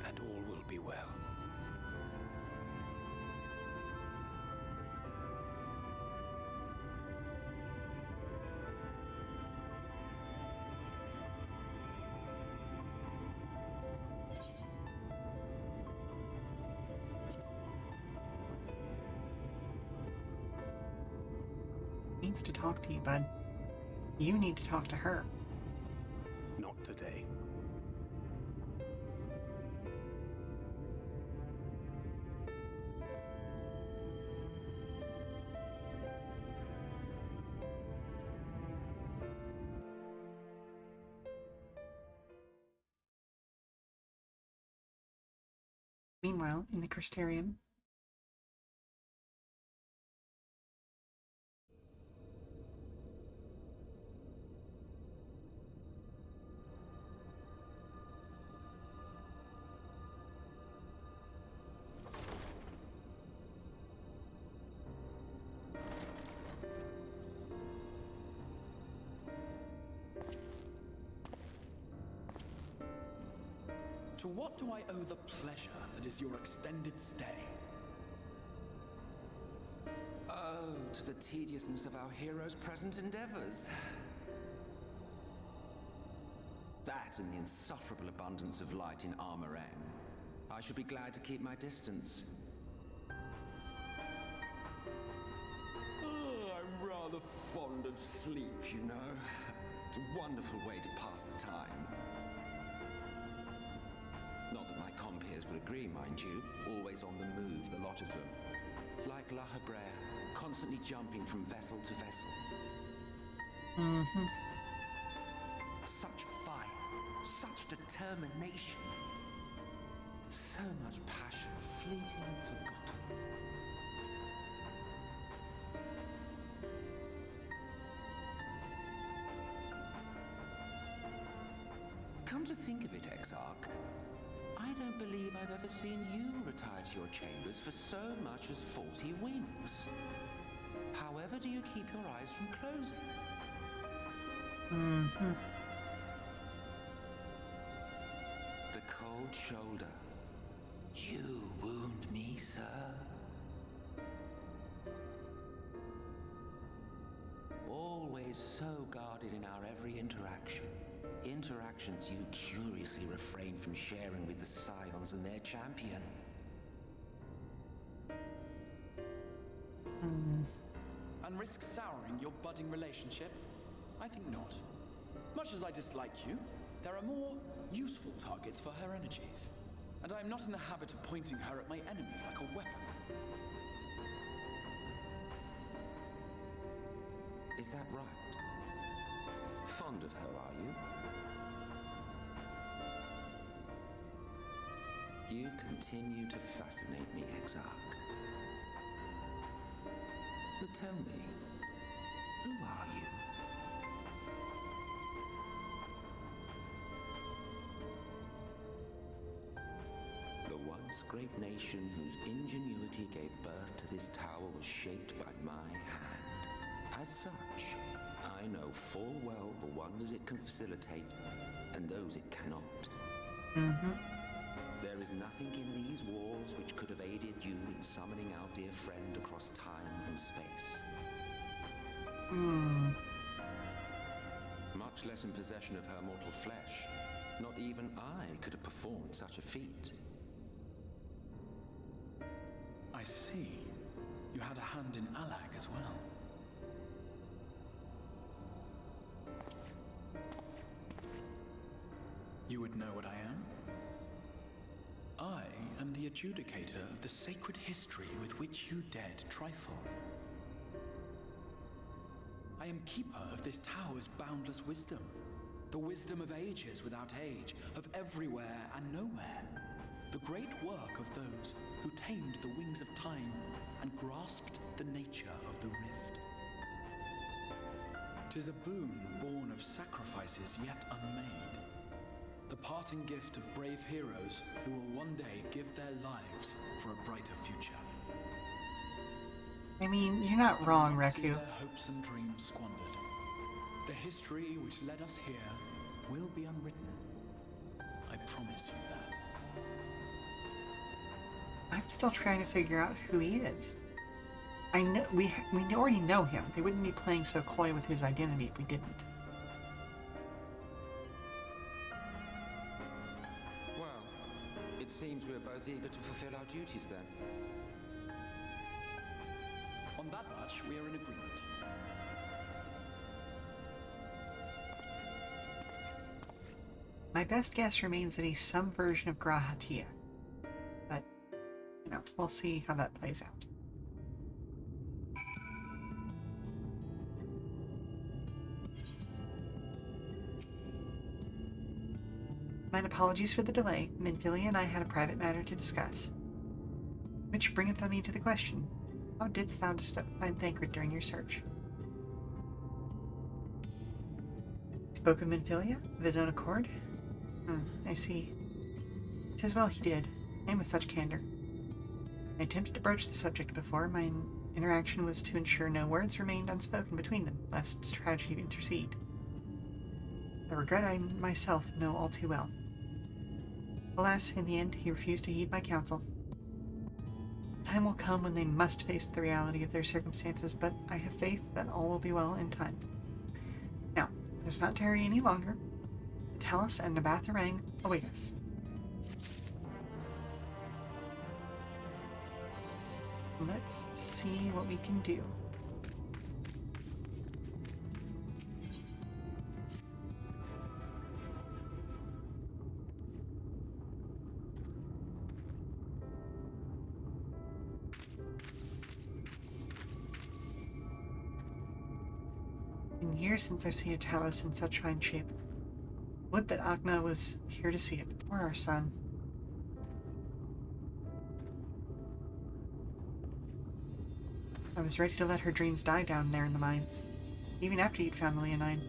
and all will be well. Needs to talk to you, bud. You need to talk to her. Not today. Meanwhile, in the Crystarium, to what do I owe the pleasure that is your extended stay? Oh, to the tediousness of our hero's present endeavors. That and the insufferable abundance of light in Armorang. I should be glad to keep my distance. Oh, I'm rather fond of sleep, you know. It's a wonderful way to pass the time. Not that my compeers would agree, mind you. Always on the move, the lot of them. Like La Hebrea, constantly jumping from vessel to vessel. Such fire, such determination. So much passion, fleeting and forgotten. Come to think of it, Exarch, I don't believe I've ever seen you retire to your chambers for so much as 40 winks. However do you keep your eyes from closing? The cold shoulder. You wound me, sir. Always so guarded in our every interaction. Interactions you curiously refrain from sharing with the Scions and their champion. And risk souring your budding relationship? I think not. Much as I dislike you, there are more useful targets for her energies. And I am not in the habit of pointing her at my enemies like a weapon. Is that right? Fond of her, are you? You continue to fascinate me, Exarch. But tell me, who are you? The once great nation whose ingenuity gave birth to this tower was shaped by my hand. As such, I know full well the wonders it can facilitate and those it cannot. There is nothing in these walls which could have aided you in summoning our dear friend across time and space. Much less in possession of her mortal flesh. Not even I could have performed such a feat. I see. You had a hand in Alag as well. You would know what I am? I am the adjudicator of the sacred history with which you dared trifle. I am keeper of this tower's boundless wisdom, The wisdom of ages without age, of everywhere and nowhere. The great work of those who tamed the wings of time and grasped the nature of the rift. 'Tis a boon born of sacrifices yet unmade. The parting gift of brave heroes who will one day give their lives for a brighter future. I mean, you're not wrong, See Reku. their hopes and dreams squandered. The history which led us here will be unwritten. I promise you that. I'm still trying to figure out who he is. I know we already know him. They wouldn't be playing so coy with his identity if we didn't. Well, it seems we're both eager to fulfill our duties then. On that much, we are in agreement. My best guess remains that he's some version of Grahatia. But, you know, we'll see how that plays out. Mine apologies for the delay. Minfilia and I had a private matter to discuss. Which bringeth me to the question. How didst thou find Thancred during your search? Spoke of Minfilia? Of his own accord? I see. 'Tis well he did, and with such candor. I attempted to broach the subject before. My interaction was to ensure no words remained unspoken between them, lest tragedy intercede. A regret I myself know all too well. Alas, in the end, he refused to heed my counsel. Time will come when they must face the reality of their circumstances, but I have faith that all will be well in time. Now, let us not tarry any longer. The Talos and Nabatharang await us. Let's see what we can do. Been years since I've seen a Talos in such fine shape. Would that Agna was here to see it, or our son. I was ready to let her dreams die down there in the mines. Even after you'd found the Leonine,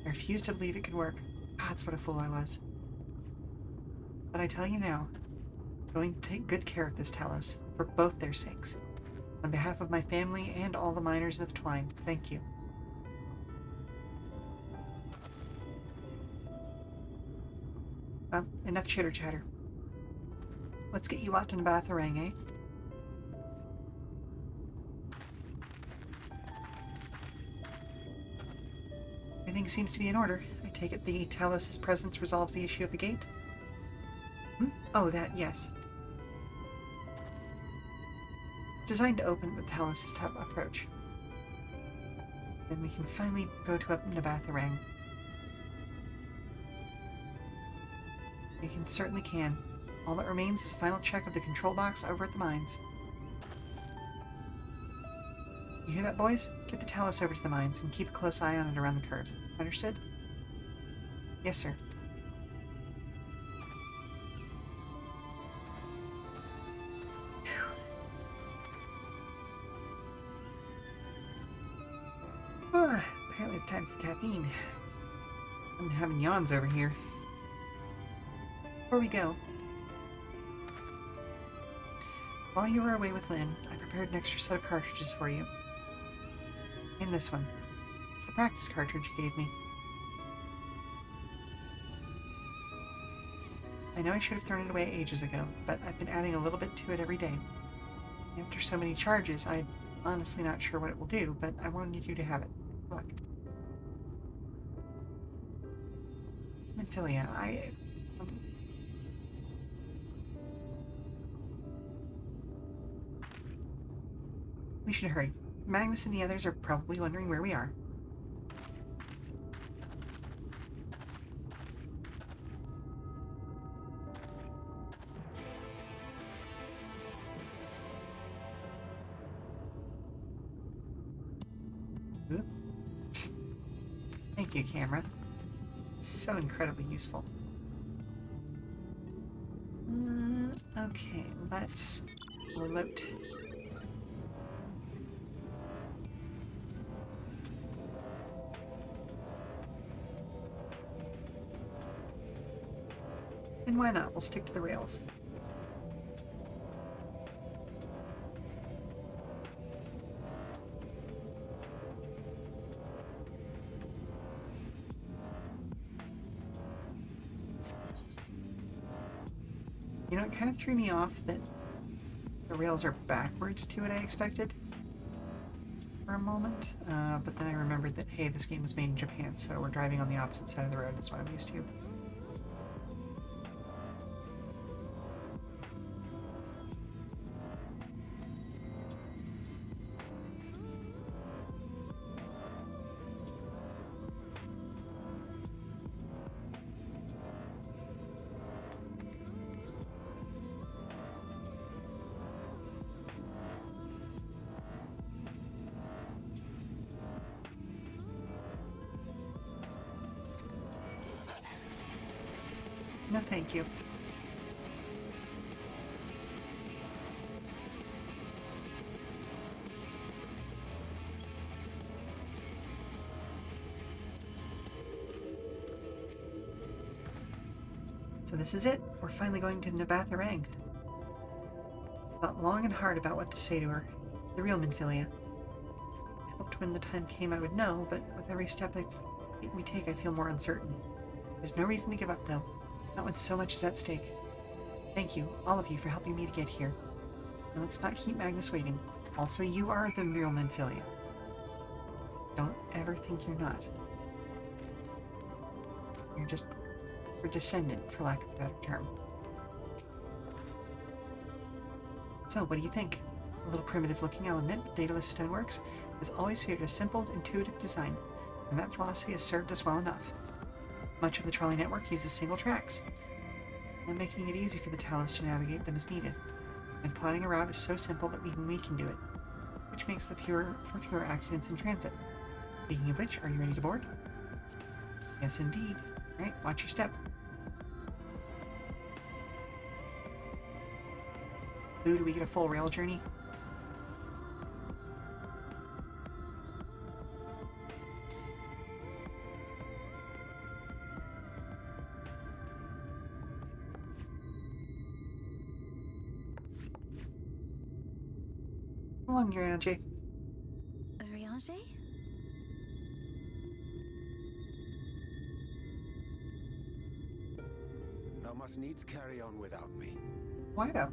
I refused to believe it could work. Gods, what a fool I was. But I tell you now, I'm going to take good care of this Talos, for both their sakes. On behalf of my family and all the miners of Twine, thank you. Well, enough chitter-chatter. Let's get you locked in Batharang, eh? Everything seems to be in order. I take it the Talos' presence resolves the issue of the gate? Oh, that, yes. It's designed to open the Talos' top approach. Then we can finally go to Nabatharang. We certainly can. All that remains is a final check of the control box over at the mines. You hear that, boys? Get the Talos over to the mines and keep a close eye on it around the curves. Understood? Yes, sir. Apparently it's time for caffeine. I'm having yawns over here. Before we go, while you were away with Lynn, I prepared an extra set of cartridges for you. And this one. It's the practice cartridge you gave me. I know I should have thrown it away ages ago, but I've been adding a little bit to it every day. After so many charges, I'm honestly not sure what it will do, but I wanted you to have it. Look. Minfilia, we should hurry. Magnus and the others are probably wondering where we are. Thank you, camera. So incredibly useful. Okay, let's float. And why not? We'll stick to the rails. You know, it kind of threw me off that the rails are backwards to what I expected for a moment. But then I remembered that, hey, this game was made in Japan, so we're driving on the opposite side of the road is what I'm used to. No, thank you. So this is it. We're finally going to Nabatharang. Thought long and hard about what to say to her. The real Minfilia. I hoped when the time came I would know, but with every step we take I feel more uncertain. There's no reason to give up, though. Not when so much is at stake. Thank you, all of you, for helping me to get here. And let's not keep Magnus waiting. Also, you are the real Minfilia. Don't ever think you're not. You're just a descendant, for lack of a better term. So, what do you think? A little primitive-looking, I'll admit, but dataless stoneworks has always featured a simple, intuitive design, and that philosophy has served us well enough. Much of the trolley network uses single tracks, and making it easy for the Talos to navigate them as needed. And plotting a route is so simple that even we can do it, which makes for fewer accidents in transit. Speaking of which, are you ready to board? Yes, indeed. Alright, watch your step. Ooh, do we get a full rail journey? How long, Urianger? Urianger? Thou must needs carry on without me. Why though?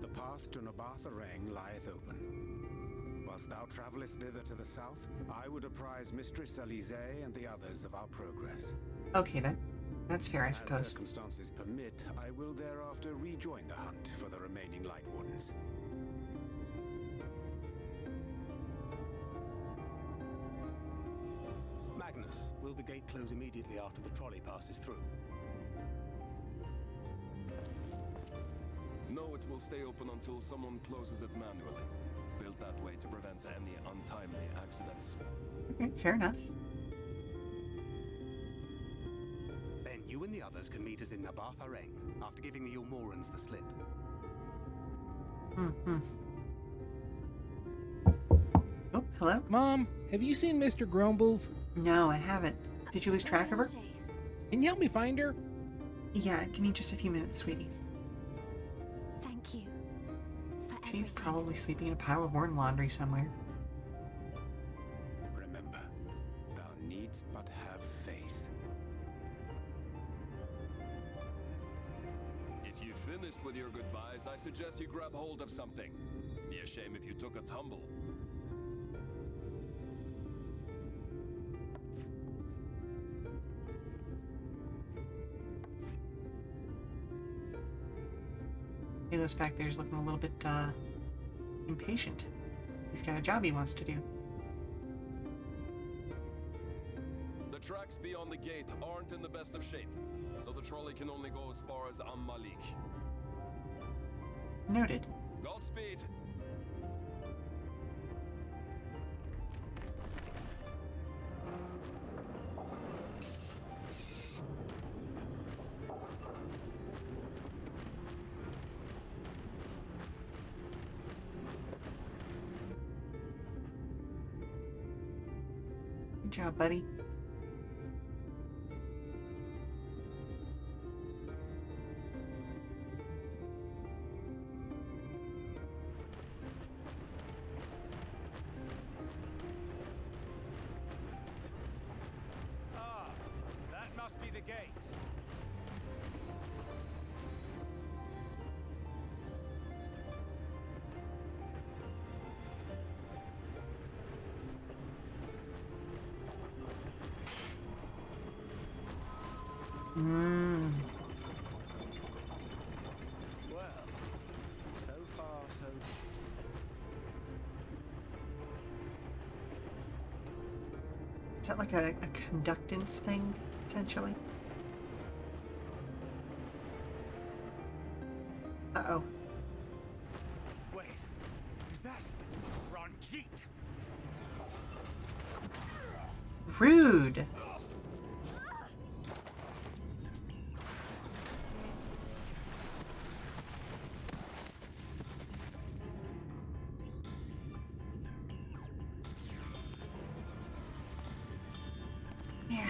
The path to Nabatharang lieth open. Whilst thou travellest thither to the south, I would apprise Mistress Alize and the others of our progress. Okay then. That's fair, I suppose. As circumstances permit, I will thereafter rejoin the hunt for the remaining Light Wardens. Magnus, will the gate close immediately after the trolley passes through? No, it will stay open until someone closes it manually. Built that way to prevent any untimely accidents. Okay, fair enough. Then you and the others can meet us in Nabatharang after giving the Ilmorans the slip. Oh, hello? Mom, have you seen Mr. Grumbles? No, I haven't. Did you lose track of her? Can you help me find her? Yeah, give me just a few minutes, sweetie. Thank you. She's probably sleeping in a pile of worn laundry somewhere. Remember, thou needst but have faith. If you've finished with your goodbyes, I suggest you grab hold of something. Be a shame if you took a tumble. Halos back there is looking a little bit, impatient. He's got a job he wants to do. The tracks beyond the gate aren't in the best of shape, so the trolley can only go as far as Malik. Noted. Godspeed! job, buddy. Ah, that must be the gate. Well, so far so good. Is that like a conductance thing, essentially? Uh-oh. Wait, is that Ranjit? Rude! Yeah.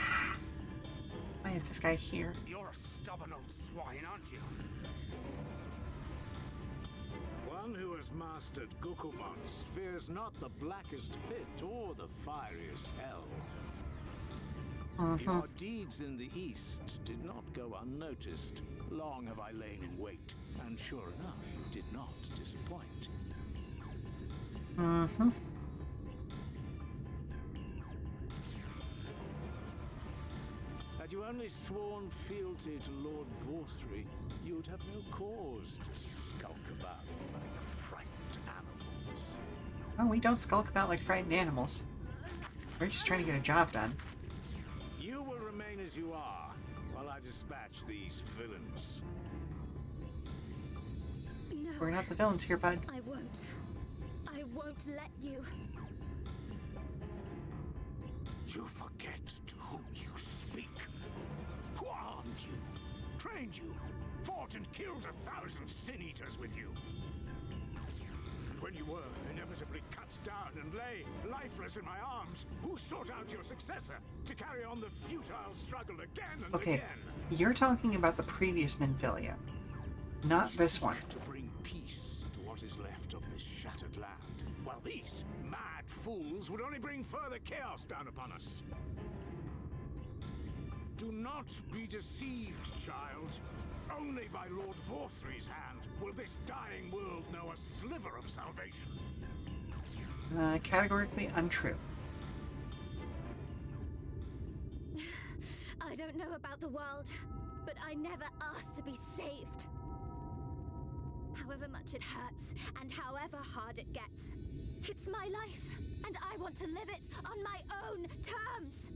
Why is this guy here? You're a stubborn old swine, aren't you? One who has mastered Gukumots fears not the blackest pit or the fieriest hell. Your deeds in the east did not go unnoticed. Long have I lain in wait, and sure enough, you did not disappoint. Had you only sworn fealty to Lord Vorthry, you'd have no cause to skulk about like frightened animals. Oh, we don't skulk about like frightened animals. We're just trying to get a job done. You will remain as you are, while I dispatch these villains. No. We're not the villains here, bud. I won't. I won't let you. You forget to whom you speak. Who armed you, trained you, fought and killed 1,000 sin-eaters with you. And when you were inevitably cut down and lay lifeless in my arms, who sought out your successor to carry on the futile struggle again and Okay, again? you're talking about the previous Minfilia, not this one. To bring peace to what is left of this shattered land, while these mad fools would only bring further chaos down upon us. Do not be deceived, child. Only by Lord Vorthry's hand will this dying world know a sliver of salvation. Categorically untrue. I don't know about the world, but I never asked to be saved. However much it hurts, and however hard it gets. It's my life, and I want to live it on my own terms.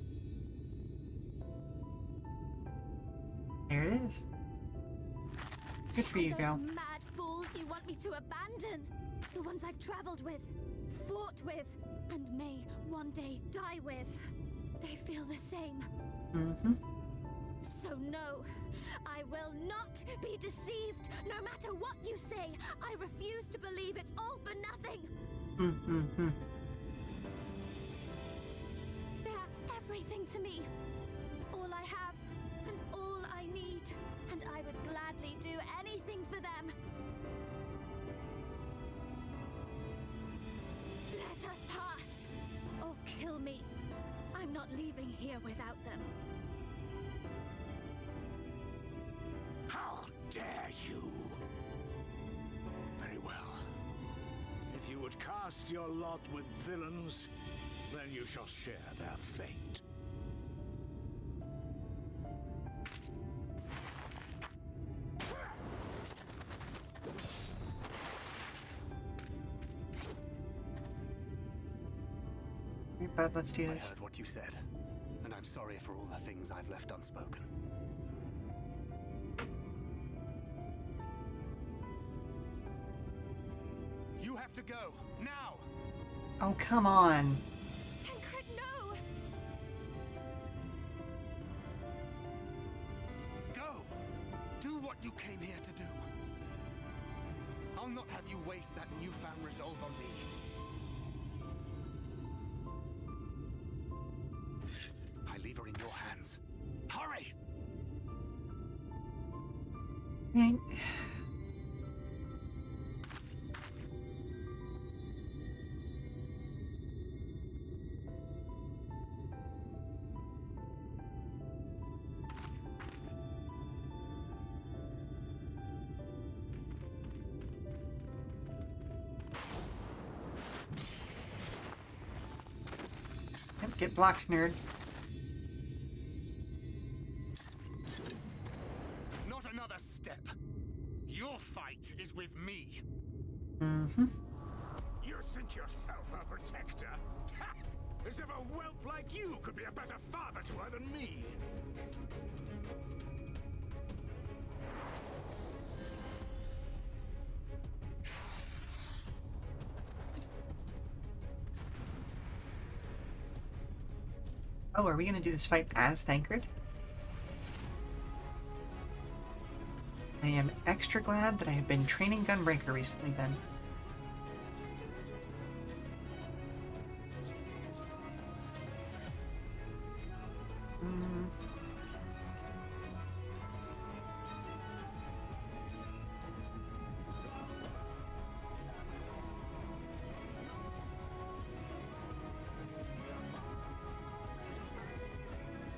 There it is. Good for you, Those gal. mad fools you want me to abandon. The ones I've traveled with, fought with, and may one day die with. They feel the same. So no, I will not be deceived. No matter what you say, I refuse to believe it's all for nothing. They're everything to me. All I have, and all I need. And I would gladly do anything for them. Let us pass, or kill me. I'm not leaving here without them. How dare you? Very well. If you would cast your lot with villains, then you shall share their fate. But let's do I this. heard what you said, and I'm sorry for all the things I've left unspoken. You have to go, now! Oh, come on. Tancred, no! Go! Do what you came here to do. I'll not have you waste that newfound resolve on me. your hands. Hurry! Right. Yep, get blocked, nerd. Not another step. Your fight is with me. Mm-hmm. You think yourself a protector? As if a whelp like you could be a better father to her than me. Oh, are we going to do this fight as Thancred? I am extra glad that I have been training Gunbreaker recently then.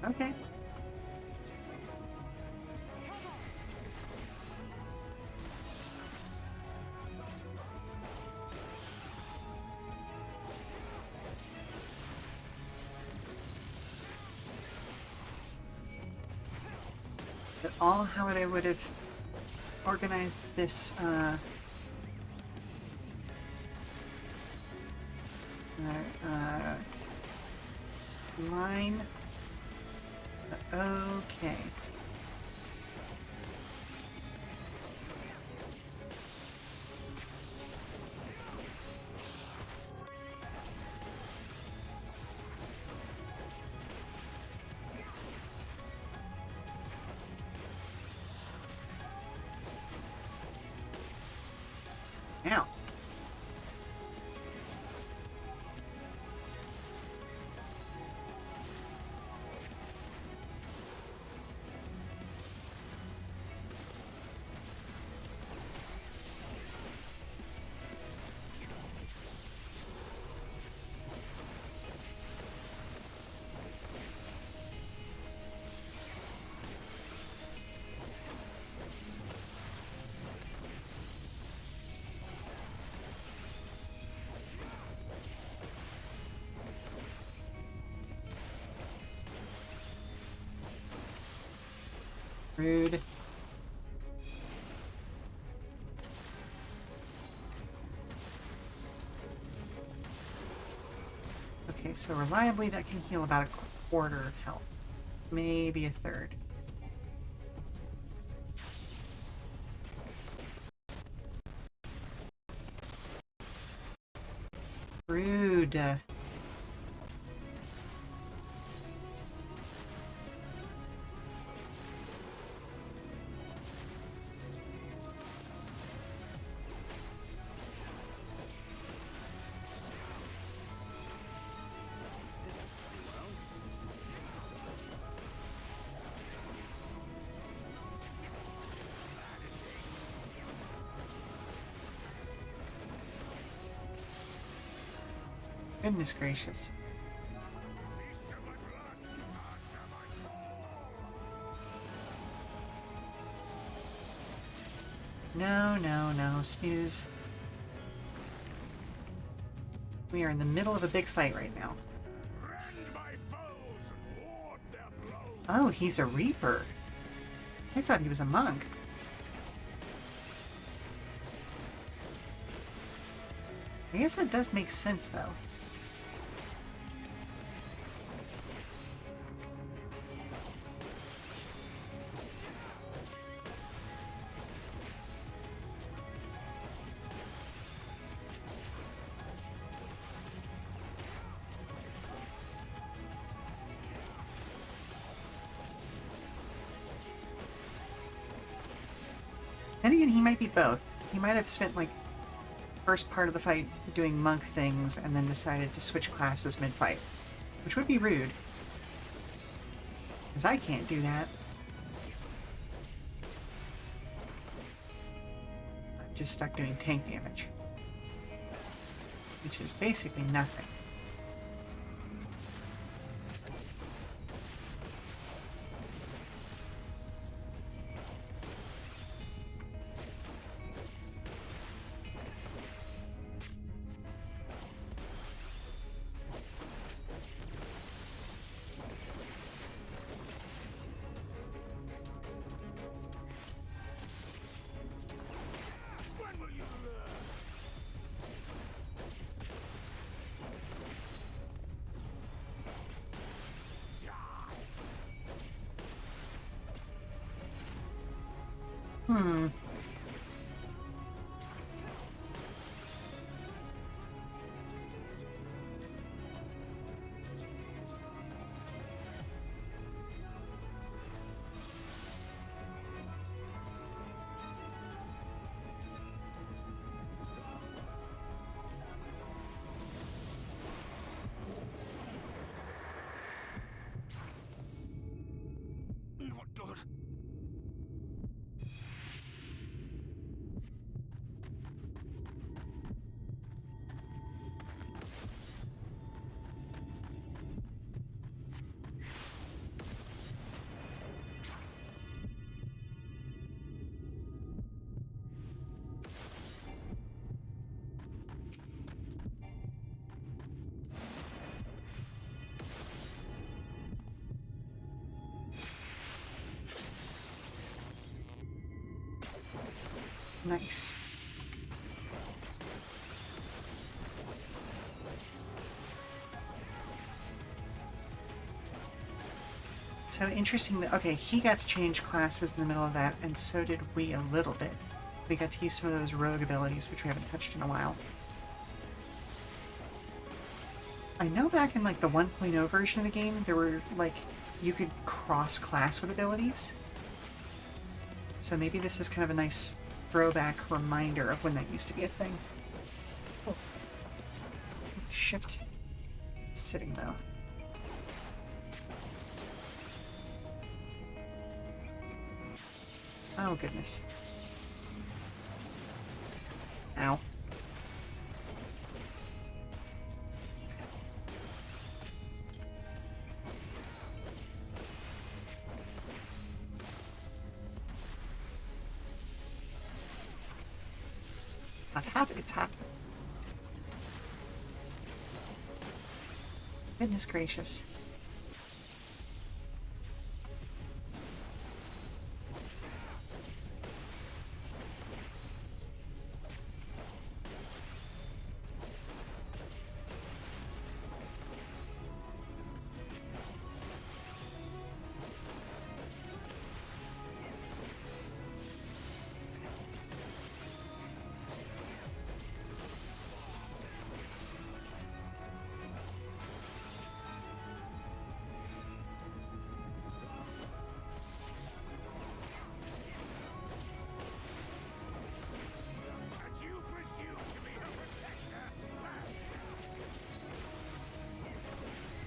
Okay. But all how I would have organized this line. Okay. Now. Rude. Okay, so reliably that can heal about a quarter of health. Maybe a third. Rude. Goodness gracious. No, no, no. Snooze. We are in the middle of a big fight right now. Oh, he's a Reaper. I thought he was a monk. I guess that does make sense, though. Then again, he might be both. He might have spent, like, first part of the fight doing monk things and then decided to switch classes mid-fight, which would be rude. Because I can't do that. I'm just stuck doing tank damage. Which is basically nothing. Hmm. Not good. Nice. So interesting that, okay, he got to change classes in the middle of that, and so did we a little bit. We got to use some of those rogue abilities, which we haven't touched in a while. I know back in like the 1.0 version of the game, there were like, you could cross-class with abilities. So maybe this is kind of a nice throwback reminder of when that used to be a thing. Oh. Shift. Sitting though. Oh goodness. Ow. It's hot. Goodness gracious.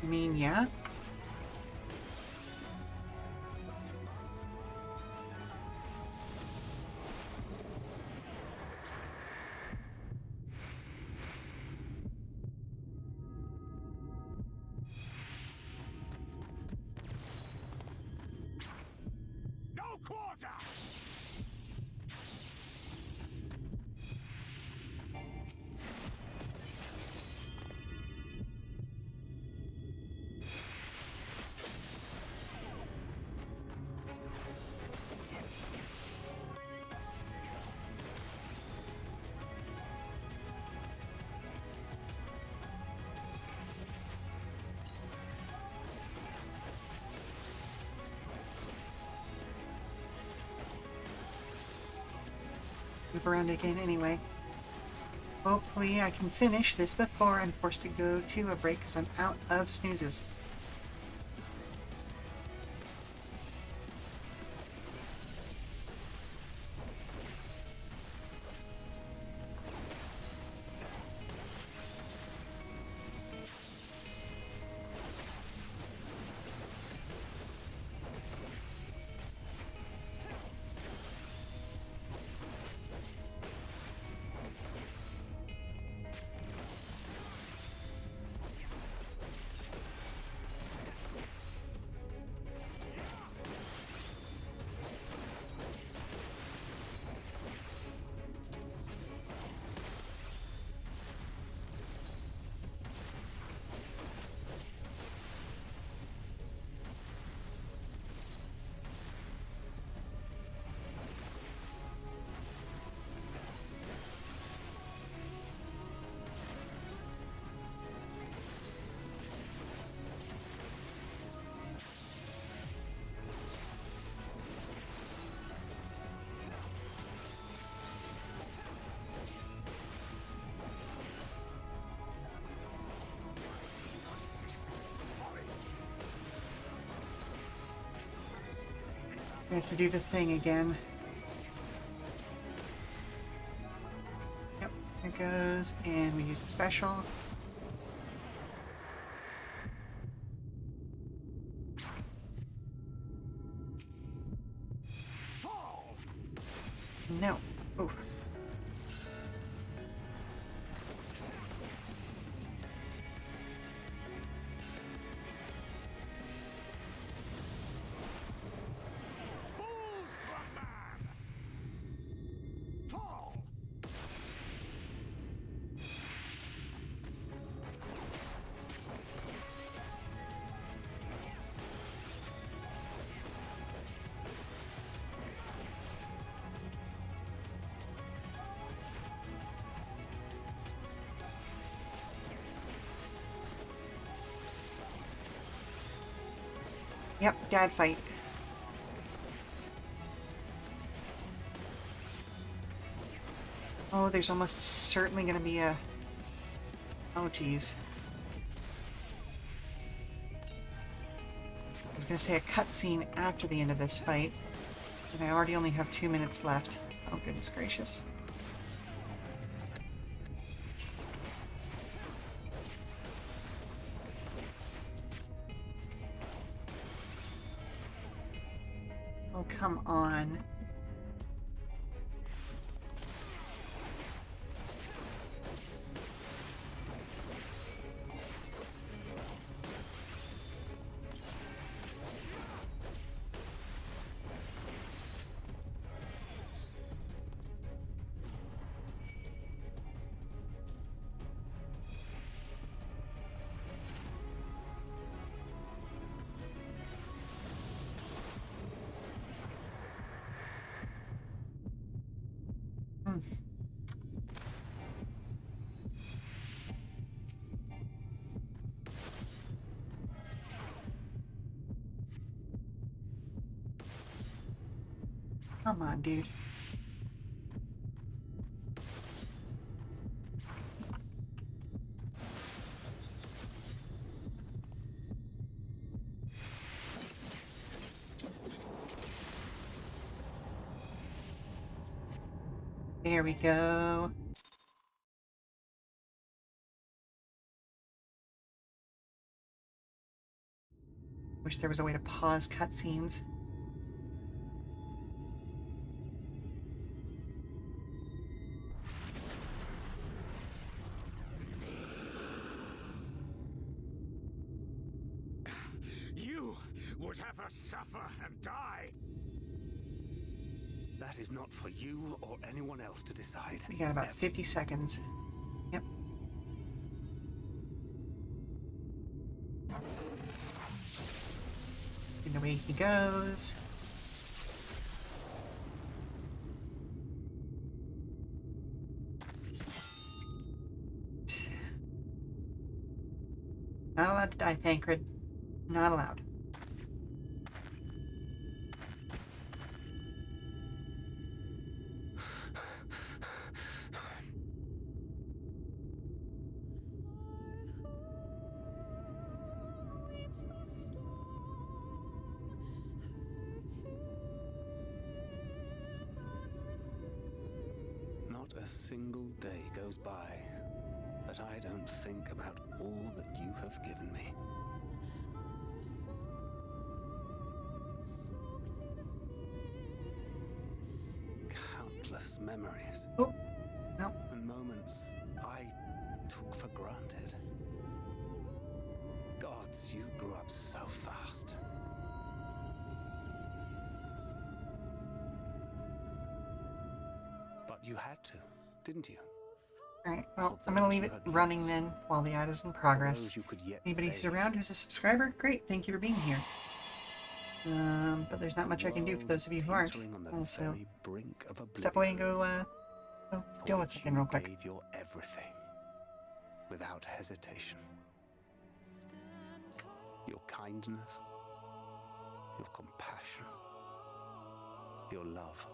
I mean, yeah. No quarter! Move around again anyway. Hopefully I can finish this before I'm forced to go to a break because I'm out of snoozes. We have to do the thing again. Yep, here it goes, and we use the special. No. Oof. Yep, dad fight. Oh, there's almost certainly going to be a... Oh, geez. I was going to say a cutscene after the end of this fight, and I already only have 2 minutes left. Oh, goodness gracious. Oh, come on. Come on, dude. There we go. Wish there was a way to pause cutscenes. You would have us suffer and die. That is not for you or anyone else to decide. We got about 50 seconds. Yep. And away he goes. Not allowed to die, Thancred. Not allowed. Not a single day goes by that I don't think about all that you have given me. Countless memories. Oh, no. And moments I took for granted. Gods, you grew up so fast. But you had to, didn't you? Alright, well, I'm gonna leave it running then while the ad is in progress. Anybody who's around who's a subscriber, great, thank you for being here. But there's not much I can do for those of you who aren't. So, step away and go, deal with something real quick. Gave your everything, without hesitation. Your kindness, your compassion, your love,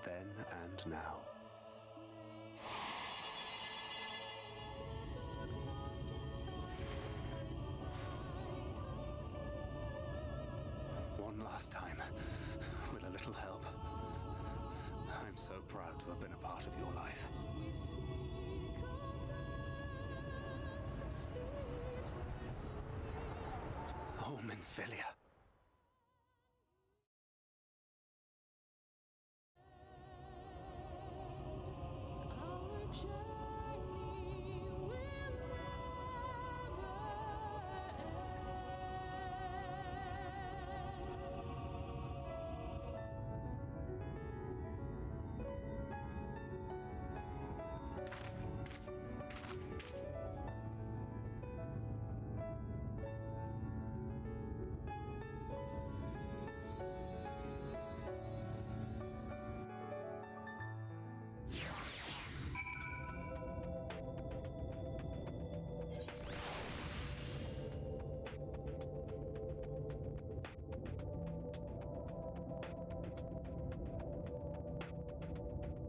then and now. One last time, with a little help. I'm so proud to have been a part of your life. Oh, Minfilia.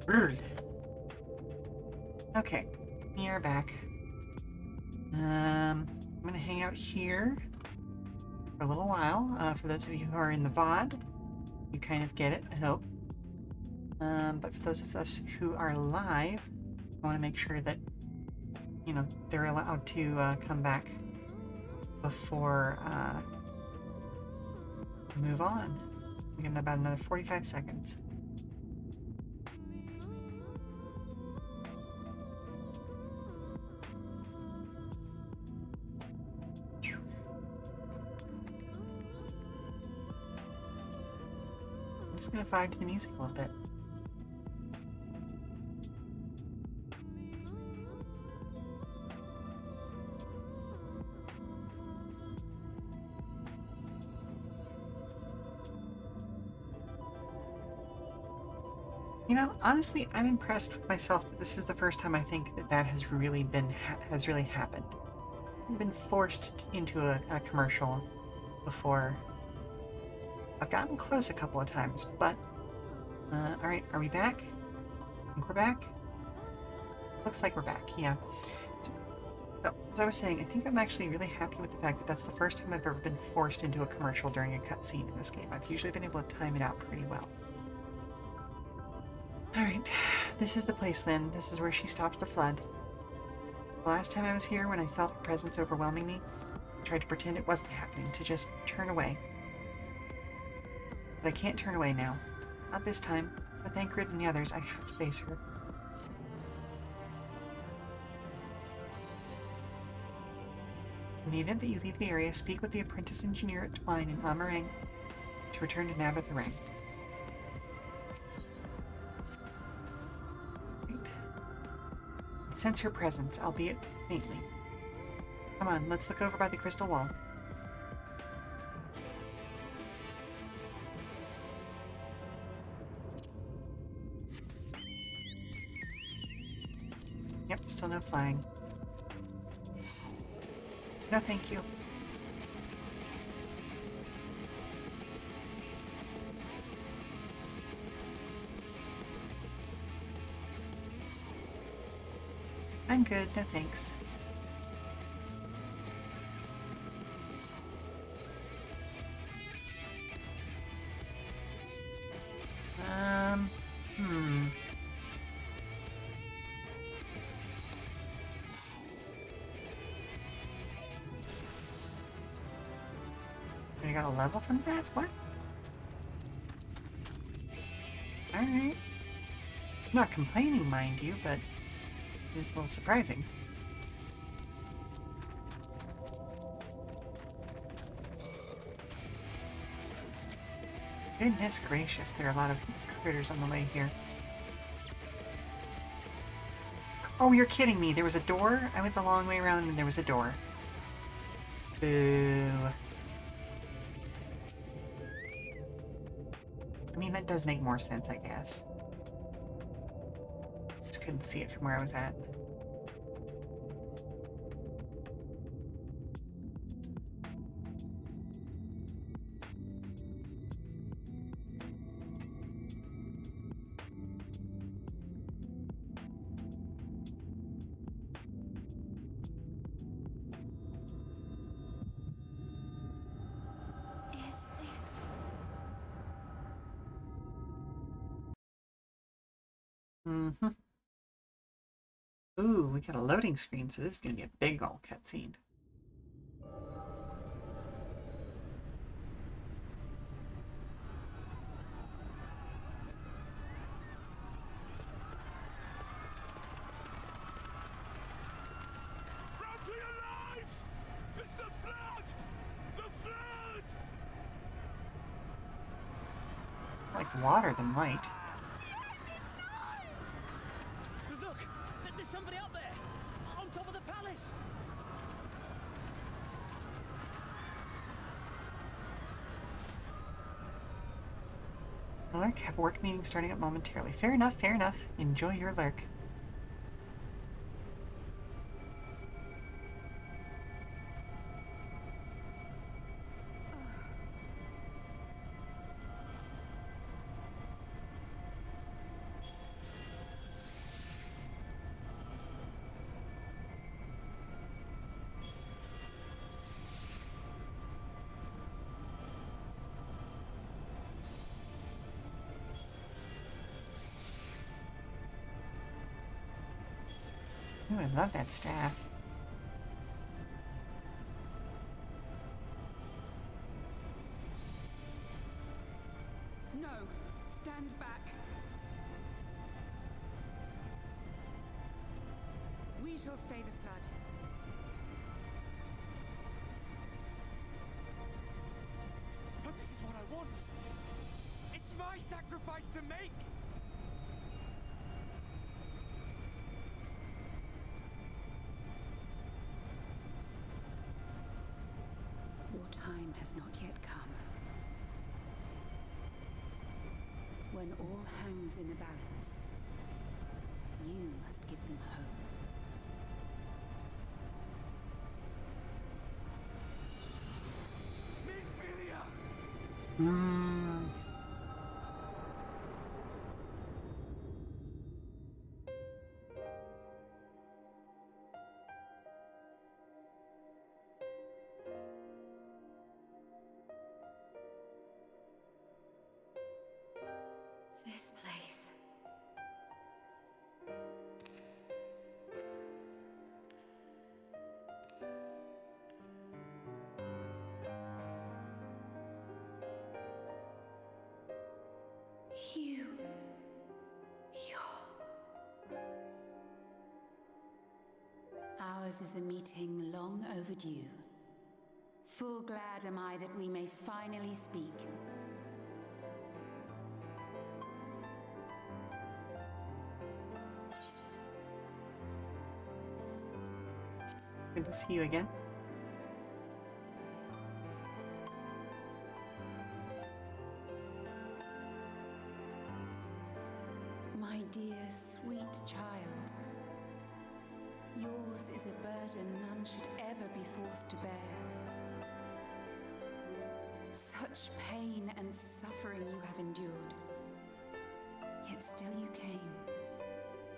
Rude. Okay, we are back. I'm gonna hang out here for a little while. For those of you who are in the VOD, you kind of get it, I hope. But for those of us who are live, I want to make sure that, you know, they're allowed to come back before we move on. We got about another 45 seconds. I'm just gonna vibe to the music a little bit. You know, honestly, I'm impressed with myself that this is the first time I think that has really been has really happened. I've been forced into a commercial before. I've gotten close a couple of times, but all right, are we back? I think we're back. Looks like we're back. Yeah. So, as I was saying, I think I'm actually really happy with the fact that that's the first time I've ever been forced into a commercial during a cutscene in this game. I've usually been able to time it out pretty well. Alright, this is the place then. This is where she stopped the flood. The last time I was here, when I felt her presence overwhelming me, I tried to pretend it wasn't happening, to just turn away. But I can't turn away now. Not this time. For Thancred and the others, I have to face her. In the event that you leave the area, speak with the apprentice engineer at Twine in Amarang to return to Nabith Arang. Sense her presence, albeit faintly. Come on, let's look over by the crystal wall. Yep, still no flying. No, thank you. I'm good, no thanks. I got a level from that? What? Alright. I'm not complaining, mind you, but it's a little surprising. Goodness gracious, there are a lot of critters on the way here. Oh, you're kidding me. There was a door? I went the long way around and there was a door. Boo. I mean, that does make more sense, I guess. Just couldn't see it from where I was at. Mm-hmm. Ooh, we got a loading screen, so this is gonna be a big old cutscene. Run for your lives! It's the flood! The flood! Like water than light. Look! There's somebody up there! On top of the palace! Lurk, have a work meeting starting up momentarily. Fair enough, fair enough. Enjoy your lurk. Ooh, I love that staff. No, stand back. We shall stay the flood. But this is what I want. It's my sacrifice to make. Your time has not yet come. When all hangs in the balance, you must give them hope. This place. Ours is a meeting long overdue. Full glad am I that we may finally speak. Good to see you again. My dear, sweet child. Yours is a burden none should ever be forced to bear. Such pain and suffering you have endured. Yet still you came.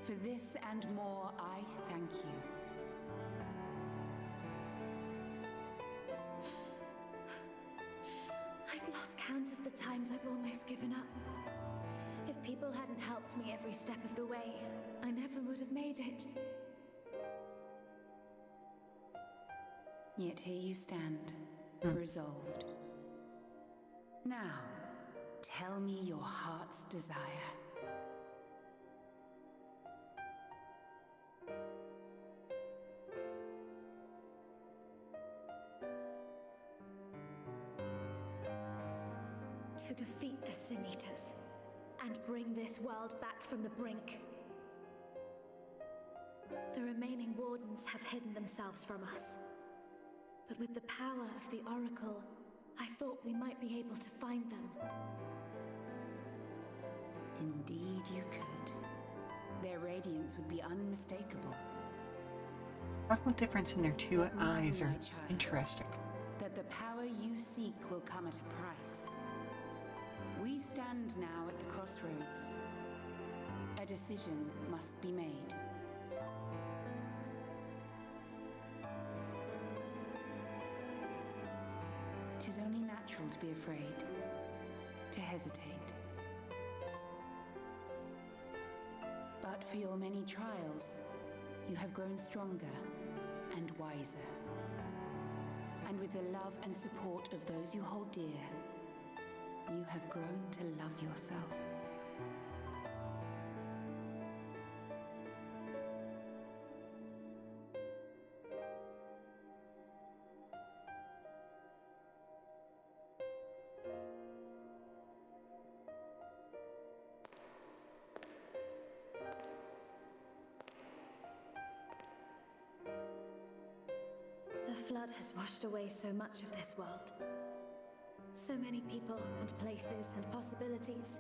For this and more, I thank you. I've lost count of the times I've almost given up. If people hadn't helped me every step of the way, I never would have made it. Yet here you stand, resolved. Now, tell me your heart's desire. To defeat the Sin Eaters and bring this world back from the brink. The remaining wardens have hidden themselves from us. But with the power of the Oracle, I thought we might be able to find them. Indeed you could. Their radiance would be unmistakable. Subtle difference in their two eyes are interesting. That the power you seek will come at a price. We stand now at the crossroads. A decision must be made. Tis only natural to be afraid, to hesitate. But for your many trials, you have grown stronger and wiser. And with the love and support of those you hold dear, you have grown to love yourself. The flood has washed away so much of this world. So many people and places and possibilities,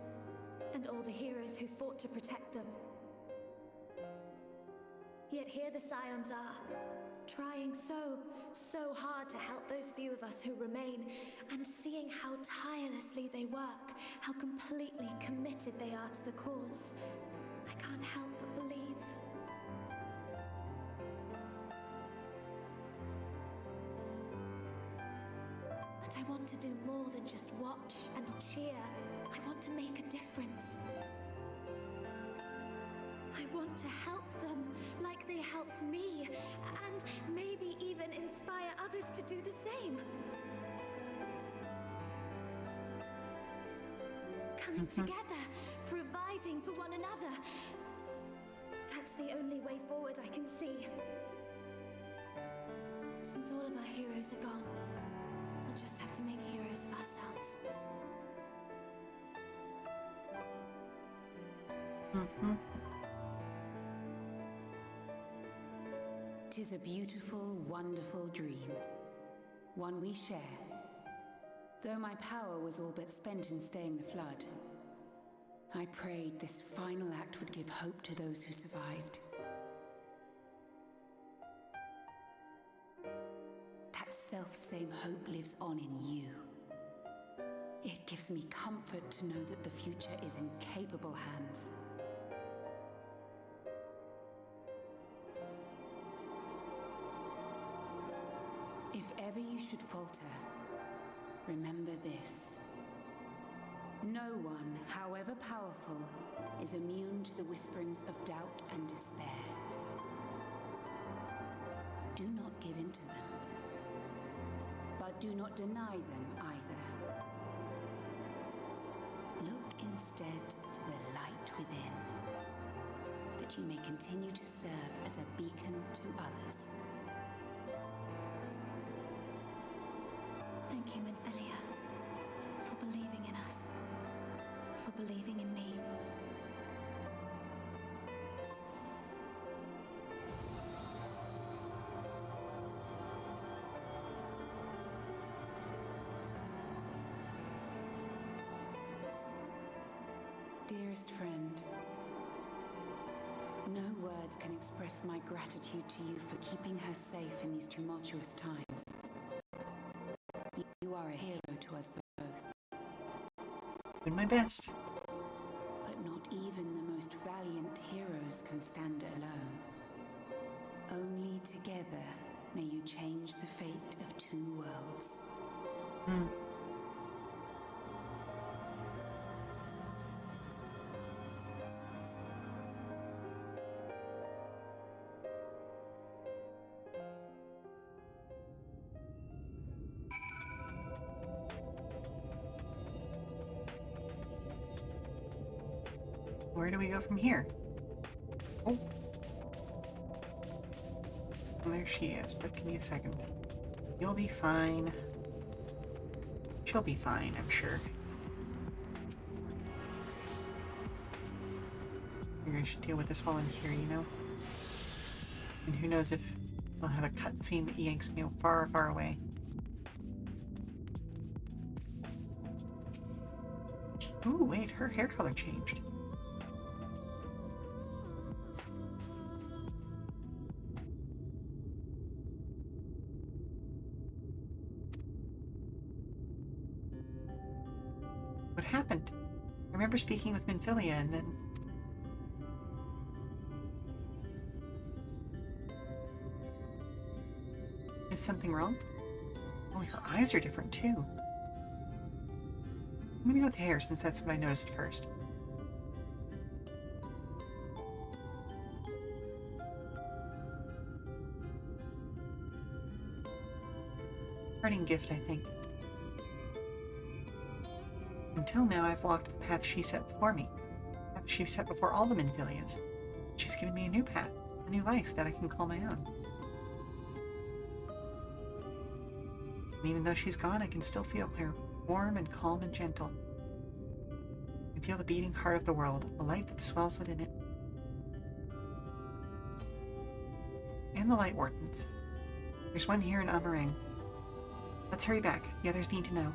and all the heroes who fought to protect them. Yet here the Scions are, trying so hard to help those few of us who remain, and seeing how tirelessly they work, how completely committed they are to the cause. I can't help but believe. But I want to do more than just watch and cheer. I want to make a difference. I want to help them like they helped me, and maybe even inspire others to do the same. Coming together, providing for one another. That's the only way forward I can see. Since all of our heroes are gone, we'll just have to make heroes of ourselves. Tis a beautiful, wonderful dream. One we share. Though my power was all but spent in staying the flood, I prayed this final act would give hope to those who survived. That self-same hope lives on in you. It gives me comfort to know that the future is in capable hands. If ever you should falter, remember this. No one, however powerful, is immune to the whisperings of doubt and despair. Do not give in to them, but do not deny them either. Look instead to the light within, that you may continue to serve as a beacon to others. Thank you, Minfilia, for believing in us, for believing in me. Dearest friend, no words can express my gratitude to you for keeping her safe in these tumultuous times. You are a hero to us both. Doing my best. But not even the most valiant heroes can stand alone. Only together may you change the fate of two worlds. Where do we go from here? Oh. Well, there she is, but give me a second. You'll be fine. She'll be fine, I'm sure. Maybe I should deal with this while I'm here, you know? And who knows if we'll have a cutscene that yanks me far, far away. Ooh, wait, her hair color changed. What happened? I remember speaking with Minfilia and then... Is something wrong? Oh, her eyes are different too. I'm gonna go with the hair since that's what I noticed first. Parting gift, I think. Until now, I've walked the path she set before me. The path she set before all the Minfilias. She's given me a new path, a new life that I can call my own. And even though she's gone, I can still feel her, warm and calm and gentle. I can feel the beating heart of the world, the light that swells within it. And the Light Wardens. There's one here in Amarang. Let's hurry back. The others need to know.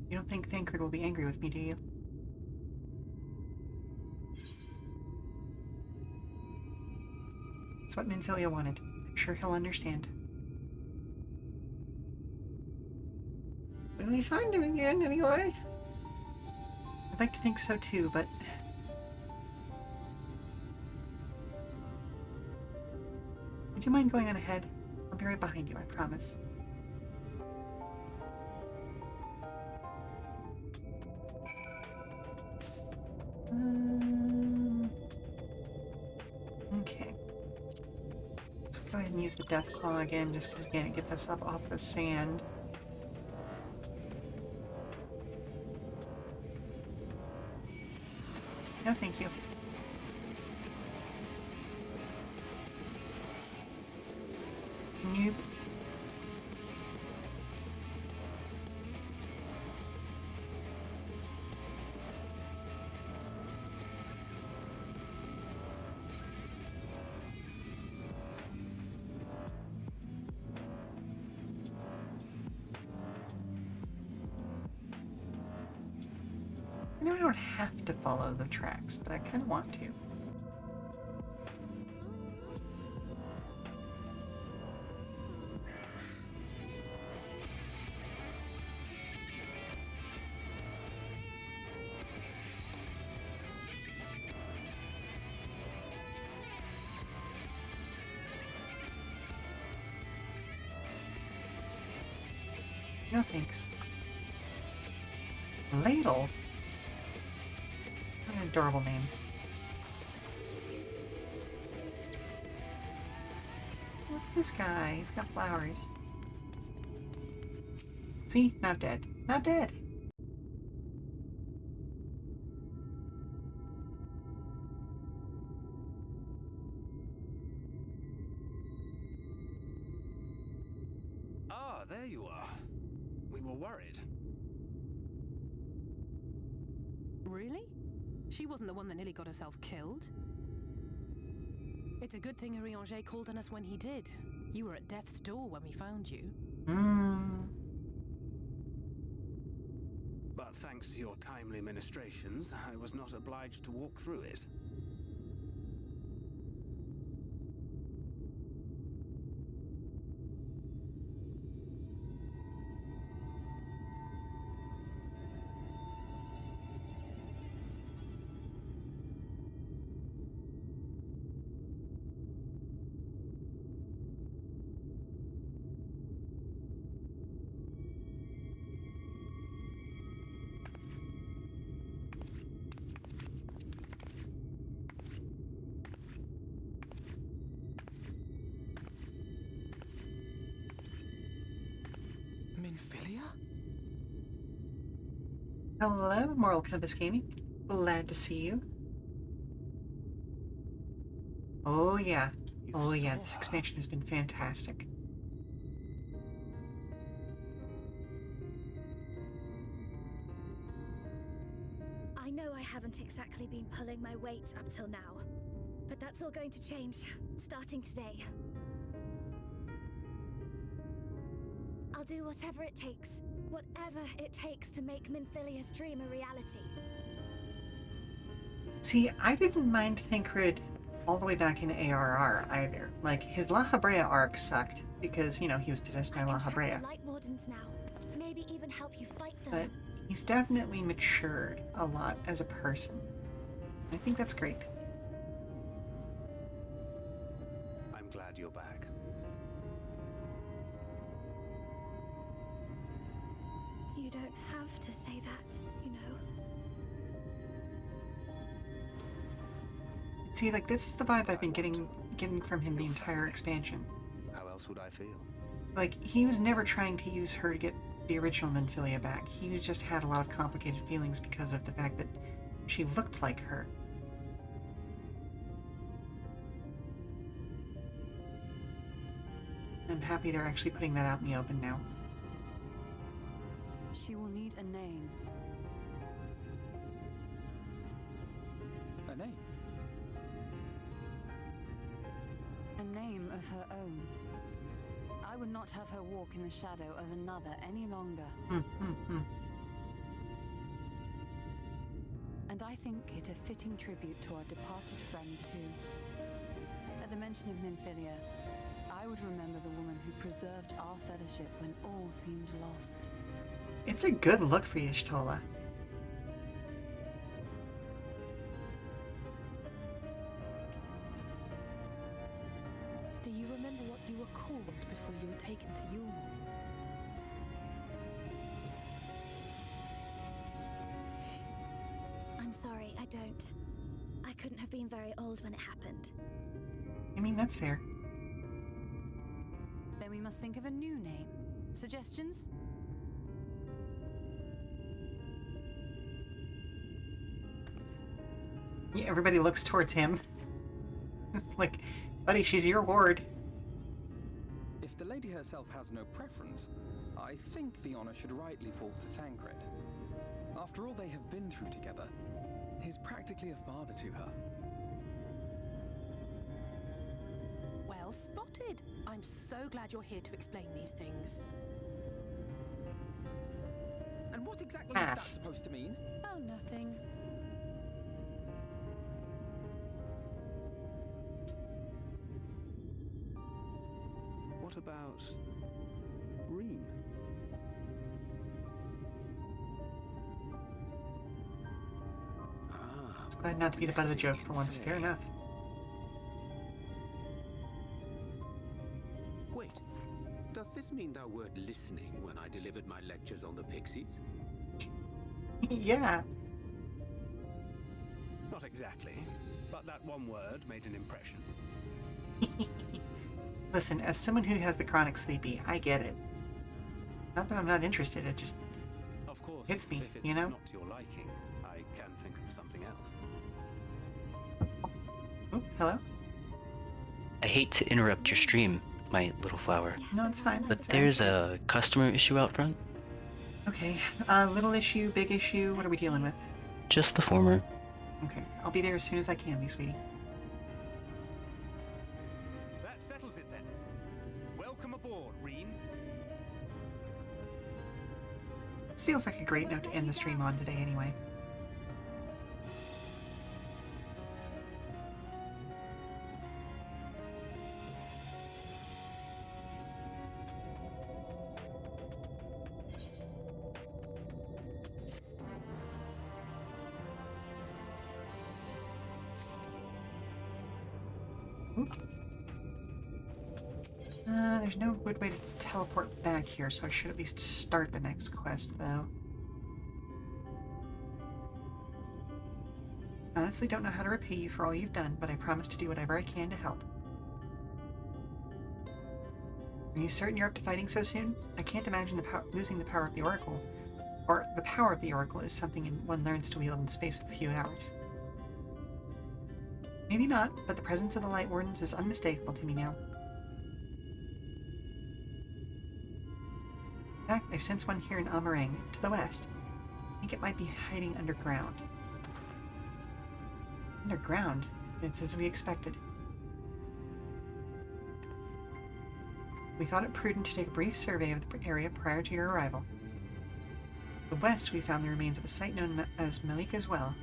You don't think Thancred will be angry with me, do you? It's what Minfilia wanted. I'm sure he'll understand. Will we find him again, anyway? I'd like to think so too, but... Would you mind going on ahead? I'll be right behind you, I promise. Okay. Let's go ahead and use the Death Claw again, just because, again, it gets us up off the sand. No, thank you. Nope. I know I don't have to follow the tracks, but I kind of want to. No thanks. Ladle? What an adorable name. Look at this guy. He's got flowers. See? Not dead. Not dead. Ah, there you are. We were worried. Really? She wasn't the one that nearly got herself killed. It's a good thing Urianger called on us when he did. You were at death's door when we found you. But thanks to your timely ministrations, I was not obliged to walk through it. Minfilia? Hello, Moral Compass Gaming. Glad to see you. Oh yeah. Oh yeah, this expansion has been fantastic. I know I haven't exactly been pulling my weight up till now, but that's all going to change, starting today. I'll do whatever it takes to make Minfilia's dream a reality. See, I didn't mind Thancred all the way back in ARR either. Like, his La Habrea arc sucked because, you know, he was possessed by La Habrea. Light Wardens now. Maybe even help you fight them. But he's definitely matured a lot as a person. I think that's great. I'm glad you're back. You don't have to say that, you know. See, like, this is the vibe I've been getting from him the entire expansion. How else would I feel? Like, he was never trying to use her to get the original Minfilia back. He just had a lot of complicated feelings because of the fact that she looked like her. I'm happy they're actually putting that out in the open now. She will need a name. A name? A name of her own. I would not have her walk in the shadow of another any longer. And I think it a fitting tribute to our departed friend too. At the mention of Minfilia, I would remember the woman who preserved our fellowship when all seemed lost. It's a good look for you, Shtola. Do you remember what you were called before you were taken to Yulmore? I'm sorry, I don't. I couldn't have been very old when it happened. I mean, that's fair. Then we must think of a new name. Suggestions? Yeah, everybody looks towards him. It's like, buddy, she's your ward. If the lady herself has no preference, I think the honor should rightly fall to Thancred. After all they have been through together, he's practically a father to her. Well spotted. I'm so glad you're here to explain these things. And what exactly is that supposed to mean? Oh, nothing. What about Reem? Glad not to be the butt of the joke for once. Fair enough. Wait, does this mean thou wert listening when I delivered my lectures on the pixies? Yeah. Not exactly, but that one word made an impression. Listen, as someone who has the chronic sleepy, I get it. Not that I'm not interested, it just Of course, hits me, if it's you know? not to your liking, I can think of something else. Oh, hello? I hate to interrupt your stream, my little flower. No, it's fine. But there's a customer issue out front. Okay, little issue, big issue, what are we dealing with? Just the former. Okay, I'll be there as soon as I can be, sweetie. That settles it then. Welcome aboard, Reem. This feels like a great note to end the stream on today anyway. There's no good way to teleport back here, so I should at least start the next quest, though. Honestly, don't know how to repay you for all you've done, but I promise to do whatever I can to help. Are you certain you're up to fighting so soon? I can't imagine losing the power of the Oracle. Or the power of the Oracle is something one learns to wield in the space of a few hours. Maybe not, but the presence of the Light Wardens is unmistakable to me now. In fact, I sense one here in Amarang, to the west. I think it might be hiding underground. Underground? It's as we expected. We thought it prudent to take a brief survey of the area prior to your arrival. To the west, we found the remains of a site known as Malika's Well.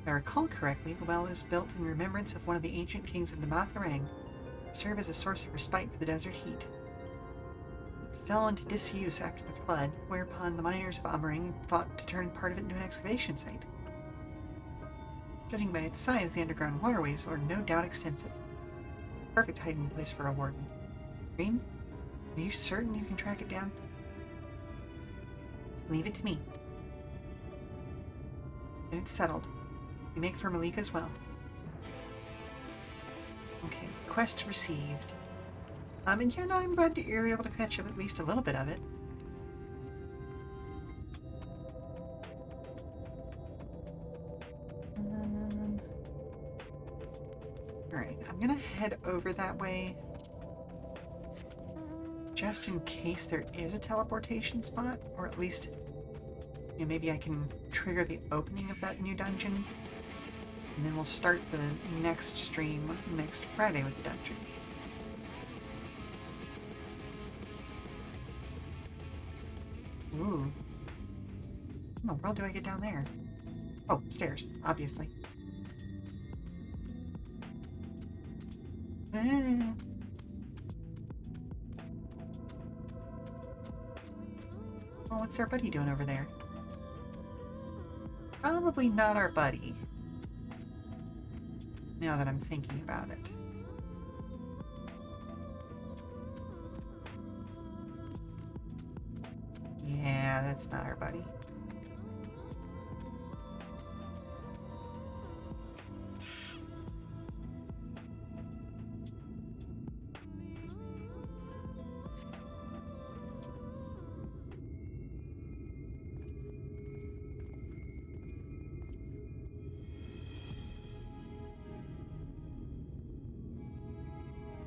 If I recall correctly, the well was built in remembrance of one of the ancient kings of Namatharang, to serve as a source of respite for the desert heat. It fell into disuse after the flood, whereupon the miners of Amarang thought to turn part of it into an excavation site. Judging by its size, the underground waterways are no doubt extensive. Perfect hiding place for a warden. Green, are you certain you can track it down? Leave it to me. And it's settled. We make for Malika's Well. Okay, Quest received. And yeah, no, I'm glad that you're able to catch at least a little bit of it. Alright, I'm gonna head over that way just in case there is a teleportation spot, or at least, you know, maybe I can trigger the opening of that new dungeon, and then we'll start the next stream next Friday with the dungeon. Ooh. How in the world do I get down there? Oh, stairs, obviously. Oh, what's our buddy doing over there? Probably not our buddy. Now that I'm thinking about it. Yeah, that's not our buddy.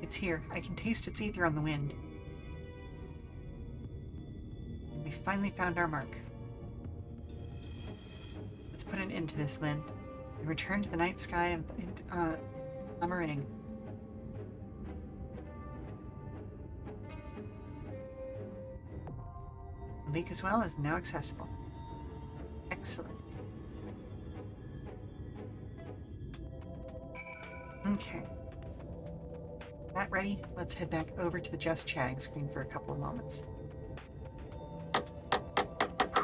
It's here. I can taste its ether on the wind. And we finally found our mark. Let's put an end to this, Lynn, and return to the night sky and Amarang. The leak as well is now accessible. Excellent. Okay. That ready? Let's head back over to the Just Chatting screen for a couple of moments.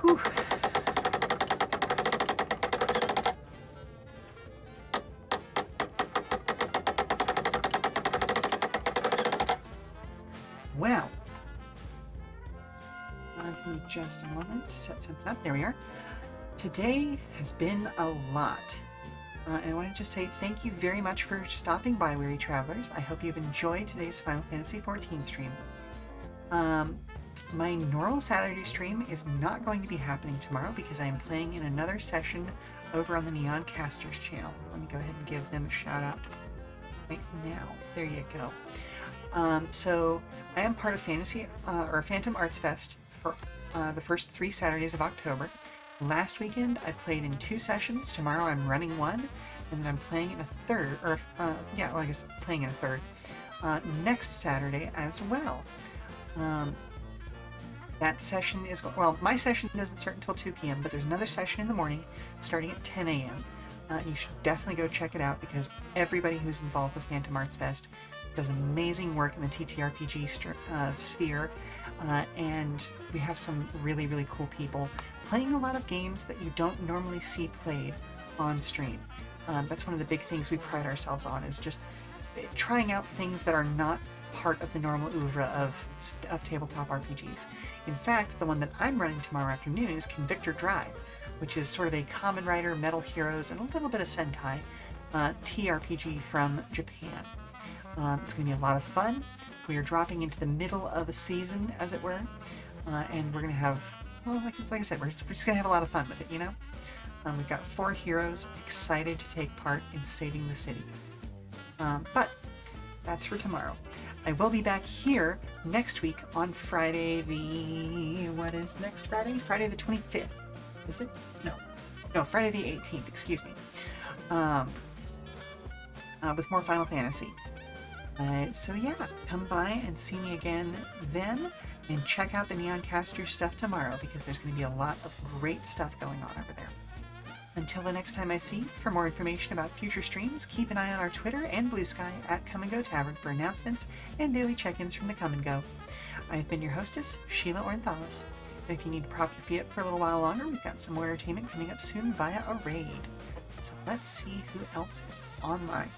Whew. Well, give me just a moment to set something up. There we are. Today has been a lot. And I want to just say thank you very much for stopping by, Weary Travelers. I hope you've enjoyed today's Final Fantasy XIV stream. My normal Saturday stream is not going to be happening tomorrow because I am playing in another session over on the Neon Casters channel. Let me go ahead and give them a shout out right now. There you go. So I am part of Phantom Arts Fest for the first 3 Saturdays of October. Last weekend, I played in 2 sessions. Tomorrow, I'm running 1, and then I'm playing in a third, playing in a third, next Saturday as well. That session is, my session doesn't start until 2 p.m., but there's another session in the morning starting at 10 a.m. You should definitely go check it out because everybody who's involved with Phantom Arts Fest does amazing work in the TTRPG sphere, and we have some really, really cool people playing a lot of games that you don't normally see played on stream. That's one of the big things we pride ourselves on, is just trying out things that are not part of the normal oeuvre of tabletop RPGs. In fact, the one that I'm running tomorrow afternoon is Convictor Drive, which is sort of a Kamen Rider, Metal Heroes, and a little bit of Sentai TRPG from Japan. It's going to be a lot of fun. We are dropping into the middle of a season, as it were, and we're going to have, well, like I said, we're just going to have a lot of fun with it, you know? We've got 4 heroes excited to take part in saving the city. But that's for tomorrow. I will be back here next week on Friday the... What is next Friday? Friday the 25th. Is it? No, Friday the 18th, excuse me. With more Final Fantasy. So yeah, come by and see me again then, and check out the Neon Caster stuff tomorrow, because there's going to be a lot of great stuff going on over there. Until the next time I see you, for more information about future streams, keep an eye on our Twitter and Blue Sky at Come and Go Tavern for announcements and daily check-ins from the Come and Go. I've been your hostess, Sheela Ornthalis, and if you need to prop your feet up for a little while longer, we've got some more entertainment coming up soon via a raid. So let's see who else is online.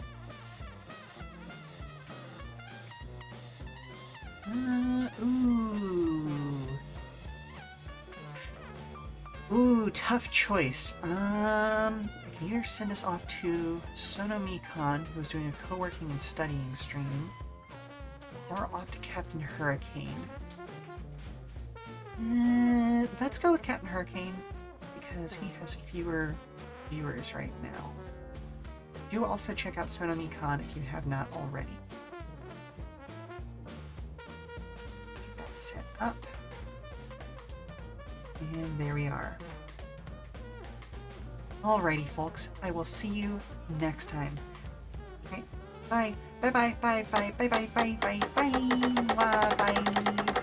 Ooh, Ooh, tough choice. I can either send us off to Sonomikon, who's doing a co-working and studying stream, or off to Captain Hurricane. Let's go with Captain Hurricane, because he has fewer viewers right now. Do also check out Sonomikon if you have not already. Get that set up. And there we are. Alrighty, folks. I will see you next time. Okay. Bye. Bye bye bye bye bye bye bye bye bye bye bye.